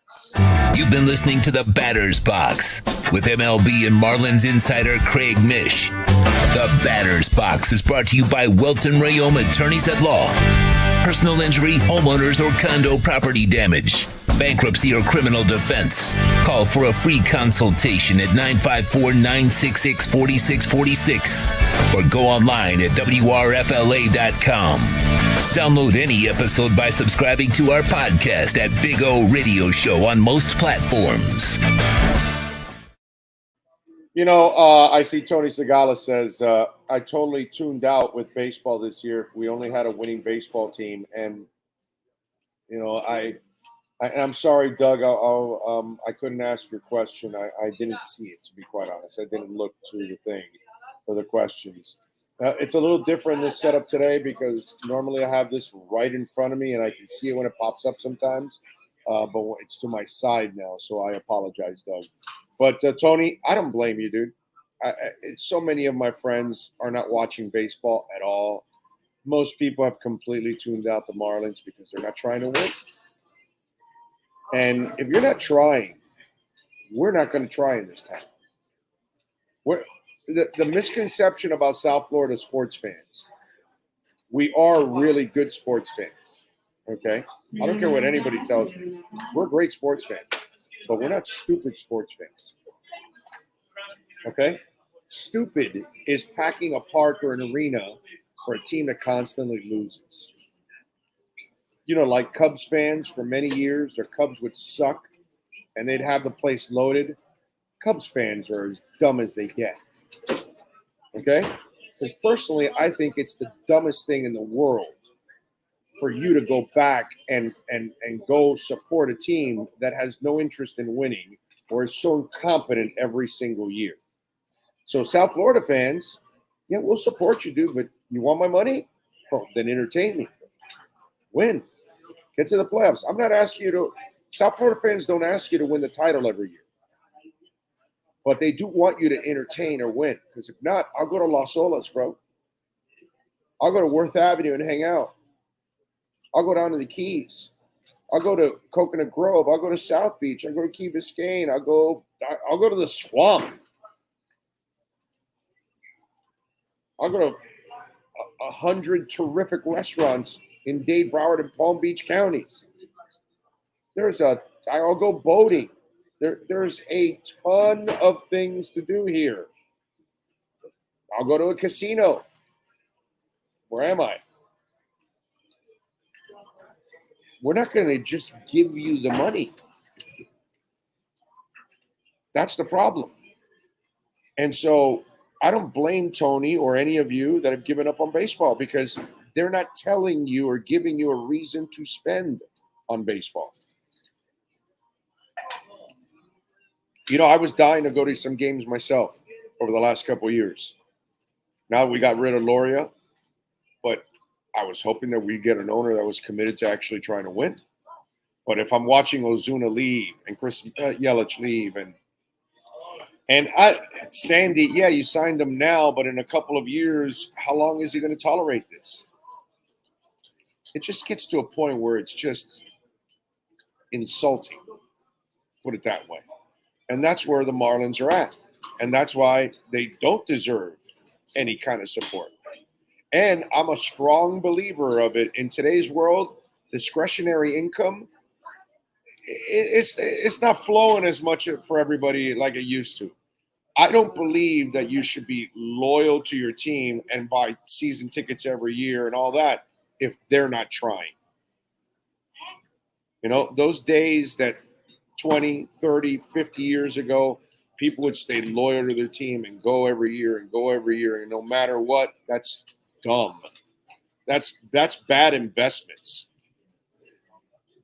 You've been listening to the Batter's Box with MLB and Marlins insider Craig Mish. The Batter's Box is brought to you by Welton Rayom Attorneys at Law. Personal injury, homeowners, or condo property damage, bankruptcy, or criminal defense. Call for a free consultation at 954-966-4646 or go online at WRFLA.com. Download any episode by subscribing to our podcast at Big O Radio Show on most platforms. I see Tony Segala says, I totally tuned out with baseball this year. We only had a winning baseball team. And, I'm sorry, Doug. I couldn't ask your question. I didn't see it, to be quite honest. I didn't look to the thing for the questions. It's a little different in this setup today because normally I have this right in front of me and I can see it when it pops up sometimes. But it's to my side now, so I apologize, Doug. But Tony, I don't blame you, dude. So many of my friends are not watching baseball at all. Most people have completely tuned out the Marlins because they're not trying to win. And if you're not trying, we're not going to try in this town. The misconception about South Florida sports fans, we are really good sports fans. Okay? I don't care what anybody tells me. We're great sports fans, but we're not stupid sports fans. Okay? Stupid is packing a park or an arena for a team that constantly loses. Like Cubs fans for many years, their Cubs would suck and they'd have the place loaded. Cubs fans are as dumb as they get. Okay? Because personally, I think it's the dumbest thing in the world for you to go back and go support a team that has no interest in winning or is so incompetent every single year. So South Florida fans, yeah, we'll support you, dude, but you want my money? Oh, then entertain me. Win. Get to the playoffs. I'm not asking you to – South Florida fans don't ask you to win the title every year. But they do want you to entertain or win. Because if not, I'll go to Las Olas, bro. I'll go to Worth Avenue and hang out. I'll go down to the Keys. I'll go to Coconut Grove. I'll go to South Beach. I'll go to Key Biscayne. I'll go to the Swamp. I'll go to 100 terrific restaurants in Dade, Broward, and Palm Beach counties. I'll go boating. There's a ton of things to do here. I'll go to a casino. Where am I? We're not going to just give you the money. That's the problem. And so I don't blame Tony or any of you that have given up on baseball because they're not telling you or giving you a reason to spend on baseball. I was dying to go to some games myself over the last couple of years. Now we got rid of Loria, but I was hoping that we'd get an owner that was committed to actually trying to win. But if I'm watching Ozuna leave and Chris Yelich leave and Sandy, yeah, you signed him now, but in a couple of years, how long is he going to tolerate this? It just gets to a point where it's just insulting, put it that way. And that's where the Marlins are at. And that's why they don't deserve any kind of support. And I'm a strong believer of it. In today's world, discretionary income, it's not flowing as much for everybody like it used to. I don't believe that you should be loyal to your team and buy season tickets every year and all that if they're not trying. Those days that 20, 30, 50 years ago, people would stay loyal to their team and go every year. And no matter what, that's dumb. That's bad investments.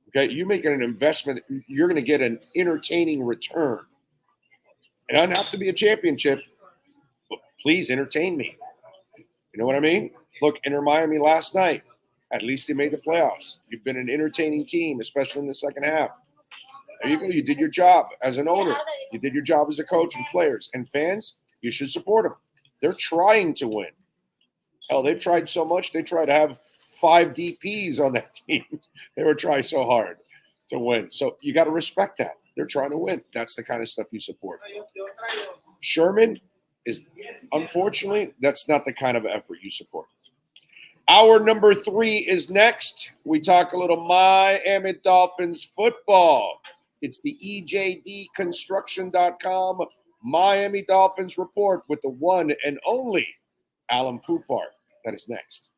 Okay, you make an investment, you're going to get an entertaining return. It doesn't have to be a championship, but please entertain me. You know what I mean? Look, Inter Miami last night, at least they made the playoffs. You've been an entertaining team, especially in the second half. There you go. You did your job as an owner. You did your job as a coach and players. And fans, you should support them. They're trying to win. Hell, they've tried so much. They tried to have 5 DPs on that team. They were trying so hard to win. So you got to respect that. They're trying to win. That's the kind of stuff you support. Sherman is, unfortunately, that's not the kind of effort you support. Hour number 3 is next. We talk a little Miami Dolphins football. It's the EJDconstruction.com Miami Dolphins report with the one and only Alan Poupart. That is next.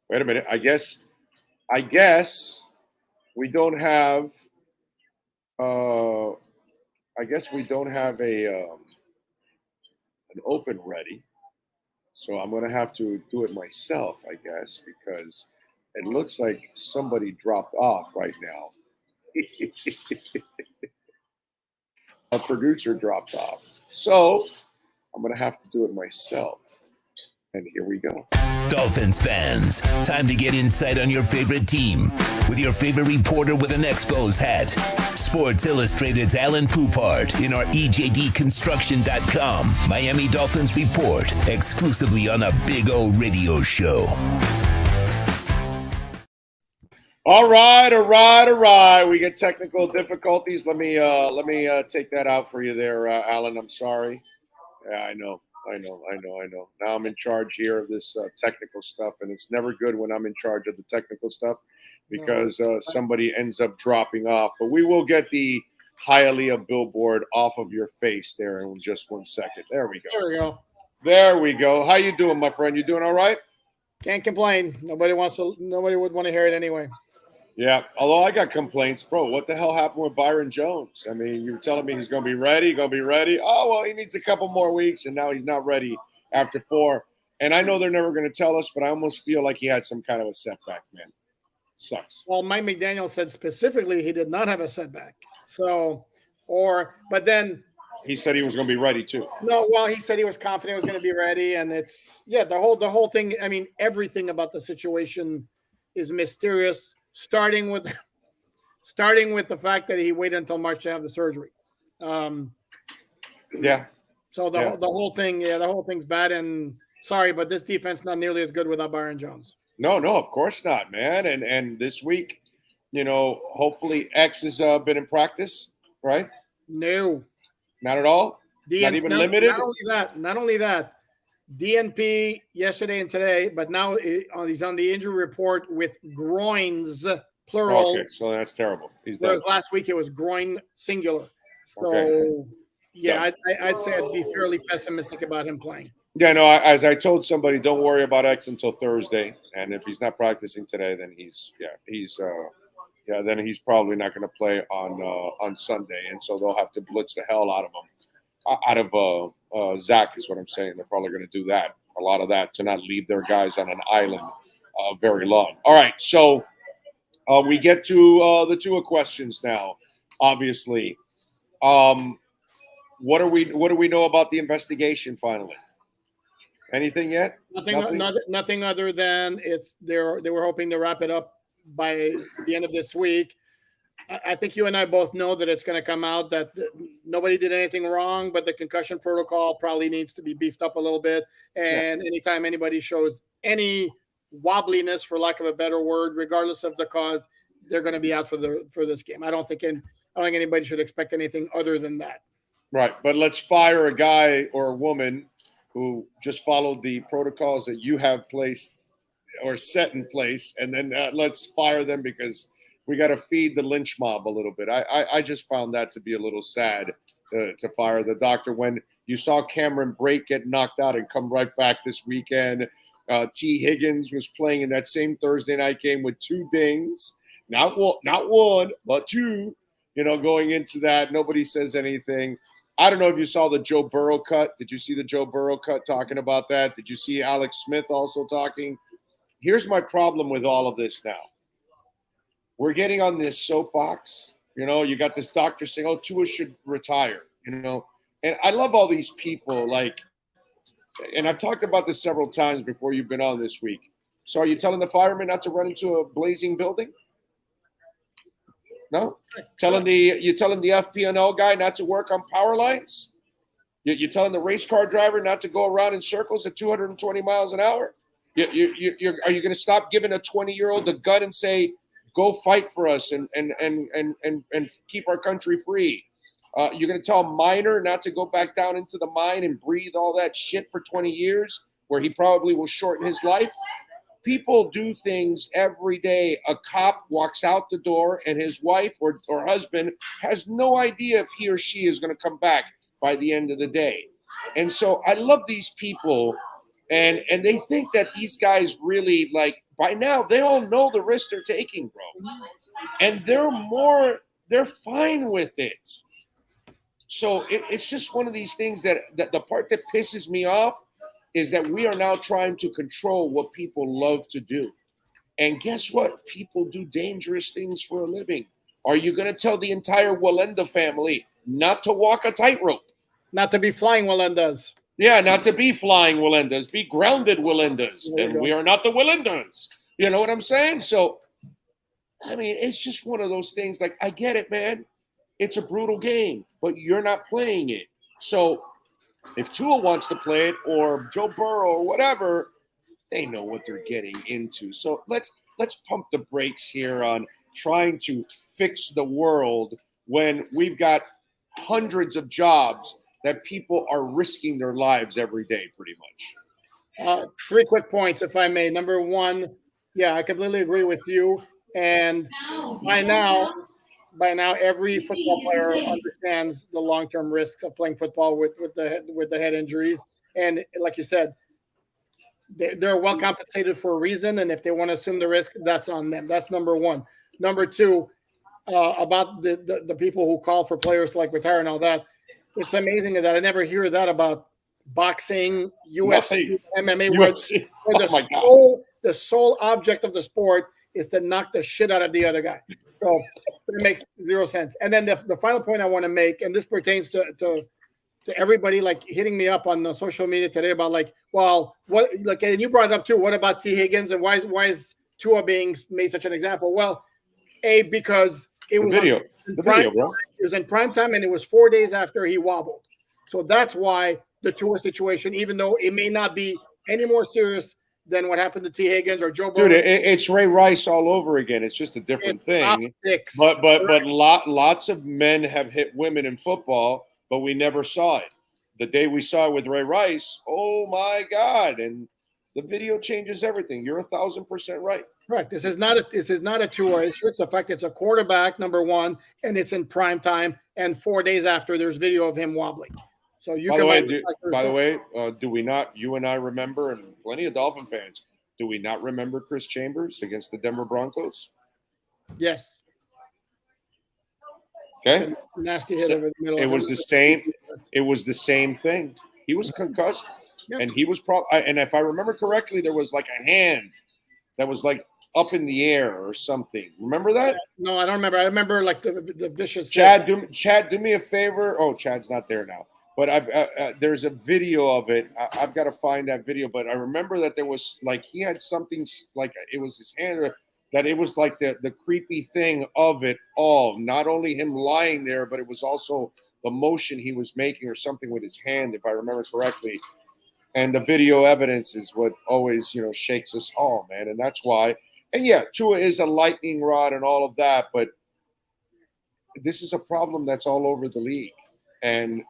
Wait a minute. I guess we don't have. I guess we don't have an open ready. So I'm going to have to do it myself, I guess, because it looks like somebody dropped off right now. A producer dropped off. So I'm going to have to do it myself. And here we go. Dolphins fans, time to get insight on your favorite team with your favorite reporter with an Expos hat. Sports Illustrated's Alan Poupart in our EJDconstruction.com Miami Dolphins report exclusively on a Big O radio show. All right. We get technical difficulties. Let me take that out for you there, Alan. I'm sorry. Yeah, I know. Now I'm in charge here of this technical stuff, and it's never good when I'm in charge of the technical stuff because somebody ends up dropping off. But we will get the Hialeah billboard off of your face there in just 1 second. There we go. There we go. How you doing, my friend? You doing all right? Can't complain. Nobody would want to hear it anyway. Yeah, although I got complaints, bro. What the hell happened with Byron Jones? I mean, you were telling me he's going to be ready. Oh, well, he needs a couple more weeks, and now he's not ready after 4. And I know they're never going to tell us, but I almost feel like he had some kind of a setback, man. Sucks. Well, Mike McDaniel said specifically he did not have a setback. But then he said he was going to be ready too. No, well, he said he was confident he was going to be ready, and the whole thing. I mean, everything about the situation is mysterious. Starting with the fact that he waited until March to have the surgery. Yeah. So the whole thing's bad. And sorry, but this defense not nearly as good without Byron Jones. No, of course not, man. And this week, hopefully X has been in practice, right? No, not at all. Not even limited. Not only that. DNP yesterday and today, but now he's on the injury report with groins, plural. Okay, so that's terrible. Whereas last week it was groin, singular. So, I'd say I'd be fairly pessimistic about him playing. Yeah, no, as I told somebody, don't worry about X until Thursday. And if he's not practicing today, then he's probably not going to play on Sunday. And so they'll have to blitz the hell out of him. Out of Zach is what I'm saying. They're probably going to do that. A lot of that to not leave their guys on an island very long. All right, so we get to the Tua questions now. Obviously, what do we know about the investigation? Finally, anything yet? Nothing other than they were hoping to wrap it up by the end of this week. I think you and I both know that it's going to come out that nobody did anything wrong, but the concussion protocol probably needs to be beefed up a little bit. And anytime anybody shows any wobbliness, for lack of a better word, regardless of the cause, they're going to be out for this game. I don't think anybody should expect anything other than that. Right, but let's fire a guy or a woman who just followed the protocols that you have placed or set in place, and then let's fire them because we got to feed the lynch mob a little bit. I just found that to be a little sad to fire the doctor when you saw Cameron Brake get knocked out and come right back this weekend. T. Higgins was playing in that same Thursday night game with 2 dings, not one, but 2. Going into that, nobody says anything. I don't know if you saw the Joe Burrow cut. Did you see the Joe Burrow cut talking about that? Did you see Alex Smith also talking? Here's my problem with all of this now. We're getting on this soapbox. You got this doctor saying, oh, Tua should retire, And I love all these people, and I've talked about this several times before you've been on this week. So are you telling the firemen not to run into a blazing building? No? You're telling the FP&O guy not to work on power lines? You're telling the race car driver not to go around in circles at 220 miles an hour? Are you going to stop giving a 20-year-old a gun and say, go fight for us and keep our country free? You're going to tell a miner not to go back down into the mine and breathe all that shit for 20 years where he probably will shorten his life? People do things every day. A cop walks out the door and his wife or husband has no idea if he or she is going to come back by the end of the day. And so I love these people, and they think that these guys really by now they all know the risk they're taking, bro. And they're fine with it. So it's just one of these things that the part that pisses me off is that we are now trying to control what people love to do. And guess what? People do dangerous things for a living. Are you going to tell the entire Walenda family not to walk a tightrope? Not to be flying Walendas. Yeah, not to be flying Walendas. Be grounded Walendas. And we are not the Walendas. You know what I'm saying? So, I mean, it's just one of those things. Like, I get it, man. It's a brutal game, but you're not playing it. So if Tua wants to play it or Joe Burrow or whatever, they know what they're getting into. So let's pump the brakes here on trying to fix the world when we've got hundreds of jobs that people are risking their lives every day, pretty much. 3 quick points, if I may. Number one, yeah, I completely agree with you. And by now, every football player understands the long-term risks of playing football with the head injuries. And like you said, they're well compensated for a reason. And if they want to assume the risk, that's on them. That's number one. Number two, about the people who call for players to like retire and all that. It's amazing that I never hear that about boxing, UFC, MMA, where the sole object of the sport is to knock the shit out of the other guy. So it makes zero sense. And then the final point I want to make, and this pertains to everybody like hitting me up on the social media today about like, well, what, like, and you brought it up too. What about T. Higgins and why is Tua being made such an example? Well, because it was video, bro. It was in prime time, and it was 4 days after he wobbled. So that's why the Tua situation, even though it may not be any more serious than what happened to T. Higgins or Joe Burrow. Dude, it's Ray Rice all over again. It's just a different thing. Optics. But lots of men have hit women in football, but we never saw it. The day we saw it with Ray Rice, oh my God! And the video changes everything. You're 1,000% right. Right. This is not a Tua issue. It's the fact it's a quarterback, number one, and it's in prime time. And 4 days after, there's video of him wobbling. So you by the way, do we not? You and I remember, and plenty of Dolphin fans, do we not remember Chris Chambers against the Denver Broncos? Yes. Okay. Nasty hit over the middle. It was the same. It was the same thing. He was concussed, and he was and if I remember correctly, there was like a hand that was like up in the air or something. Remember that? No, I don't remember. I remember like the vicious. Chad, do me a favor. Oh, Chad's not there now. But there's a video of it. I've got to find that video. But I remember that there was like he had something like it was his hand. That it was like the creepy thing of it all. Not only him lying there, but it was also the motion he was making or something with his hand, if I remember correctly. And the video evidence is what always, shakes us all, man. And that's why. And yeah, Tua is a lightning rod and all of that, but this is a problem that's all over the league. And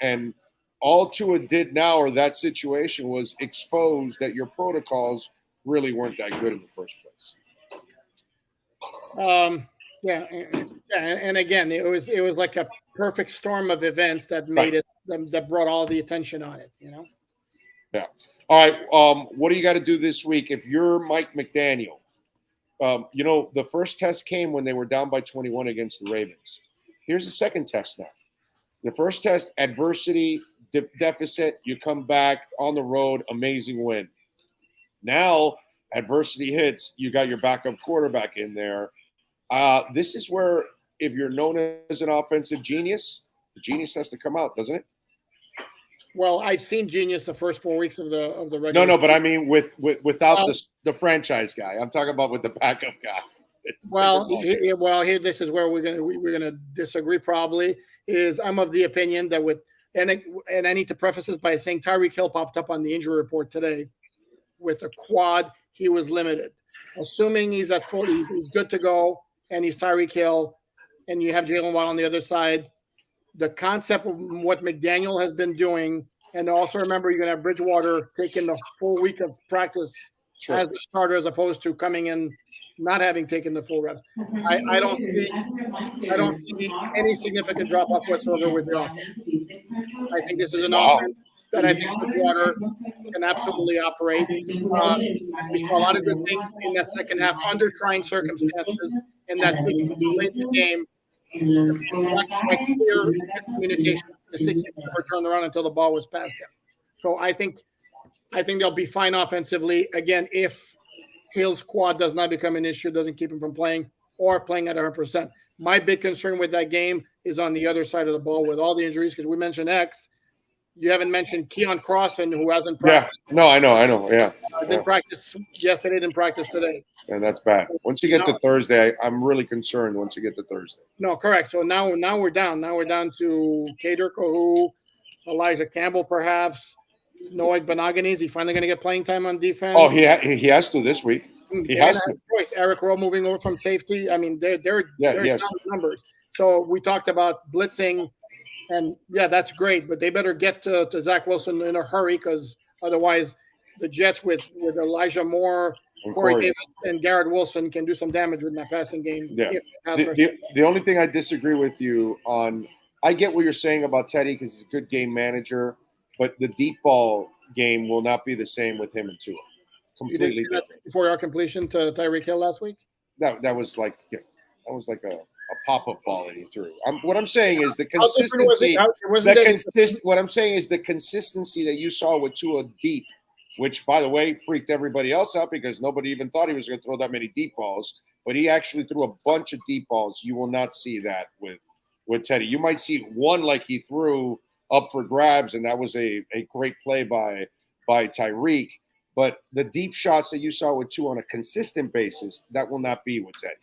all Tua did now, or that situation, was expose that your protocols really weren't that good in the first place. And again, it was like a perfect storm of events that made it that brought all the attention on it. Yeah. All right. What do you got to do this week if you're Mike McDaniel? The first test came when they were down by 21 against the Ravens. Here's the second test now. The first test, adversity, deficit, you come back on the road, amazing win. Now, adversity hits, you got your backup quarterback in there. This is where, if you're known as an offensive genius, the genius has to come out, doesn't it? Well, I've seen genius the first 4 weeks of the regular No, but I mean without the franchise guy. I'm talking about with the backup guy. Here, this is where we're gonna disagree. Probably is I'm of the opinion that and I need to preface this by saying Tyreek Hill popped up on the injury report today with a quad. He was limited. Assuming he's at full, he's good to go, and he's Tyreek Hill, and you have Jalen Waddle on the other side. The concept of what McDaniel has been doing, and also remember you're going to have Bridgewater taking the full week of practice as a starter, as opposed to coming in not having taken the full reps. I don't see any significant drop off whatsoever with the offense. I think this is an offense that I think Bridgewater can absolutely operate. We saw a lot of good things in that second half under trying circumstances, and that late in the game, black and white clear communication. The Six never turned around until the ball was past him. So I think they'll be fine offensively. Again, if Hill's quad does not become an issue, doesn't keep him from playing or playing at 100%. My big concern with that game is on the other side of the ball with all the injuries, because we mentioned X. You haven't mentioned Keon Crossan, who hasn't practiced. Yeah, no, I know. Yeah. Didn't practice yesterday, didn't practice today. And that's bad. Once you get to Thursday, I'm really concerned once you get to Thursday. No, correct. So now we're down. Now we're down to Kader Kahu, Elijah Campbell, perhaps. Noah Benogany. Is he finally going to get playing time on defense? Oh, he has to this week. He has to. Choice. Eric Rowe moving over from safety. I mean, they're yes. numbers. So we talked about blitzing, and yeah, that's great. But they better get to Zach Wilson in a hurry, because otherwise, the Jets with Elijah Moore, Corey Davis, and Garrett Wilson can do some damage with that passing game. Yeah. The only thing I disagree with you on, I get what you're saying about Teddy because he's a good game manager, but the deep ball game will not be the same with him and Tua. Completely different. 64-yard completion to Tyreek Hill last week? That was like a pop-up ball that he threw. What I'm saying is the consistency. What I'm saying is the consistency that you saw with Tua deep, which, by the way, freaked everybody else out because nobody even thought he was going to throw that many deep balls. But he actually threw a bunch of deep balls. You will not see that with Teddy. You might see one like he threw up for grabs, and that was a great play by Tyreek. But the deep shots that you saw with Tua on a consistent basis, that will not be with Teddy.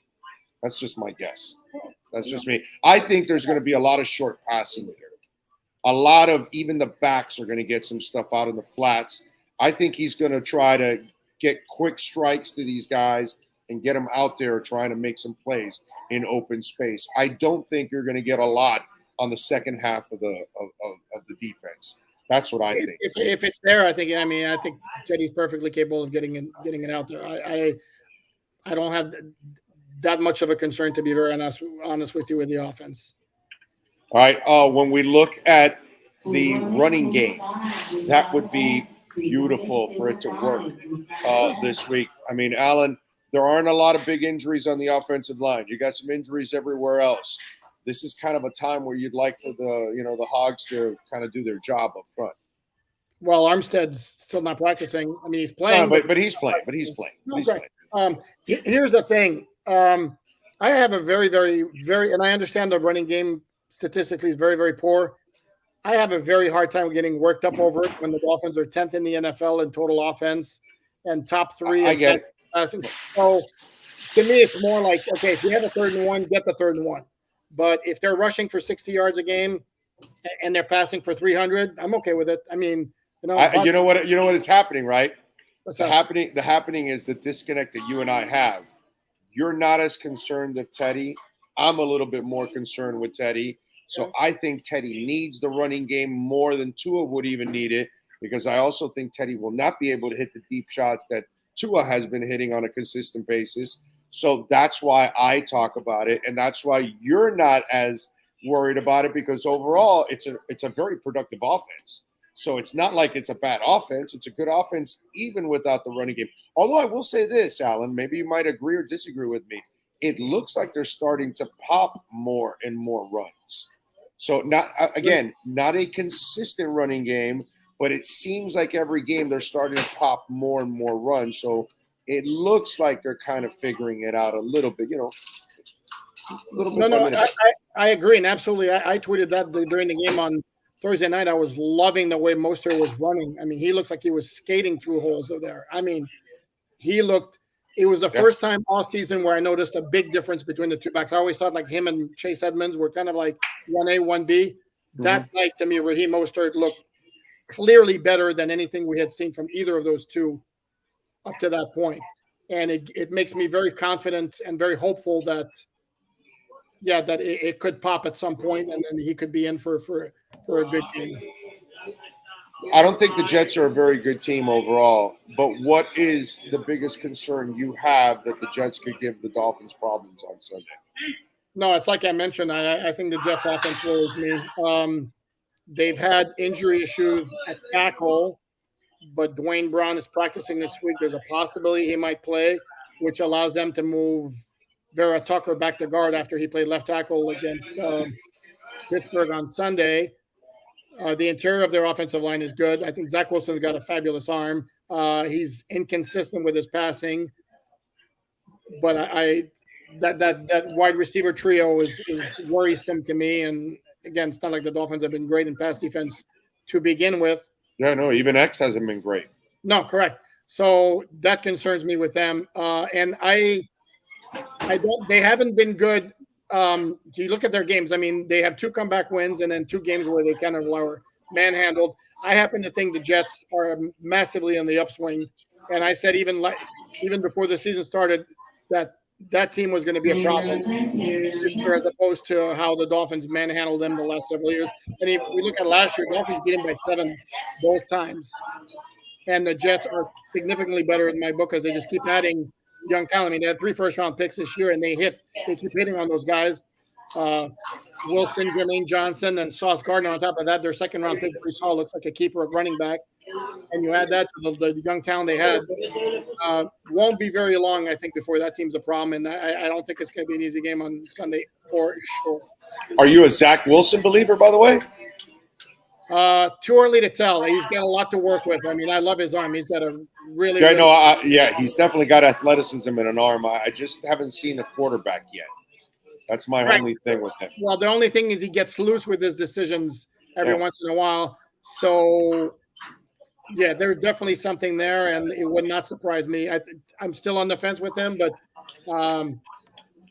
That's just my guess. That's just me. I think there's going to be a lot of short passing here. A lot of even the backs are going to get some stuff out in the flats. I think he's going to try to get quick strikes to these guys and get them out there trying to make some plays in open space. I don't think you're going to get a lot on the second half of the defense. That's what I think. If it's there, I think Teddy's perfectly capable of getting it out there. I don't have that much of a concern, to be very honest with you, with the offense. All right. When we look at the running game, that would be beautiful for it to work this week. I mean, Alan, there aren't a lot of big injuries on the offensive line. You got some injuries everywhere else. This is kind of a time where you'd like for the Hogs to kind of do their job up front. Well, Armstead's still not practicing. I mean, he's playing. No, but he's playing. Here's the thing. I have a very, very, very, and I understand the running game statistically is very, very poor. I have a very hard time getting worked up over it when the Dolphins are 10th in the NFL in total offense and top 3. I get it. Passing. So to me, it's more like, okay, if you have a 3rd and 1, get the 3rd and 1. But if they're rushing for 60 yards a game and they're passing for 300, I'm okay with it. I mean, you know what is happening, right? The happening is the disconnect that you and I have. You're not as concerned with Teddy. I'm a little bit more concerned with Teddy. So I think Teddy needs the running game more than Tua would even need it, because I also think Teddy will not be able to hit the deep shots that Tua has been hitting on a consistent basis. So that's why I talk about it, and that's why you're not as worried about it, because overall it's a very productive offense. So it's not like it's a bad offense. It's a good offense even without the running game. Although I will say this, Alan, maybe you might agree or disagree with me. It looks like they're starting to pop more and more runs. So not a consistent running game, but it seems like every game they're starting to pop more and more runs. So it looks like they're kind of figuring it out a little bit, I agree. And absolutely. I tweeted that during the game on Thursday night. I was loving the way Mostert was running. I mean, he looks like he was skating through holes over there. I mean, it was the first time all season where I noticed a big difference between the two backs. I always thought like him and Chase Edmonds were kind of like 1A, 1B. That night to me, Raheem Mostert looked clearly better than anything we had seen from either of those two up to that point. And it makes me very confident and very hopeful that it could pop at some point, and then he could be in for a good game. I don't think the Jets are a very good team overall, but what is the biggest concern you have that the Jets could give the Dolphins problems on Sunday? No, it's like I mentioned. I think the Jets offense worries me. They've had injury issues at tackle but Dwayne Brown is practicing this week. There's a possibility he might play, which allows them to move Vera Tucker back to guard after he played left tackle against Pittsburgh on Sunday. The interior of their offensive line is good. I think Zach Wilson's got a fabulous arm. He's inconsistent with his passing, but that wide receiver trio is worrisome to me. And again, it's not like the Dolphins have been great in pass defense to begin with. Yeah, no, even X hasn't been great. No, correct. So that concerns me with them. And I don't. They haven't been good. You look at their games. I mean, they have 2 comeback wins and then 2 games where they kind of were manhandled. I happen to think the Jets are massively on the upswing, and I said even before the season started that team was going to be a problem this year, as opposed to how the Dolphins manhandled them the last several years. And if we look at last year, Dolphins beat them by 7 both times, and the Jets are significantly better in my book because they just keep adding young talent. I mean, they had 3 first-round picks this year, and they keep hitting on those guys. Wilson, Jermaine Johnson, and Sauce Gardner. On top of that, their second-round pick, Breece Hall, looks like a keeper at running back. And you add that to the young talent they had. Won't be very long, I think, before that team's a problem. And I don't think it's going to be an easy game on Sunday for sure. Are you a Zach Wilson believer, by the way? Too early to tell. He's got a lot to work with. I mean, I love his arm. He's got a really. He's definitely got athleticism and an arm. I just haven't seen a quarterback yet. That's my only thing with him. Well, the only thing is he gets loose with his decisions every once in a while. So, yeah, there's definitely something there, and it would not surprise me. I'm still on the fence with him, but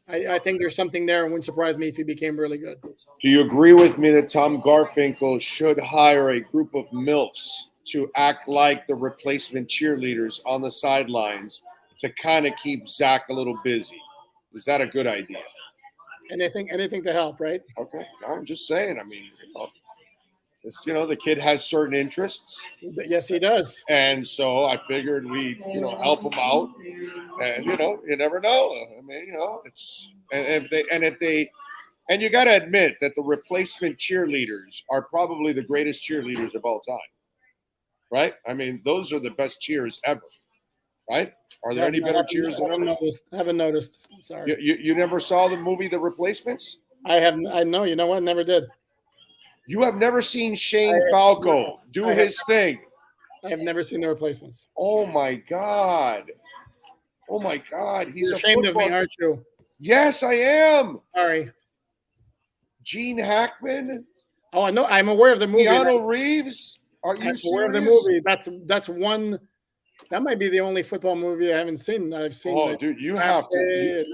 I think there's something there. It wouldn't surprise me if he became really good. Do you agree with me that Tom Garfinkel should hire a group of MILFs to act like the replacement cheerleaders on the sidelines to kind of keep Zach a little busy? Is that a good idea? Anything to help, right? Okay, I'm just saying. I mean, the kid has certain interests. Yes, he does. And so I figured we, help him out. And you never know. I mean, it's and you got to admit that the replacement cheerleaders are probably the greatest cheerleaders of all time, right? I mean, those are the best cheers ever, right? Are there any better cheers than them? I haven't noticed. Sorry. You never saw the movie The Replacements? I haven't. I know. You know what? Never did. You have never seen Shane Falco do his thing. I have never seen The Replacements. Oh my God. He's You're ashamed of me, aren't you? Yes, I am. Sorry. Gene Hackman. Oh, I know. I'm aware of the movie. Keanu Reeves. Are you serious? Aware of the movie? That's one. That might be the only football movie I haven't seen. I've seen. Oh, dude, you have to.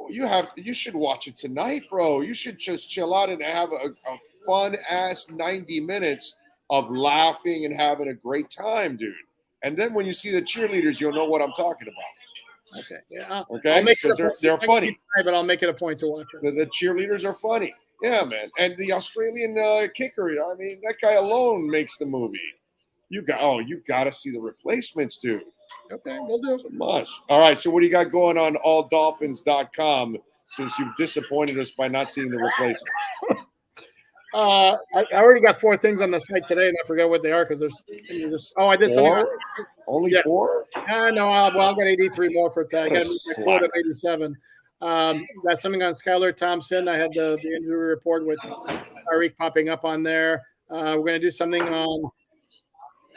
You should watch it tonight, bro. You should just chill out and have a fun ass 90 minutes of laughing and having a great time, dude. And then when you see the cheerleaders, you'll know what I'm talking about. Okay. Yeah. Okay. Because they're funny. But I'll make it a point to watch it. The cheerleaders are funny. Yeah, man. And the Australian kicker. I mean, that guy alone makes the movie. You got to see The Replacements, dude. Okay, we'll do it. It's a must. All right, so what do you got going on alldolphins.com since you've disappointed us by not seeing The Replacements? I already got 4 things on the site today, and I forget what they are because there's I did 4? Only 4? No, I'll get 83 more for today. I got a quote of 87. Got something on Skylar Thompson. I had the injury report with Tyreek popping up on there. We're going to do something on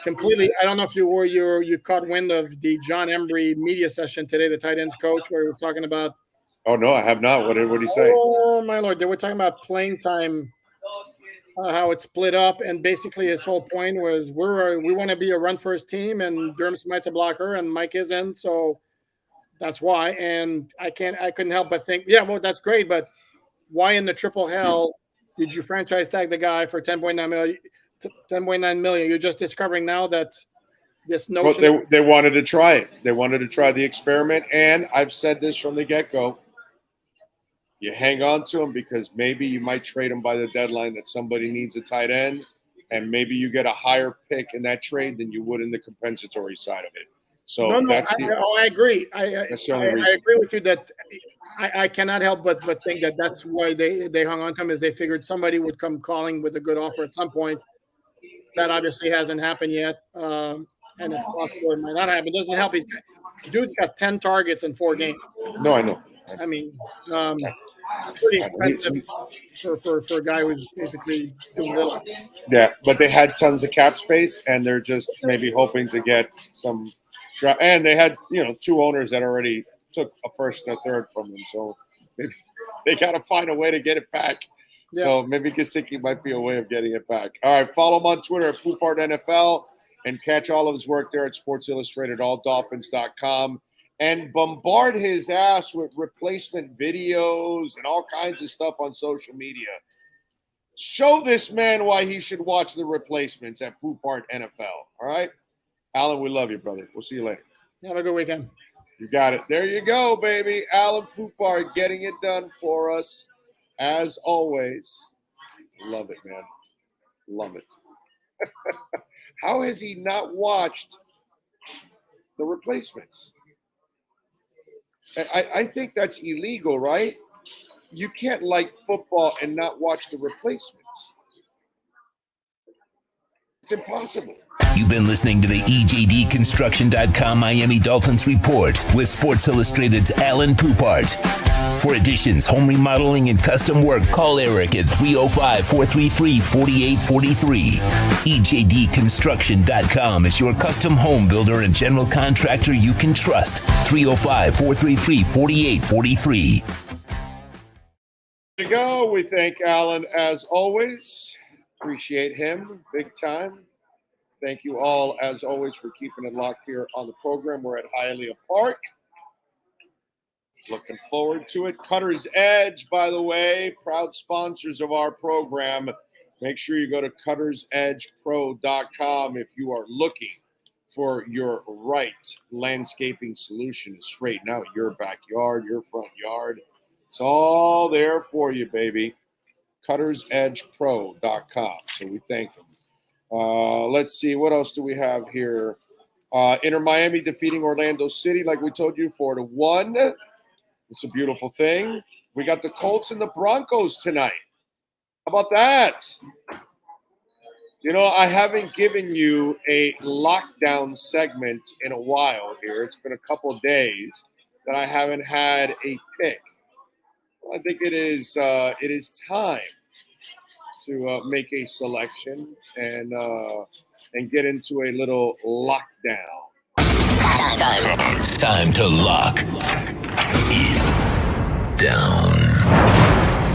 completely. I don't know if you caught wind of the John Embry media session today, the tight ends coach, where he was talking about. Oh no, I have not. What did he say? Oh my Lord, they were talking about playing time, how it's split up, and basically his whole point was we want to be a run first team, and Durham Smythe's a blocker, and Mike isn't, so that's why. And I couldn't help but think, yeah, well, that's great, but why in the triple hell did you franchise tag the guy for $10.9 million? 10.9 million. You're just discovering now that this notion. Well, they wanted to try it. They wanted to try the experiment, and I've said this from the get-go. You hang on to him because maybe you might trade him by the deadline that somebody needs a tight end, and maybe you get a higher pick in that trade than you would in the compensatory side of it. So I agree. That's the only reason. I agree with you that I cannot help but think that that's why they hung on to him, is they figured somebody would come calling with a good offer at some point. That obviously hasn't happened yet, and it's possible it might not happen. It doesn't help. Dude's got 10 targets in 4 games. No, I know. I mean, pretty expensive for a guy who's basically doing little. Yeah, but they had tons of cap space, and they're just maybe hoping to get some draft. And they had, 2 owners that already took a first and a third from them, so maybe they got to find a way to get it back. Yeah. So maybe Gesicki might be a way of getting it back. All right, follow him on Twitter at Poupart NFL and catch all of his work there at Sports Illustrated, alldolphins.com. And bombard his ass with replacement videos and all kinds of stuff on social media. Show this man why he should watch the replacements at Poupart NFL. All right? Alan, we love you, brother. We'll see you later. Have a good weekend. You got it. There you go, baby. Alan Poupart getting it done for us. As always. Love it, man. Love it. How has he not watched the replacements? I think that's illegal, right? You can't like football and not watch the replacements. It's impossible. You've been listening to the EJDconstruction.com Miami Dolphins Report with Sports Illustrated's Alan Poupart. For additions, home remodeling, and custom work, call Eric at 305-433-4843. EJDconstruction.com is your custom home builder and general contractor you can trust. 305-433-4843. There you go. We thank Alan as always. Appreciate him big time. Thank you all, as always, for keeping it locked here on the program. We're at Hialeah Park. Looking forward to it. Cutter's Edge, by the way, proud sponsors of our program. Make sure you go to cuttersedgepro.com if you are looking for your right landscaping solution to straighten out your backyard, your front yard. It's all there for you, baby. cuttersedgepro.com. So we thank them. Let's see. What else do we have here? Inter Miami defeating Orlando City, like we told you, 4-1. It's a beautiful thing. We got the Colts and the Broncos tonight. How about that? I haven't given you a lockdown segment in a while here. It's been a couple of days that I haven't had a pick. I think it is time to make a selection and get into a little lockdown. Time to lock it down.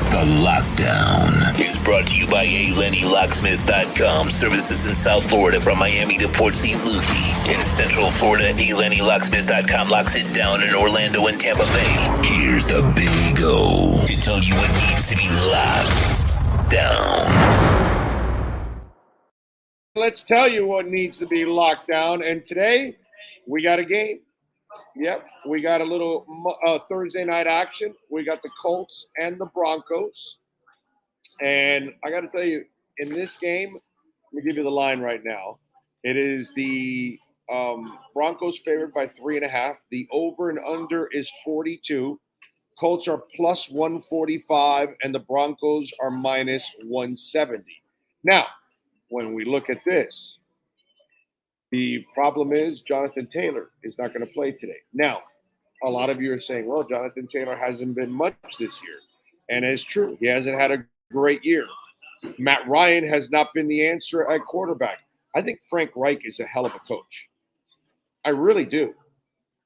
The Lockdown is brought to you by ALennyLocksmith.com. Services in South Florida from Miami to Port St. Lucie. In Central Florida, ALennyLocksmith.com locks it down in Orlando and Tampa Bay. Here's the Big O to tell you what needs to be locked down. Let's tell you what needs to be locked down. And today, we got a game. Yep, we got a little Thursday night action. We got the Colts and the Broncos. And I got to tell you, in this game, let me give you the line right now. It is the Broncos favored by 3.5. The over and under is 42. Colts are plus 145, and the Broncos are minus 170. Now, when we look at this, the problem is Jonathan Taylor is not going to play today. Now, a lot of you are saying, well, Jonathan Taylor hasn't been much this year. And it's true. He hasn't had a great year. Matt Ryan has not been the answer at quarterback. I think Frank Reich is a hell of a coach. I really do.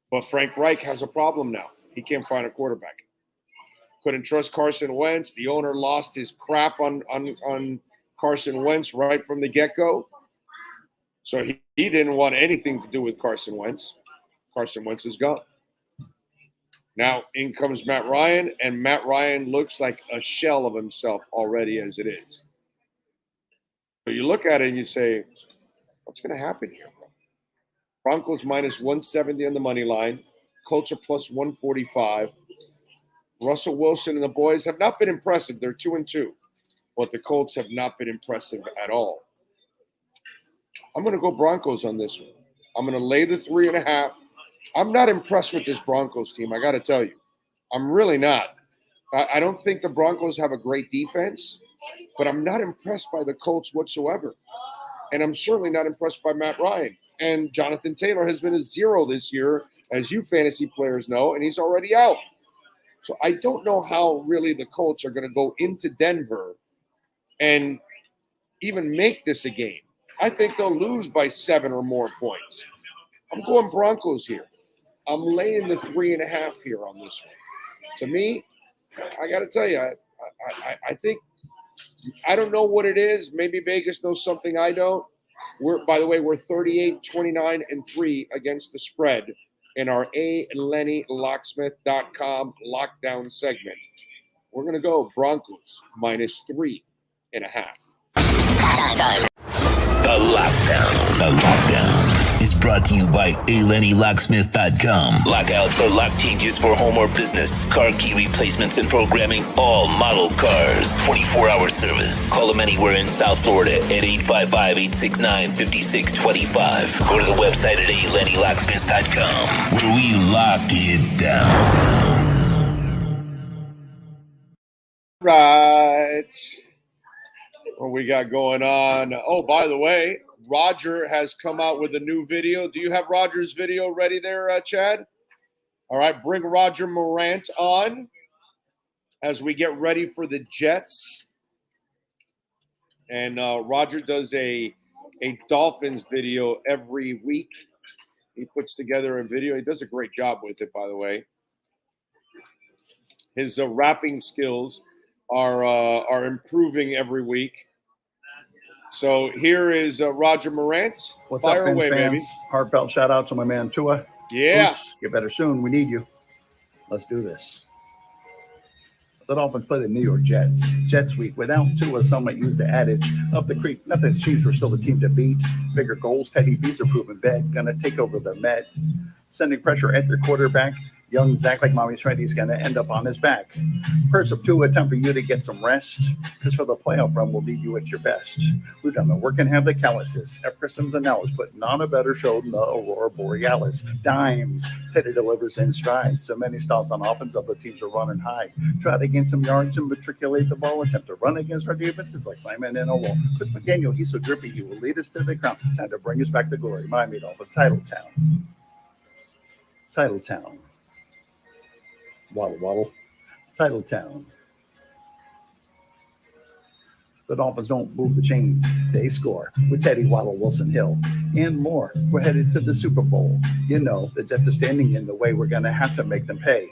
But Frank Reich has a problem now. He can't find a quarterback. Couldn't trust Carson Wentz. The owner lost his crap on Carson Wentz right from the get-go. So he didn't want anything to do with Carson Wentz. Carson Wentz is gone. Now in comes Matt Ryan, and Matt Ryan looks like a shell of himself already as it is. So you look at it and you say, what's going to happen here? Broncos minus 170 on the money line. Colts are plus 145. Russell Wilson and the boys have not been impressive. They're 2-2. But the Colts have not been impressive at all. I'm going to go Broncos on this one. I'm going to lay the 3.5. I'm not impressed with this Broncos team, I got to tell you. I'm really not. I don't think the Broncos have a great defense, but I'm not impressed by the Colts whatsoever. And I'm certainly not impressed by Matt Ryan. And Jonathan Taylor has been a 0 this year, as you fantasy players know, and he's already out. So I don't know how really the Colts are going to go into Denver and even make this a game. I think they'll lose by 7 or more points. I'm going Broncos here. I'm laying the 3.5 here on this one. To me, I got to tell you, I think I don't know what it is. Maybe Vegas knows something I don't. By the way, we're 38, 29, and 3 against the spread in our ALennyLocksmith.com lockdown segment. We're going to go Broncos minus 3.5. The Lockdown is brought to you by ALennyLocksmith.com. Lockouts or lock changes for home or business. Car key replacements and programming. All model cars. 24-hour service. Call them anywhere in South Florida at 855-869-5625. Go to the website at ALennyLocksmith.com where we lock it down. Right. What we got going on? Oh, by the way, Roger has come out with a new video. Do you have Roger's video ready there, Chad? All right, bring Roger Morant on as we get ready for the Jets. And Roger does a Dolphins video every week. He puts together a video. He does a great job with it, by the way. His rapping skills are improving every week. So here is Roger Morant. What's Fire up, Vince away, fans? baby. Heartfelt shout out to my man Tua. Yeah. Bruce, get better soon. We need you. Let's do this. The Dolphins play the New York Jets. Jets week. Without Tua, some might use the adage up the creek. Nothing's changed. We're still the team to beat. Bigger goals. Teddy B's a proven bet. Gonna take over the Met. Sending pressure at their quarterback. Young Zach, like mommy's friend, he's going to end up on his back. Purse of Tua, time for you to get some rest. Because for the playoff run, we'll need you at your best. We've done the work and have the calluses. F. Christmas and now is putting on a better show than the Aurora Borealis. Dimes, Teddy delivers in stride. So many stalls on offense, other teams are running high. Try to gain some yards and matriculate the ball. Attempt to run against our defenses like Simon in a wall. Chris McDaniel, he's so drippy, he will lead us to the crown. Time to bring us back to glory. Miami Dolphins, Title Town. Title Town. Waddle, waddle. Title Town. The Dolphins don't move the chains. They score with Teddy, Waddle, Wilson, Hill, and more. We're headed to the Super Bowl. You know, the Jets are standing in the way. We're going to have to make them pay.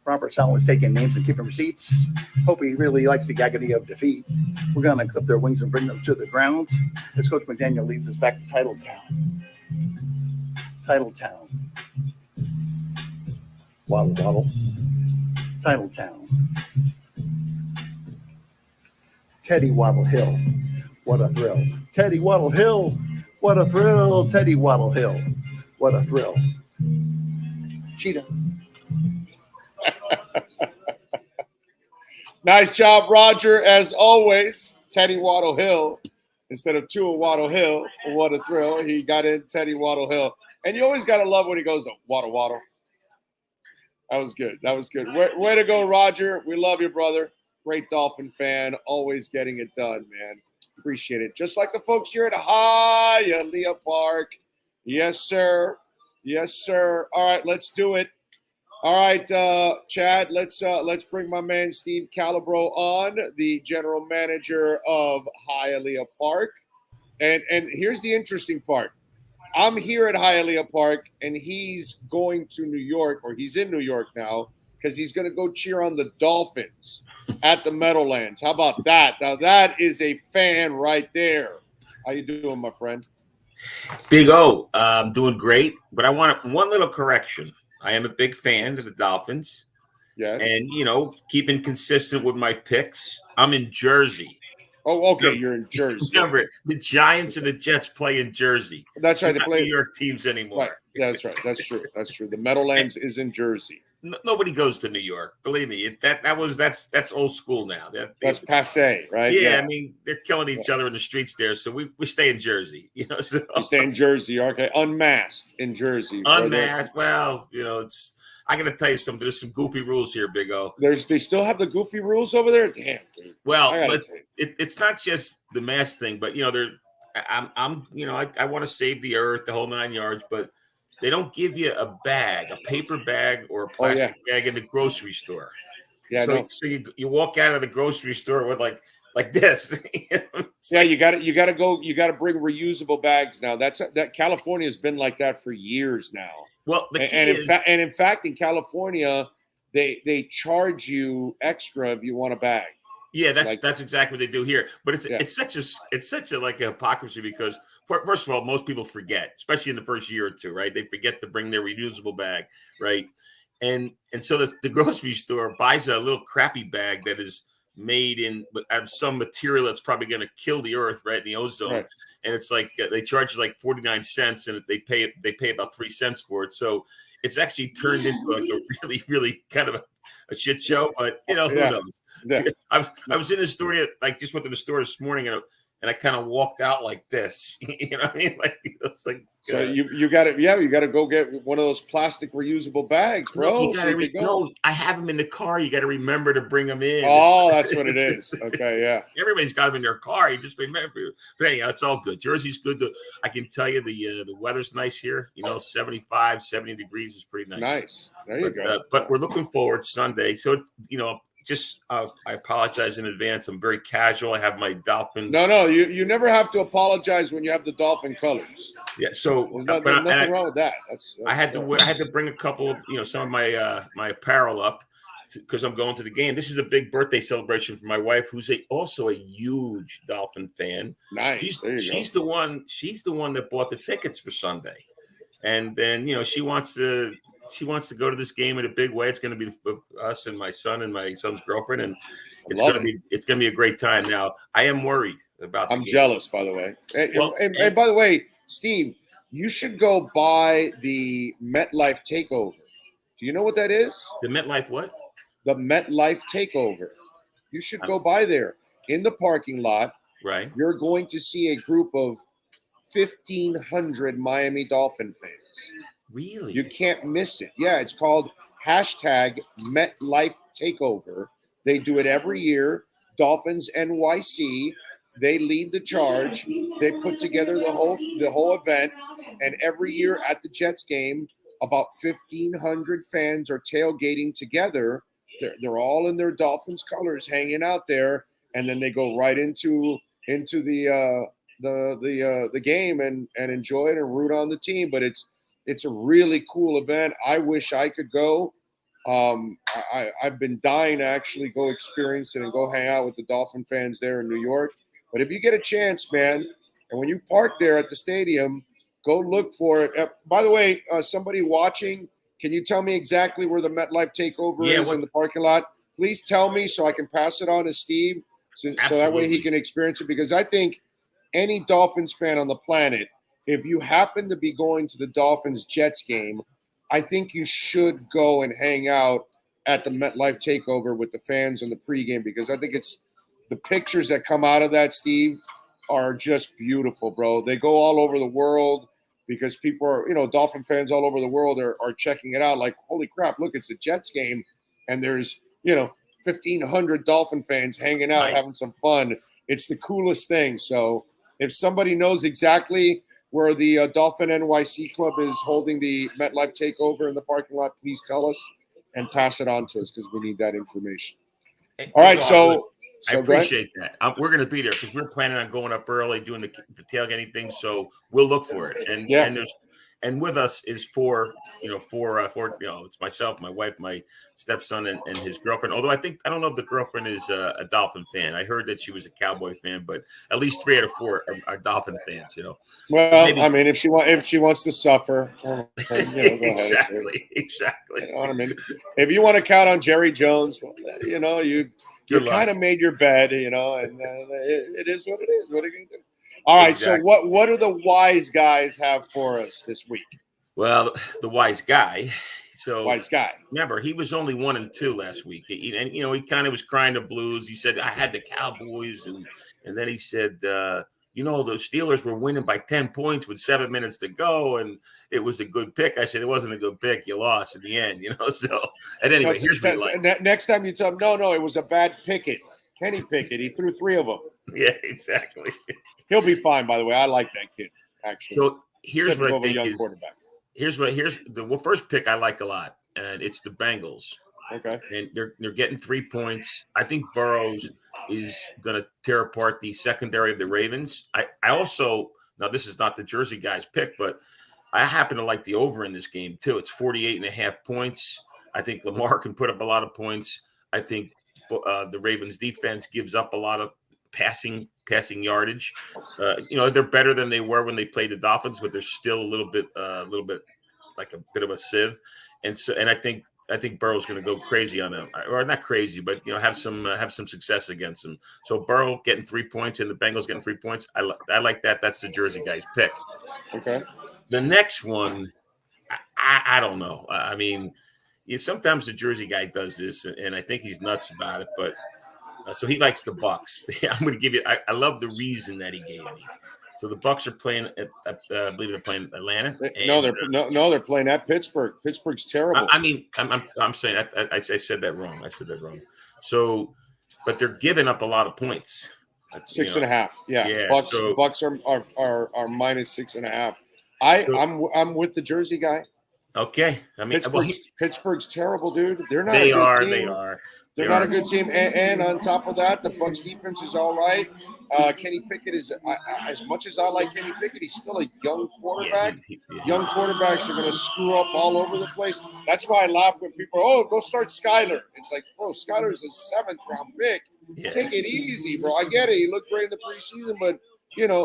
Robert Saleh is taking names and keeping receipts. Hope he really likes the agony of defeat. We're going to clip their wings and bring them to the ground as Coach McDaniel leads us back to Title Town. Title Town. Waddle, waddle. Title Town. Teddy Waddle Hill. What a thrill. Teddy Waddle Hill. What a thrill. Teddy Waddle Hill. What a thrill. Cheetah. Nice job, Roger, as always. Teddy Waddle Hill instead of Tua Waddle Hill. What a thrill. He got in Teddy Waddle Hill. And you always got to love when he goes, Waddle, Waddle. That was good. That was good. Way to go, Roger. We love you, brother. Great Dolphin fan. Always getting it done, man. Appreciate it. Just like the folks here at Hialeah Park. Yes, sir. Yes, sir. All right, let's do it. All right, Chad, let's bring my man Steve Calabro on, the general manager of Hialeah Park. And here's the interesting part. I'm here at Hialeah Park, and he's going to New York, or he's in New York now, because he's going to go cheer on the Dolphins at the Meadowlands. How about that? Now, that is a fan right there. How you doing, my friend? Big O, I'm doing great, but I want one little correction. I am a big fan of the Dolphins. Yes. And, keeping consistent with my picks, I'm in Jersey. Oh, okay, you're in Jersey. Remember, the Giants and the Jets play in Jersey. That's right. They Not play New York teams anymore. Right. That's right. That's true. That's true. The Meadowlands is in Jersey. Nobody goes to New York. Believe me, that's old school now. That's passé, right? Yeah, I mean, they're killing each other in the streets there, so we stay in Jersey. So. You stay in Jersey, okay? Unmasked in Jersey. Unmasked. Well, it's. I got to tell you something. There's some goofy rules here, Big O. They still have the goofy rules over there. Damn. Dude. Well, but it's not just the mask thing, but they're I'm I want to save the earth, the whole 9 yards, but they don't give you a bag, a paper bag or a plastic bag in the grocery store. Yeah, so you walk out of the grocery store with like this. You got to bring reusable bags now. That California has been like that for years now. Well, the key in fact, in California, they charge you extra if you want a bag. Yeah, that's exactly what they do here. But it's such a like a hypocrisy because first of all, most people forget, especially in the first year or two, right? They forget to bring their reusable bag, right? And so the grocery store buys a little crappy bag that is made out of some material that's probably going to kill the earth, right? In the ozone. Right. And it's like they charge you like 49 cents and they pay about 3 cents for it. So it's actually turned into like a really, really kind of a shit show, but who knows? Yeah. I was in the store, just went to the store this morning and I kind of walked out like this. You know what I mean? It's like so you got to you got to go get one of those plastic reusable bags, bro. No, I have them in the car. You got to remember to bring them in. Oh, that's what it is. Okay, yeah. Everybody's got them in their car. You just remember. But anyhow, it's all good. Jersey's good. I can tell you the weather's nice here. 75, 70 degrees is pretty nice. Nice. There you go. But we're looking forward to Sunday. So I apologize in advance. I'm very casual. I have my Dolphins. No, you never have to apologize when you have the Dolphin colors. Yeah, so there's nothing wrong with that. I had to bring a couple of some of my apparel up because I'm going to the game. This is a big birthday celebration for my wife, who's also a huge Dolphin fan. Nice. She's the one that bought the tickets for Sunday, and then she wants to go to this game in a big way. It's going to be us and my son and my son's girlfriend, and it's going to be a great time. Now, I am worried about. I'm jealous, by the way. And by the way, Steve, you should go by the MetLife Takeover. Do you know what that is? The MetLife what? The MetLife Takeover. You should go by there in the parking lot. Right. You're going to see a group of 1,500 Miami Dolphin fans. Really? You can't miss it. Yeah, it's called #MetLife Takeover. They do it every year. Dolphins NYC, they lead the charge. They put together the whole event, and every year at the Jets game, about 1,500 fans are tailgating together. They're all in their Dolphins colors, hanging out there, and then they go right into the game and enjoy it and root on the team. But it's a really cool event. I wish I could go. I've been dying to actually go experience it and go hang out with the Dolphin fans there in New York. But if you get a chance, man, and when you park there at the stadium, go look for it. By the way, somebody watching, can you tell me exactly where the MetLife Takeover is in the parking lot? Please tell me so I can pass it on to Steve so that way he can experience it. Because I think any Dolphins fan on the planet, if you happen to be going to the Dolphins-Jets game, I think you should go and hang out at the MetLife Takeover with the fans in the pregame, because I think it's the pictures that come out of that, Steve, are just beautiful, bro. They go all over the world because people are, Dolphin fans all over the world are checking it out like, holy crap, look, it's a Jets game. And there's, 1,500 Dolphin fans hanging out, having some fun. It's the coolest thing. So if somebody knows exactly where the Dolphin NYC Club is holding the MetLife Takeover in the parking lot, please tell us and pass it on to us because we need that information. All right, I appreciate that. We're going to be there because we're planning on going up early, doing the tailgating thing. So we'll look for it. And with us is it's myself, my wife, my stepson, and his girlfriend. Although I don't know if the girlfriend is a Dolphin fan. I heard that she was a Cowboy fan, but at least 3 out of 4 are Dolphin fans. Well, maybe. I mean, if she wants to suffer, go ahead. Exactly. You know what I mean? If you want to count on Jerry Jones, you kind of made your bed, and it is what it is. What are you going to do? All right, exactly. So what do the wise guys have for us this week? Well, the wise guy. So wise guy. Remember, he was only 1-2 last week, and he kind of was crying the blues. He said, "I had the Cowboys," and then he said, "The Steelers were winning by 10 points with 7 minutes to go, and it was a good pick." I said, "It wasn't a good pick. You lost in the end." So, and anyway, here's next time you tell him, no, it was a bad Pickett. Kenny Pickett. He threw 3 of them. Yeah, exactly. He'll be fine. By the way, I like that kid. Actually, So here's what I Typical of a think young is quarterback. here's the first pick I like a lot, and it's the Bengals. Okay. And they're getting 3 points. I think Burrows is going to tear apart the secondary of the Ravens. I also, now this is not the Jersey guys pick, but I happen to like the over in this game too. It's 48.5 points. I think Lamar can put up a lot of points. I think the Ravens defense gives up a lot of passing yardage. They're better than they were when they played the Dolphins, but they're still a little bit like a bit of a sieve. And I think Burrow's going to go crazy on them, or not crazy, but have some success against them. So Burrow getting 3 points and the Bengals getting 3 points. I like that. That's the Jersey guys pick. Okay. The next one, I don't know. I mean, sometimes the Jersey guy does this, and I think he's nuts about it. But so he likes the Bucks. I'm going to give you. I love the reason that he gave me. So the Bucks are playing at I believe they're playing Atlanta. They're playing at Pittsburgh. Pittsburgh's terrible. I'm saying I said that wrong. So, but they're giving up a lot of points. 6.5. Yeah. Bucks are minus 6.5. I'm with the Jersey guy. Okay. I mean, Pittsburgh's terrible, dude. They're not. They a good are. Team. They are. They're not a good team. And on top of that, the Bucks defense is all right. Kenny Pickett is, as much as I like Kenny Pickett, he's still a young quarterback. Young quarterbacks are going to screw up all over the place. That's why I laugh when people, go start Skyler. It's like, bro, Skyler's a 7th-round pick. Yeah. Take it easy, bro. I get it. He looked great in the preseason, but,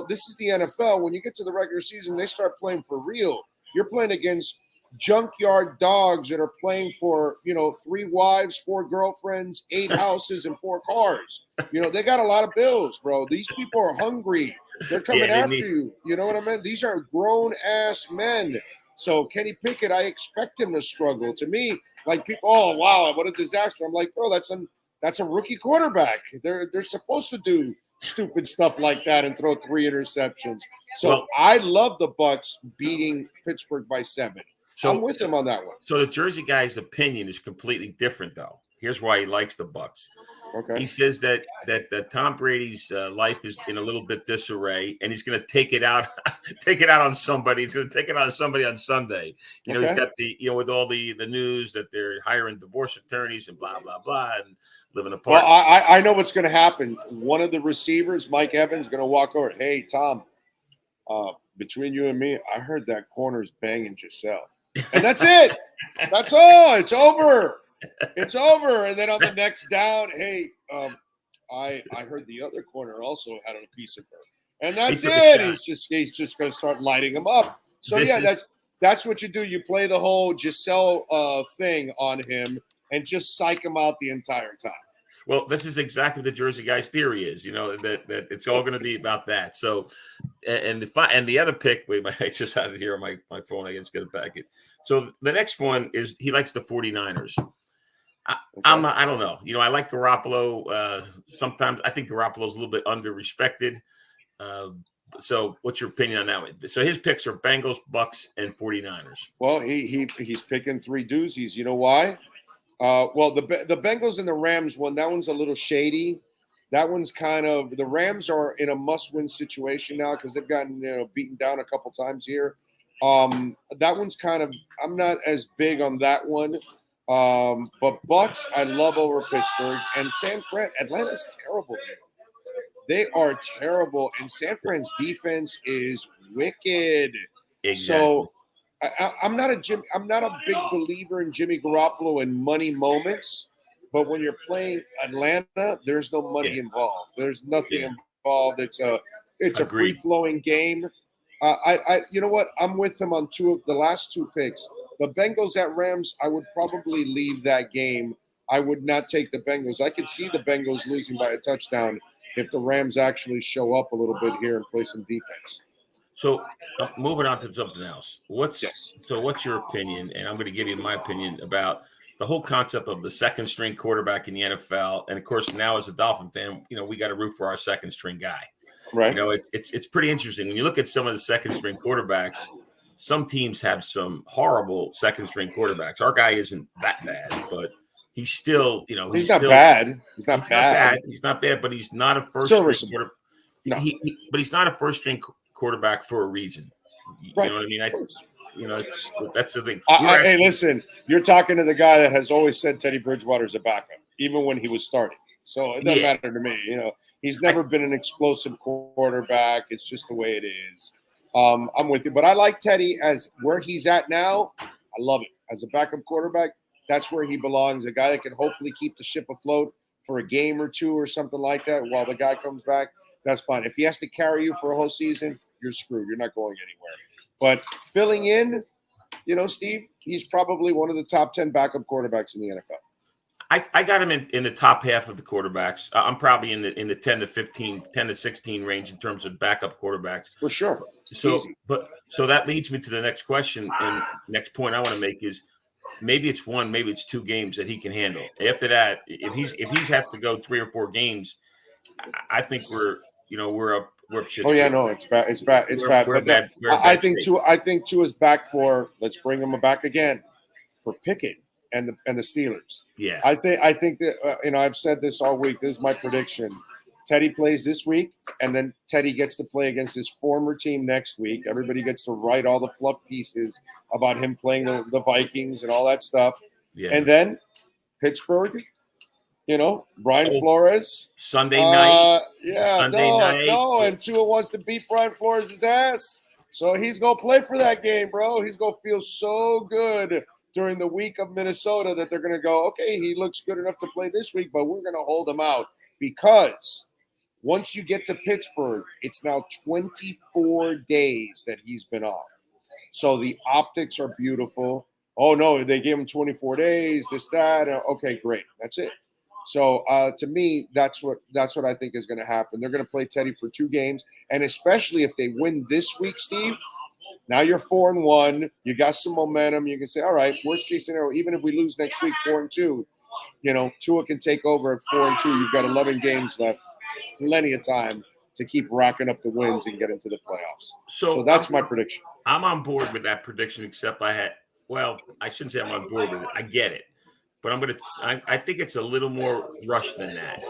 this is the NFL. When you get to the regular season, they start playing for real. You're playing against junkyard dogs that are playing for 3 wives, 4 girlfriends, 8 houses, and 4 cars. They got a lot of bills, bro. These people are hungry. They're coming after you. You know what I mean? These are grown ass men. So Kenny Pickett, I expect him to struggle. To me, like people, oh wow, what a disaster. I'm like, bro, that's a rookie quarterback. They're supposed to do stupid stuff like that and throw 3 interceptions. So I love the Bucks beating Pittsburgh by 7. So I'm with him on that one. So the Jersey guy's opinion is completely different, though. Here's why he likes the Bucks. Okay. He says that Tom Brady's life is in a little bit disarray, and he's going to take it out on somebody. He's going to take it out on somebody on Sunday. He's got with all the news that they're hiring divorce attorneys and blah blah blah and living apart. Well, I know what's going to happen. One of the receivers, Mike Evans, is going to walk over. Hey, Tom, between you and me, I heard that corner's banging Giselle. And that's it. That's all. It's over. It's over. And then on the next down, hey, I heard the other corner also had a piece of her. And that's it. He's just going to start lighting them up. So that's what you do. You play the whole Giselle thing on him and just psych him out the entire time. Well, this is exactly the Jersey guy's theory is, that it's all going to be about that. So, and the other pick, I just had it here on my phone. I just got it back. So the next one is he likes the 49ers. I don't know. I like Garoppolo. Sometimes I think Garoppolo's a little bit under-respected. So what's your opinion on that one? So his picks are Bengals, Bucks, and 49ers. Well, he's picking 3 doozies. You know why? The Bengals and the Rams one, that one's a little shady. That one's the Rams are in a must-win situation now because they've gotten beaten down a couple times here. That one's I'm not as big on that one. But Bucks, I love over Pittsburgh. And San Fran, Atlanta's terrible. They are terrible. And San Fran's defense is wicked. Exactly. So I'm not a big believer in Jimmy Garoppolo in money moments, but when you're playing Atlanta, there's no money involved. There's nothing involved. It's a free flowing game. You know what? I'm with him on the last 2 picks. The Bengals at Rams, I would probably leave that game. I would not take the Bengals. I could see the Bengals losing by a touchdown if the Rams actually show up a little bit here and play some defense. So moving on to something else. What's your opinion? And I'm going to give you my opinion about the whole concept of the second string quarterback in the NFL. And of course, now as a Dolphin fan, we got to root for our second string guy. Right. It's pretty interesting when you look at some of the second string quarterbacks. Some teams have some horrible second string quarterbacks. Our guy isn't that bad, but he's still, he's not bad. He's not bad. He's not bad, but he's not a first string quarterback. but he's not a first string quarterback for a reason. You know what I mean? That's the thing. Hey, listen, you're talking to the guy that has always said Teddy Bridgewater's a backup, even when he was starting. So it doesn't matter to me. He's never been an explosive quarterback. It's just the way it is. I'm with you. But I like Teddy as where he's at now. I love it. As a backup quarterback, that's where he belongs. A guy that can hopefully keep the ship afloat for a game or two or something like that while the guy comes back. That's fine. If he has to carry you for a whole season, you're screwed. You're not going anywhere. But filling in, Steve, he's probably one of the top 10 backup quarterbacks in the NFL. I got him in the top half of the quarterbacks. I'm probably in the 10 to 15, 10 to 16 range in terms of backup quarterbacks. For sure. So that leads me to the next question, and next point I want to make is maybe it's one, maybe it's 2 games that he can handle. After that, if he has to go 3 or 4 games, I think we're up. Oh yeah, no, it's bad. It's bad. It's bad. But bad. I think Tua is back for. Let's bring him back again for Pickett and the Steelers. Yeah, I think that I've said this all week. This is my prediction. Teddy plays this week, and then Teddy gets to play against his former team next week. Everybody gets to write all the fluff pieces about him playing the Vikings and all that stuff. Yeah, and then Pittsburgh. Brian Flores. Sunday night. Sunday night. No, and Tua wants to beat Brian Flores' ass. So he's going to play for that game, bro. He's going to feel so good during the week of Minnesota that they're going to go, okay, he looks good enough to play this week, but we're going to hold him out. Because once you get to Pittsburgh, it's now 24 days that he's been off. So the optics are beautiful. Oh, no, they gave him 24 days, this, that. Okay, great. That's it. So to me, that's what I think is going to happen. They're going to play Teddy for 2 games, and especially if they win this week, Steve. Now you're 4-1. You got some momentum. You can say, all right, worst case scenario, even if we lose next week 4-2, Tua can take over at 4-2. You've got 11 games left, plenty of time to keep racking up the wins and get into the playoffs. So that's my prediction. I'm on board with that prediction, except I shouldn't say I'm on board with it. I get it. But I think it's a little more rushed than that.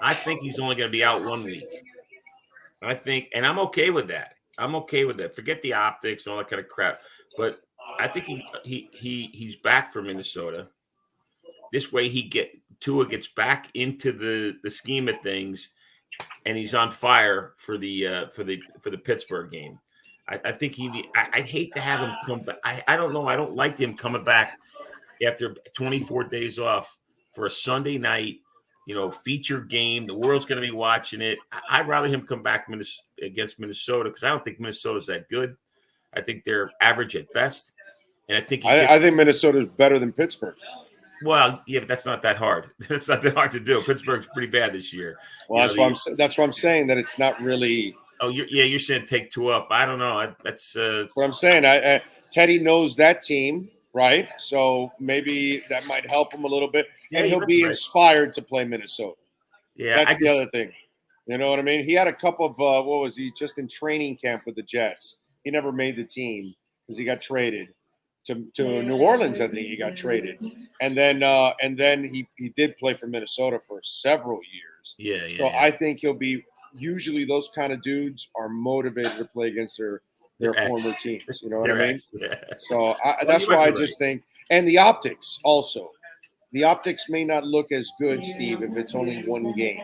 I think he's only going to be out 1 week. And I'm okay with that. Forget the optics and all that kind of crap. But I think he's back for Minnesota. This way Tua gets back into the scheme of things, and he's on fire for the Pittsburgh game. I think I'd hate to have him come back. I don't know. I don't like him coming back after 24 days off for a Sunday night, featured game. The world's going to be watching it. I'd rather him come back against Minnesota because I don't think Minnesota's that good. I think they're average at best. And I think I think Minnesota is better than Pittsburgh. Well, yeah, but that's not that hard. That's not that hard to do. Pittsburgh's pretty bad this year. Well, that's why I'm saying that it's not really. Oh, you're saying take 2 up. I don't know. That's what I'm saying. Teddy knows that team. Right, so maybe that might help him a little bit, and he'll be inspired to play Minnesota. Yeah, that's the other thing. You know what I mean? He had a couple of what was he just in training camp with the Jets? He never made the team because he got traded to New Orleans. I think he got traded, and then he did play for Minnesota for several years. Yeah. So I think he'll be. Usually, those kind of dudes are motivated to play against their former teams. You know what I mean? Yeah. So that's why I just think, and the optics also. The optics may not look as good, Steve, if it's only 1 game,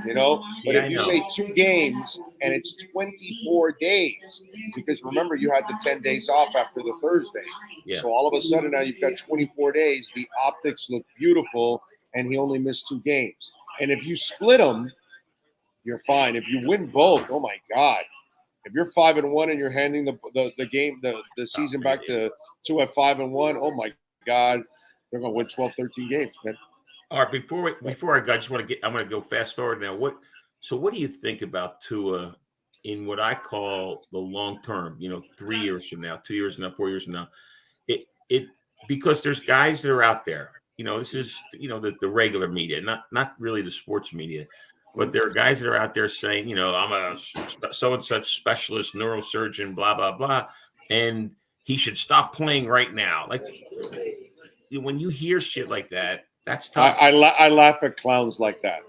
But if you say 2 games and it's 24 days, because remember you had the 10 days off after the Thursday. Yeah. So all of a sudden now you've got 24 days. The optics look beautiful, and he only missed 2 games. And if you split them, you're fine. If you win both, oh my God. If you're 5-1 and you're handing the game, the season back to 2 at 5-1, oh my God, they're going to win 12, 13 games, man. All right, before I go, I'm going to go fast forward now. What do you think about Tua in what I call the long term? 3 years from now, 2 years from now, 4 years from now. Because there's guys that are out there. This is the regular media, not really the sports media. But there are guys that are out there saying, I'm a so-and-such specialist neurosurgeon, blah, blah, blah, and he should stop playing right now. Like, when you hear shit like that, that's tough. I laugh at clowns like that.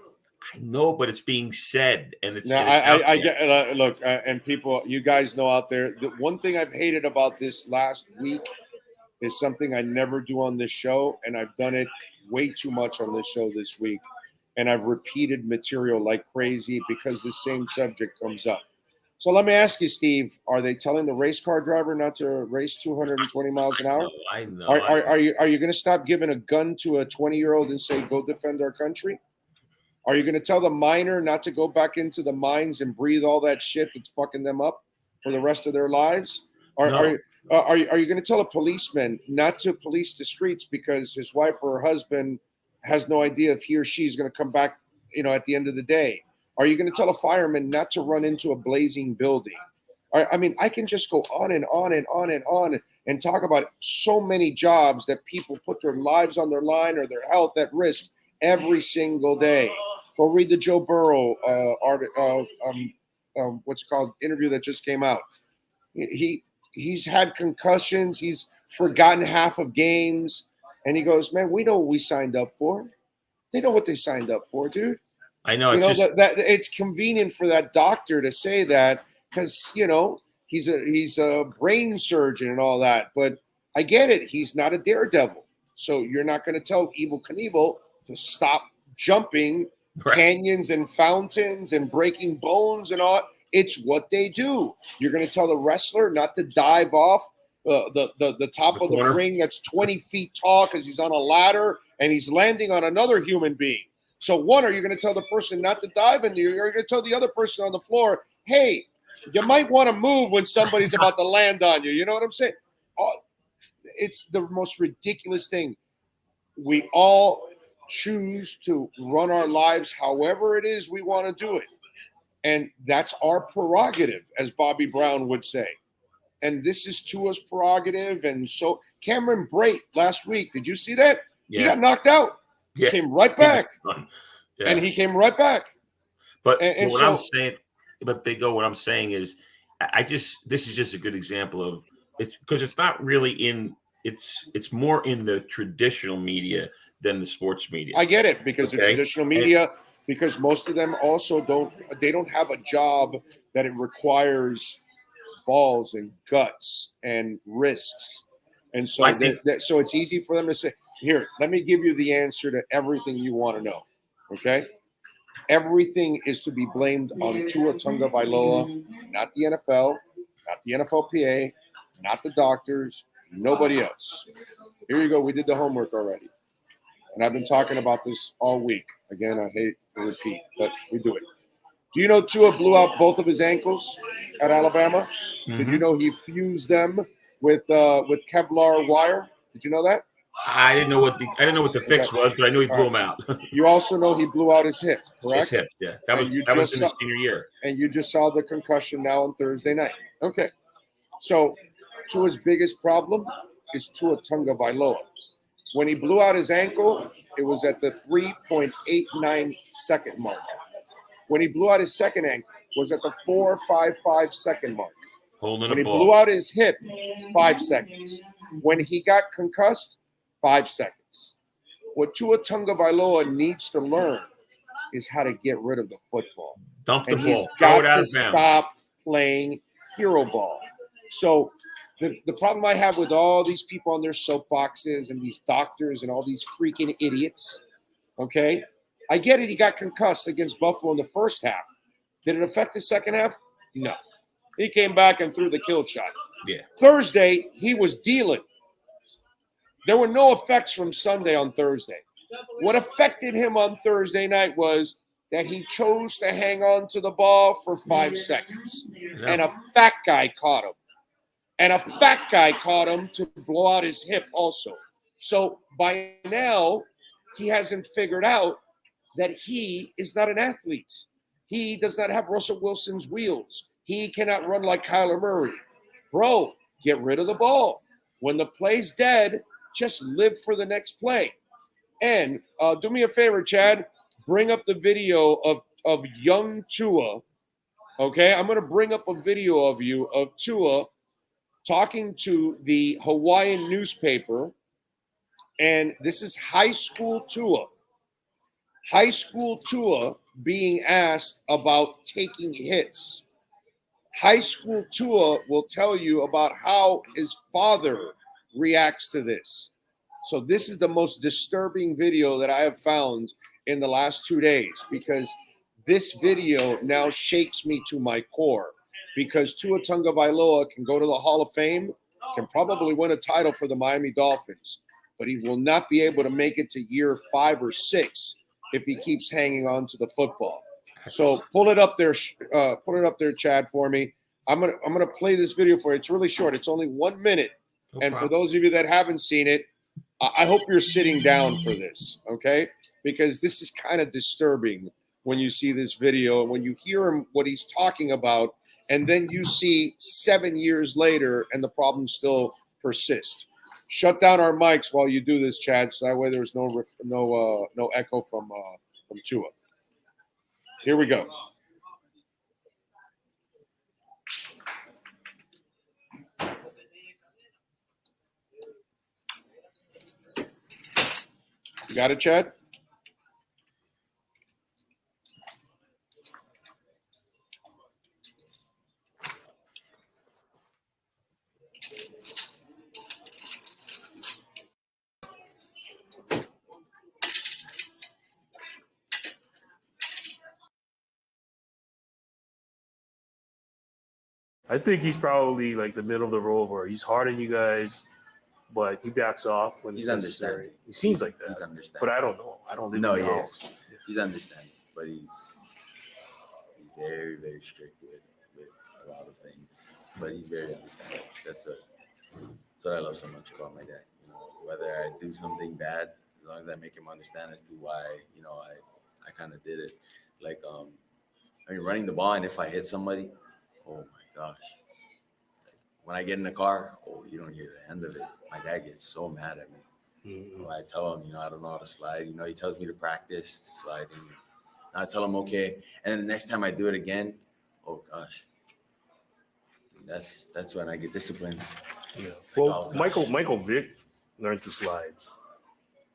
I know, but it's being said, and it's. No, I get. Look, and people, you guys know out there, the one thing I've hated about this last week is something I never do on this show, and I've done it way too much on this show this week, and I've repeated material like crazy because the same subject comes up. So let me ask you, Steve, are they telling the race car driver not to race 220 miles an hour? I know. Are you going to stop giving a gun to a 20-year-old and say, go defend our country? Are you going to tell the miner not to go back into the mines and breathe all that shit that's fucking them up for the rest of their lives? Are you going to tell a policeman not to police the streets because his wife or her husband has no idea if he or she is going to come back, at the end of the day? Are you going to tell a fireman not to run into a blazing building? I mean, I can just go on and on and on and on and talk about so many jobs that people put their lives on their line or their health at risk every single day. Go read the Joe Burrow interview that just came out. He's had concussions. He's forgotten half of games, and he goes, "Man, we know what we signed up for. They know what they signed up for, dude." I know. That it's convenient for that doctor to say that because he's a brain surgeon and all that. But I get it. He's not a daredevil, so you're not going to tell Evel Knievel to stop jumping canyons and fountains and breaking bones and all. It's what they do. You're going to tell the wrestler not to dive off the top of the ring that's 20 feet tall because he's on a ladder and he's landing on another human being. So one, are you going to tell the person not to dive in there? Or are you going to tell the other person on the floor, hey, you might want to move when somebody's about to land on you? You know what I'm saying? It's the most ridiculous thing. We all choose to run our lives however it is we want to do it. And that's our prerogative, as Bobby Brown would say. And this is Tua's prerogative. And so Cameron Brate last week, did you see that? Yeah. He got knocked out. He came right back. Yeah. And he came right back. But I'm saying, Big O, what I'm saying is, this is just a good example of it's because it's not really it's more in the traditional media than the sports media. I get it because the traditional media, because most of them also don't have a job that it requires balls and guts and risks. And so so it's easy for them to say, here, let me give you the answer to everything you want to know. Okay? Everything is to be blamed on Tua Tagovailoa, not the NFL, not the NFLPA, not the doctors, nobody else. Here you go. We did the homework already. And I've been talking about this all week. Again, I hate to repeat, but we do it. Do you know Tua blew out both of his ankles at Alabama? Mm-hmm. Did you know he fused them with Kevlar wire? Did you know that? I didn't know what the fix was, but I knew he blew him out. You also know he blew out his hip, correct? His hip, yeah. That was in his senior year. And you just saw the concussion now on Thursday night. Okay. So Tua's biggest problem is Tua Tagovailoa. When he blew out his ankle, it was at the 3.89 second mark. When he blew out his second ankle, it was at the 4.55 second mark. When he blew out his hip, 5 seconds. When he got concussed, 5 seconds. What Tua Tagovailoa needs to learn is how to get rid of the football. Dump the ball. He's got to stop playing hero ball. So the problem I have with all these people on their soapboxes and these doctors and all these freaking idiots, okay? I get it. He got concussed against Buffalo in the first half. Did it affect the second half? No. He came back and threw the kill shot. Yeah. Thursday, he was dealing. There were no effects from Sunday on Thursday. What affected him on Thursday night was that he chose to hang on to the ball for 5 seconds. And a fat guy caught him. And a fat guy caught him to blow out his hip also. So by now, he hasn't figured out that he is not an athlete. He does not have Russell Wilson's wheels. He cannot run like Kyler Murray. Bro, get rid of the ball. When the play's dead, just live for the next play. And do me a favor, Chad. Bring up the video of young Tua. Okay? I'm going to bring up a video of Tua talking to the Hawaiian newspaper. And this is high school Tua. High school Tua being asked about taking hits. High school Tua will tell you about how his father reacts to this. So this is the most disturbing video that I have found in the last 2 days, because this video now shakes me to my core, because Tua Tagovailoa can go to the Hall of Fame, can probably win a title for the Miami Dolphins, but he will not be able to make it to year 5 or 6 if he keeps hanging on to the football. So pull it up there, Chad, for me. I'm gonna play this video for you. It's really short. It's only 1 minute. And for those of you that haven't seen it, I hope you're sitting down for this, okay? Because this is kind of disturbing when you see this video and when you hear him, what he's talking about, and then you see 7 years later and the problems still persist. Shut down our mics while you do this, Chad, so that way there's no echo from Tua. Here we go. You got it, Chad? I think he's probably like the middle of the road where he's hard on you guys, but he backs off when He's it's necessary. understanding. He seems like that. He's understanding. But I don't know. I don't live in the house. He's understanding, but he's very, very strict with a lot of things. But he's very understanding. That's what I love so much about my dad. You know, whether I do something bad, as long as I make him understand as to why, you know, I kind of did it. Like, I mean, running the ball, and if I hit somebody, oh my gosh. When I get in the car, you don't hear the end of it. My dad gets so mad at me. Mm-hmm. I tell him, I don't know how to slide. He tells me to practice sliding. I tell him, okay. And then the next time I do it again, oh gosh. That's when I get disciplined. Yeah. Well, Michael Vick learned to slide.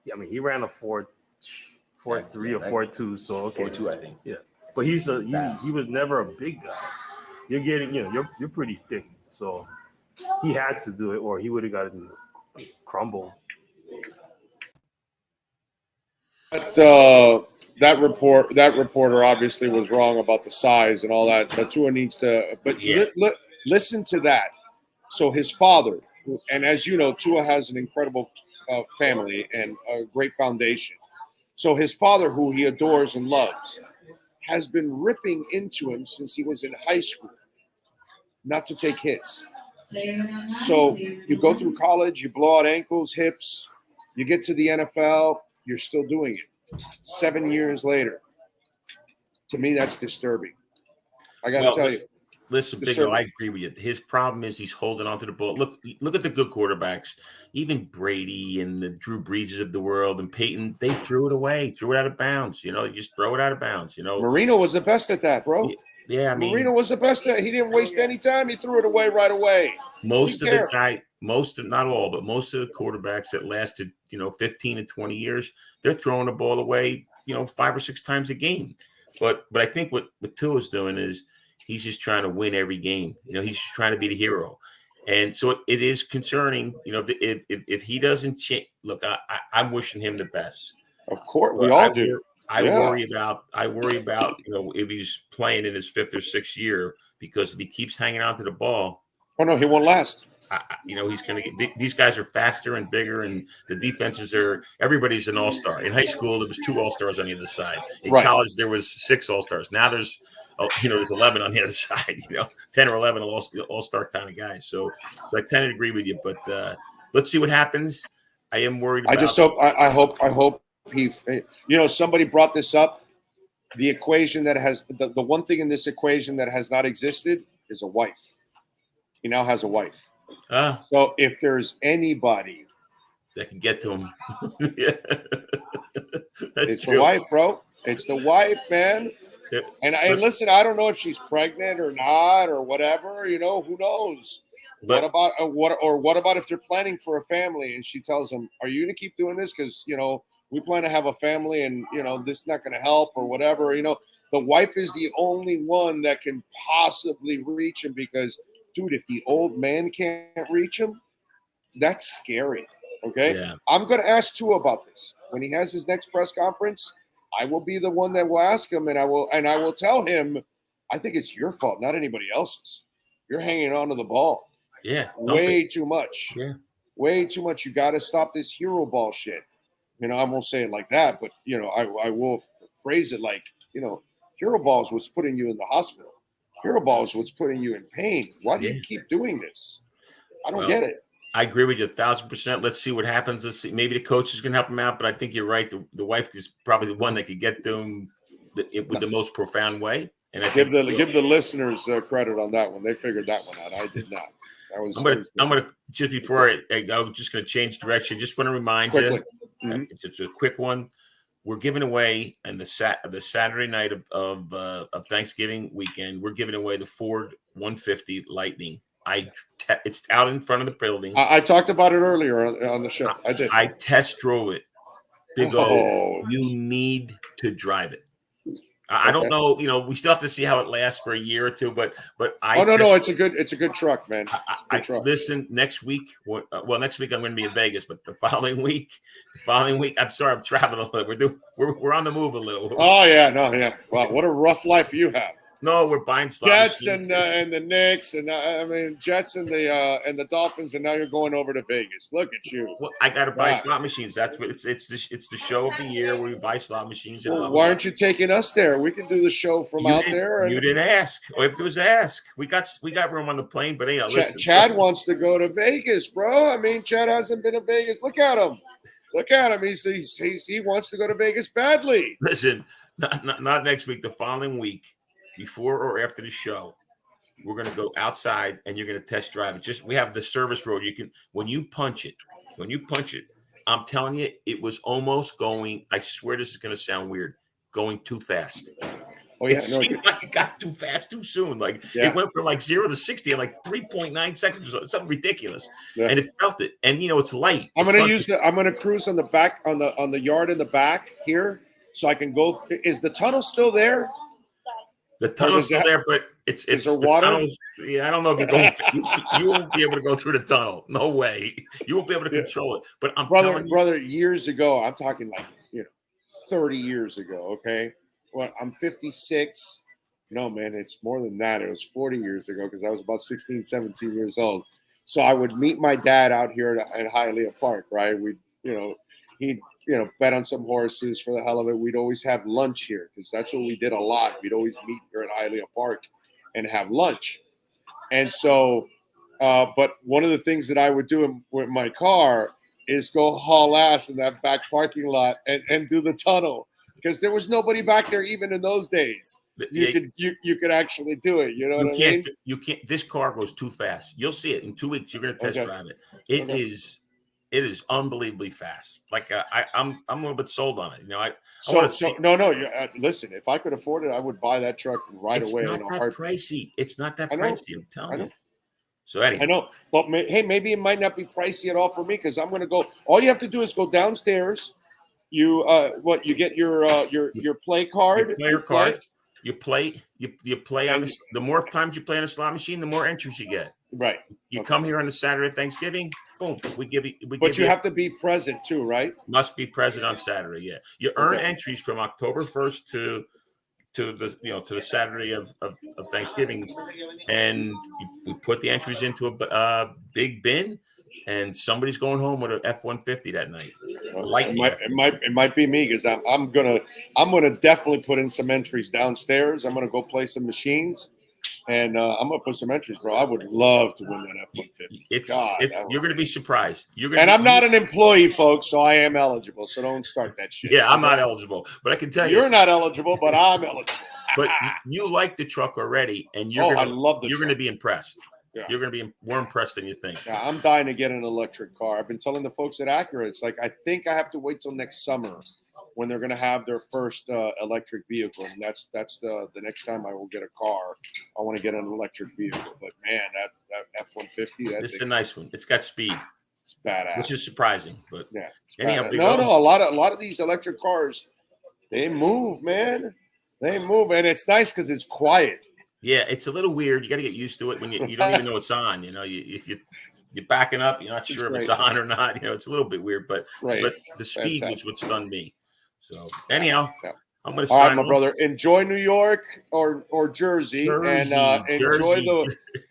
Yeah, I mean, he ran a 4.3 or 4.2. So okay. 4.2, I think. Yeah, but he was never a big guy. You're getting, you're pretty thick. So he had to do it, or he would have gotten crumbled. That reporter obviously was wrong about the size and all that. But Tua needs to. But listen to that. So his father, and as you know, Tua has an incredible family and a great foundation. So his father, who he adores and loves, has been ripping into him since he was in high school, not to take hits. So you go through college, you blow out ankles, hips, you get to the NFL, you're still doing it. 7 years later. To me, that's disturbing. I got to tell you. Listen, Big O, I agree with you. His problem is he's holding on to the ball. Look at the good quarterbacks. Even Brady and the Drew Breeses of the world and Peyton, they threw it away, threw it out of bounds. You just throw it out of bounds. Marino was the best at that, bro. Yeah, I mean, Marino was the best at. He didn't waste any time. He threw it away right away. Most of not all, but most of the quarterbacks that lasted, 15 and 20 years, they're throwing the ball away, 5 or 6 times a game. But I think what Tua's doing is he's just trying to win every game. He's just trying to be the hero. And so it is concerning, if he doesn't change. Look, I'm wishing him the best. Of course, we all do. I worry about, if he's playing in his 5th or 6th year, because if he keeps hanging on to the ball. Oh, no, he won't last. He's going to get – these guys are faster and bigger, and the defenses are – everybody's an all-star. In high school, there was 2 all-stars on the other side. In college, there was 6 all-stars. Now there's 11 on the other side, 10 or 11 all-star kind of guys. So I tend to agree with you, but let's see what happens. I am worried about – I hope he – somebody brought this up. The equation that has – the one thing in this equation that has not existed is a wife. He now has a wife. So if there's anybody that can get to him, it's true. The wife, bro. It's the wife, man. And listen, I don't know if she's pregnant or not or whatever. Who knows? What about if they're planning for a family and she tells him, "Are you going to keep doing this? Because we we plan to have a family, and this is not going to help or whatever. The wife is the only one that can possibly reach him because, dude, if the old man can't reach him, that's scary. Okay. Yeah. I'm going to ask Tua about this when he has his next press conference. I will be the one that will ask him, and I will tell him, I think it's your fault, not anybody else's. You're hanging on to the ball. Yeah. Way too much. Yeah. Way too much. You got to stop this hero ball shit. I won't say it like that, but I will phrase it like, hero ball is what's putting you in the hospital. Hero ball is what's putting you in pain. Why do you keep doing this? I don't get it. I agree with you 1,000%. Let's see what happens. Let's see. Maybe the coach is going to help him out, but I think you're right. The wife is probably the one that could get to him with the most profound way. And I give the listeners credit on that one. They figured that one out. I did not. I'm gonna just before I go, just gonna change direction. Just want to remind you, it's just a quick one. We're giving away on the Saturday night of Thanksgiving weekend. We're giving away the Ford 150 Lightning. It's out in front of the building. I talked about it earlier on the show. I did. I test drove it. Big O, you need to drive it. I don't know. We still have to see how it lasts for a year or two. But it's a good truck, man. Listen, next week. Next week I'm going to be in Vegas, but the following week. I'm sorry, I'm traveling a little. We're on the move a little. Oh yeah, no, yeah. Wow, what a rough life you have. No, we're buying slot Jets machines. and the Knicks and Jets and the Dolphins, and now you're going over to Vegas. Look at you. Well, I got to buy slot machines. That's what it's the show of the year where we buy slot machines. Well, why aren't you taking us there? We can do the show from out there. You didn't ask. All you have to do is ask. We got room on the plane, but listen. Chad wants to go to Vegas, bro. I mean, Chad hasn't been to Vegas. Look at him. He wants to go to Vegas badly. Listen, not next week. The following week. Before or after the show, we're going to go outside and you're going to test drive it. We have the service road. When you punch it, I'm telling you, it was almost going. I swear this is going to sound weird, going too fast. Oh yeah, it seemed like it got too fast too soon. It went from 0 to 60 in 3.9 seconds or something ridiculous. Yeah. And it felt it. And it's light. I'm going to cruise on the back on the yard in the back here, so I can go. Is the tunnel still there? The tunnel's still there, but it's there water? Tunnel, I don't know if you're going. You won't be able to go through the tunnel. No way. You won't be able to control it. But I'm brother. Years ago, I'm talking 30 years ago. Okay, well, I'm 56. No, man, it's more than that. It was 40 years ago because I was about 16, 17 years old. So I would meet my dad out here at Hialeah Park. Right, he'd bet on some horses for the hell of it. We'd always have lunch here because that's what we did a lot. We'd always meet here at Hialeah Park and have lunch. And so, but one of the things that I would do with my car is go haul ass in that back parking lot and do the tunnel because there was nobody back there even in those days. You could actually do it. You know what I mean? You can't. This car goes too fast. You'll see it in 2 weeks. You're going to test drive it. It is unbelievably fast. I'm a little bit sold on it. Listen, if I could afford it, I would buy that truck right away. It's not that pricey. It's not that pricey. I'm telling you. So anyway, I know, but hey, maybe it might not be pricey at all for me because I'm going to go. All you have to do is go downstairs. You get your play card. Your card. You play on the more times you play on a slot machine, the more entries you get. Right. You come here on the Saturday of Thanksgiving, boom. We give you. But you have to be present too, right? Must be present on Saturday. Yeah. You earn entries from October 1st to the Saturday of Thanksgiving, and we put the entries into a big bin, and somebody's going home with an F-150 that night. It might be me because I'm gonna definitely put in some entries downstairs. I'm gonna go play some machines. And I'm gonna put some entries, bro. I would love to win that F-150. You're gonna be surprised. I'm not an employee, folks, so I am eligible. So don't start that shit. Yeah, I'm not eligible, but I can tell you're not eligible, but I'm eligible. But you like the truck already, and you're gonna be impressed. Yeah. You're gonna be more impressed than you think. Yeah, I'm dying to get an electric car. I've been telling the folks at Acura, it's I think I have to wait till next summer when they're going to have their first electric vehicle. And that's the next time I will get a car. I want to get an electric vehicle. But, man, that F-150. It's a nice one. It's got speed. It's badass. Which is surprising, but yeah. anyhow, No, a lot of these electric cars, they move, man. They move, and it's nice because it's quiet. Yeah, it's a little weird. You got to get used to it when you don't even know it's on. You know, you're backing up. You're not sure if it's on or not. You know, it's a little bit weird, but the speed was what stunned me. So anyhow, I'm going to sign. All right, my brother. Enjoy New York or Jersey, and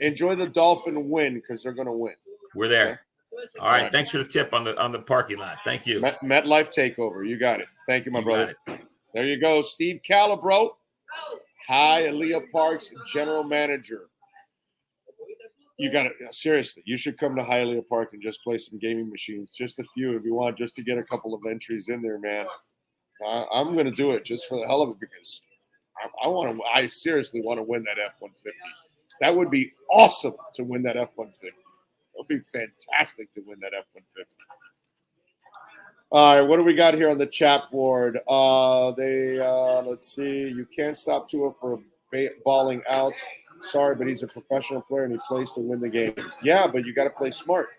enjoy the Dolphin win because they're going to win. We're there. Okay? All right. Thanks for the tip on the parking lot. Thank you. MetLife takeover. You got it. Thank you, my brother. There you go, Steve Calabro, Hialeah Park's general manager. You got it. Seriously, you should come to Hialeah Park and just play some gaming machines. Just a few if you want, just to get a couple of entries in there, man. I'm going to do it just for the hell of it because I seriously want to win that F-150. That would be awesome to win that F-150. It would be fantastic to win that F-150. All right, what do we got here on the chat board? Let's see. You can't stop Tua for balling out. Sorry, but he's a professional player and he plays to win the game. Yeah, but you got to play smart.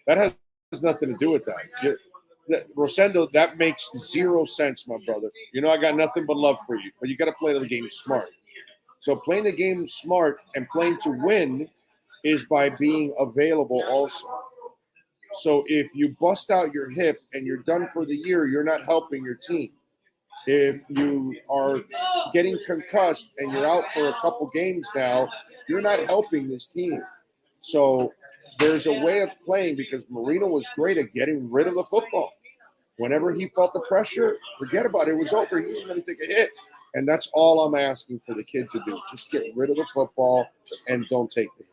That has nothing to do with that. Rosendo, that makes zero sense, my brother. You know I got nothing but love for you, but you got to play the game smart. So playing the game smart and playing to win is by being available also. So if you bust out your hip and you're done for the year, you're not helping your team. If you are getting concussed and you're out for a couple games now, you're not helping this team. So there's a way of playing because Marino was great at getting rid of the football. Whenever he felt the pressure, forget about it. It was over. He was going to take a hit. And that's all I'm asking for the kid to do. Just get rid of the football and don't take the hit.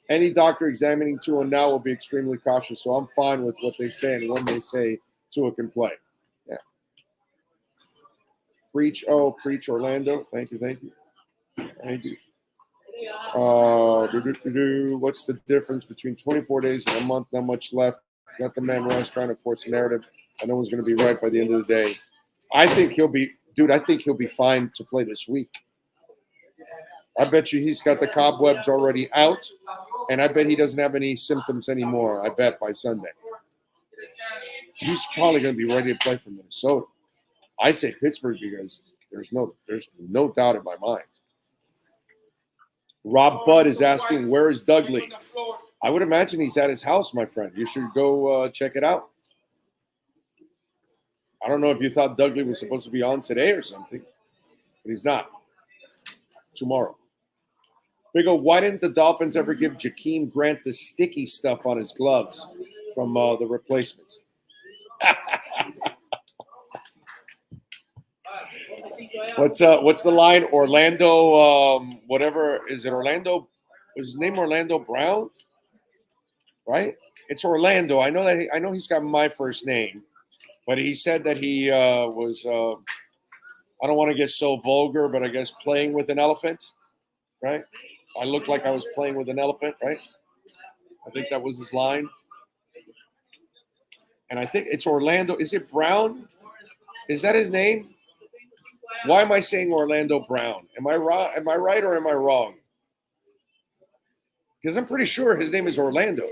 Any doctor examining Tua now will be extremely cautious, so I'm fine with what they say and when they say Tua can play. Yeah. Preach Orlando. Thank you. What's the difference between 24 days and a month? Not much left. Not the man Ross trying to force a narrative. I know one's going to be right by the end of the day. I think he'll be fine to play this week. I bet you he's got the cobwebs already out, and I bet he doesn't have any symptoms anymore. I bet by Sunday. He's probably going to be ready to play for Minnesota. I say Pittsburgh because there's no doubt in my mind. Rob Budd is asking, where is Dudley? I would imagine he's at his house, my friend. You should go check it out. I don't know if you thought Dudley was supposed to be on today or something, but he's not. Tomorrow. Big O, why didn't the Dolphins ever give Jakeem Grant the sticky stuff on his gloves from the replacements? What's the line? Orlando, whatever. Is it Orlando? Is his name Orlando Brown? Right? It's Orlando. I know he's got my first name, but he said that he was, I don't want to get so vulgar, but I guess playing with an elephant, right? I looked like I was playing with an elephant, right? I think that was his line. And I think it's Orlando. Is it Brown? Is that his name? Why am I saying Orlando Brown? Am I right? Am I right or am I wrong? Because I'm pretty sure his name is Orlando.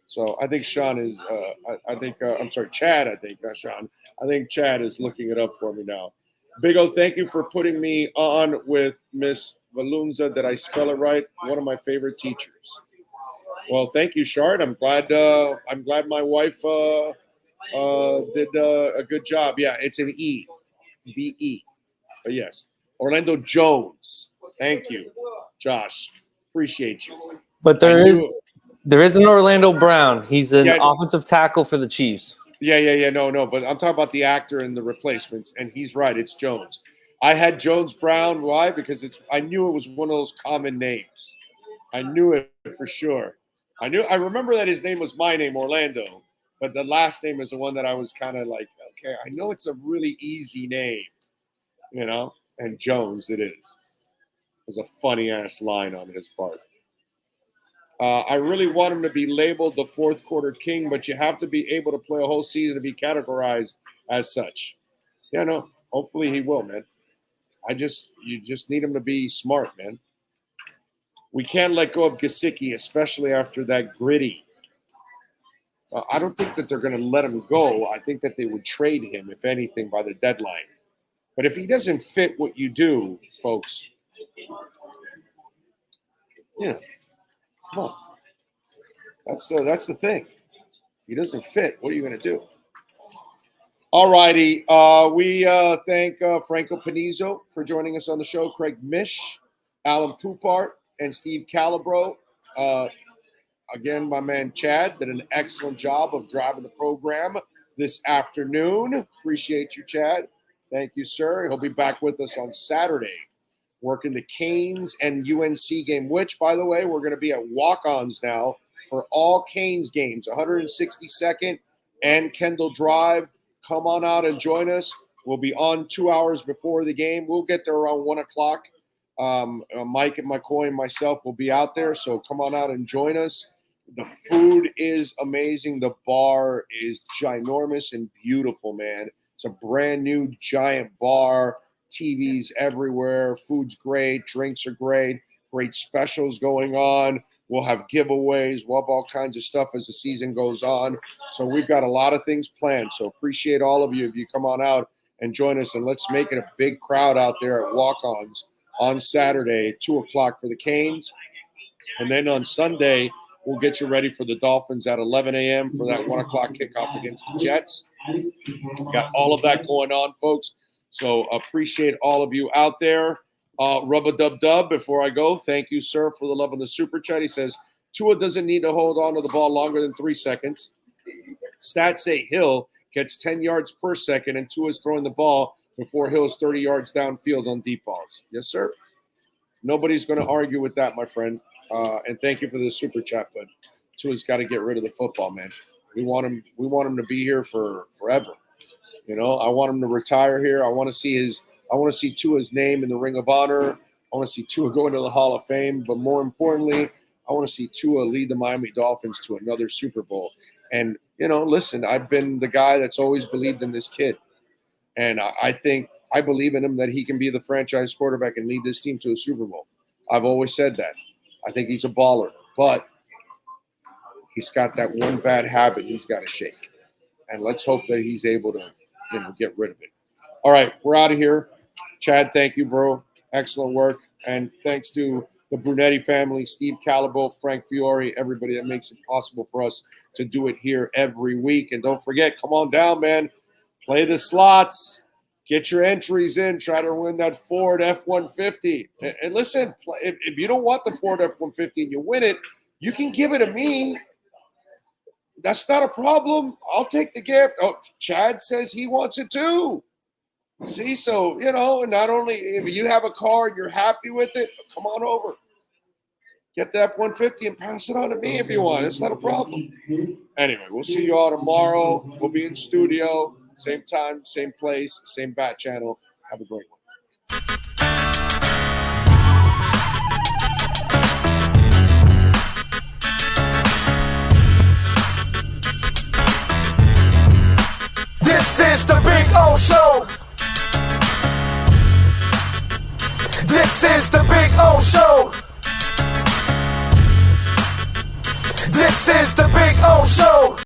So I think Sean is. I'm sorry, Chad. I think not Sean. I think Chad is looking it up for me now. Big O, thank you for putting me on with Miss Valunza. Did I spell it right? One of my favorite teachers. Well, thank you, Shard. I'm glad my wife did a good job. Yeah, it's an E, V-E. But yes, Orlando Jones. Thank you, Josh. Appreciate you. But there is an Orlando Brown. He's an offensive tackle for the Chiefs. Yeah. No. But I'm talking about the actor and the replacements, and he's right. It's Jones. I had Jones Brown. Why? Because I knew it was one of those common names. I knew it for sure. I remember that his name was my name, Orlando, but the last name is the one that I was kind of like, okay, I know it's a really easy name, and Jones it is. It was a funny ass line on his part. I really want him to be labeled the fourth quarter king, but you have to be able to play a whole season to be categorized as such. Yeah, no, hopefully he will, man. You just need him to be smart, man. We can't let go of Gesicki, especially after that gritty. I don't think that they're going to let him go. I think that they would trade him, if anything, by the deadline. But if he doesn't fit what you do, folks, come on. That's the thing. If he doesn't fit, what are you going to do? All righty. We thank Franco Panizzo for joining us on the show, Craig Mish, Alan Poupart, and Steve Calabro. Again, my man Chad did an excellent job of driving the program this afternoon. Appreciate you, Chad. Thank you, sir. He'll be back with us on Saturday, working the Canes and UNC game, which, by the way, we're going to be at walk-ons now for all Canes games, 162nd and Kendall Drive. Come on out and join us. We'll be on 2 hours before the game. We'll get there around 1 o'clock. Mike and McCoy and myself will be out there, so come on out and join us. The food is amazing. The bar is ginormous and beautiful, man. It's a brand new giant bar. TVs everywhere. Food's great. Drinks are great. Great specials going on. We'll have giveaways. We'll have all kinds of stuff as the season goes on. So we've got a lot of things planned. So appreciate all of you if you come on out and join us. And let's make it a big crowd out there at walk-ons on Saturday, 2 o'clock for the Canes. And then on Sunday, we'll get you ready for the Dolphins at 11 a.m. for that 1 o'clock kickoff against the Jets. Got all of that going on, folks. So appreciate all of you out there. Rub-a-dub-dub, before I go, thank you, sir, for the love on the super chat. He says, Tua doesn't need to hold on to the ball longer than 3 seconds. Stats say Hill gets 10 yards per second, and Tua's throwing the ball before Hill's 30 yards downfield on deep balls. Yes, sir. Nobody's going to argue with that, my friend. And thank you for the super chat, but Tua's got to get rid of the football, man. We want him to be here for forever. You know, I want him to retire here. I want to see Tua's name in the Ring of Honor. I want to see Tua go into the Hall of Fame. But more importantly, I want to see Tua lead the Miami Dolphins to another Super Bowl. And, you know, listen, I've been the guy that's always believed in this kid. And I believe in him that he can be the franchise quarterback and lead this team to a Super Bowl. I've always said that. I think he's a baller. But he's got that one bad habit he's got to shake. And let's hope that he's able to, you know, get rid of it. All right, we're out of here. Chad, thank you, bro. Excellent work. And thanks to the Brunetti family, Steve Calabo, Frank Fiore, everybody that makes it possible for us to do it here every week. And don't forget, come on down, man. Play the slots. Get your entries in. Try to win that Ford F-150. And listen, if you don't want the Ford F-150 and you win it, you can give it to me. That's not a problem. I'll take the gift. Oh, Chad says he wants it too. See, so, you know, not only if you have a car and you're happy with it, come on over. Get the F-150 and pass it on to me if you want. It's not a problem. Anyway, we'll see you all tomorrow. We'll be in studio. Same time, same place, same bat channel. Have a great one. This is the Big O Show. This is the Big O Show. This is the Big O Show.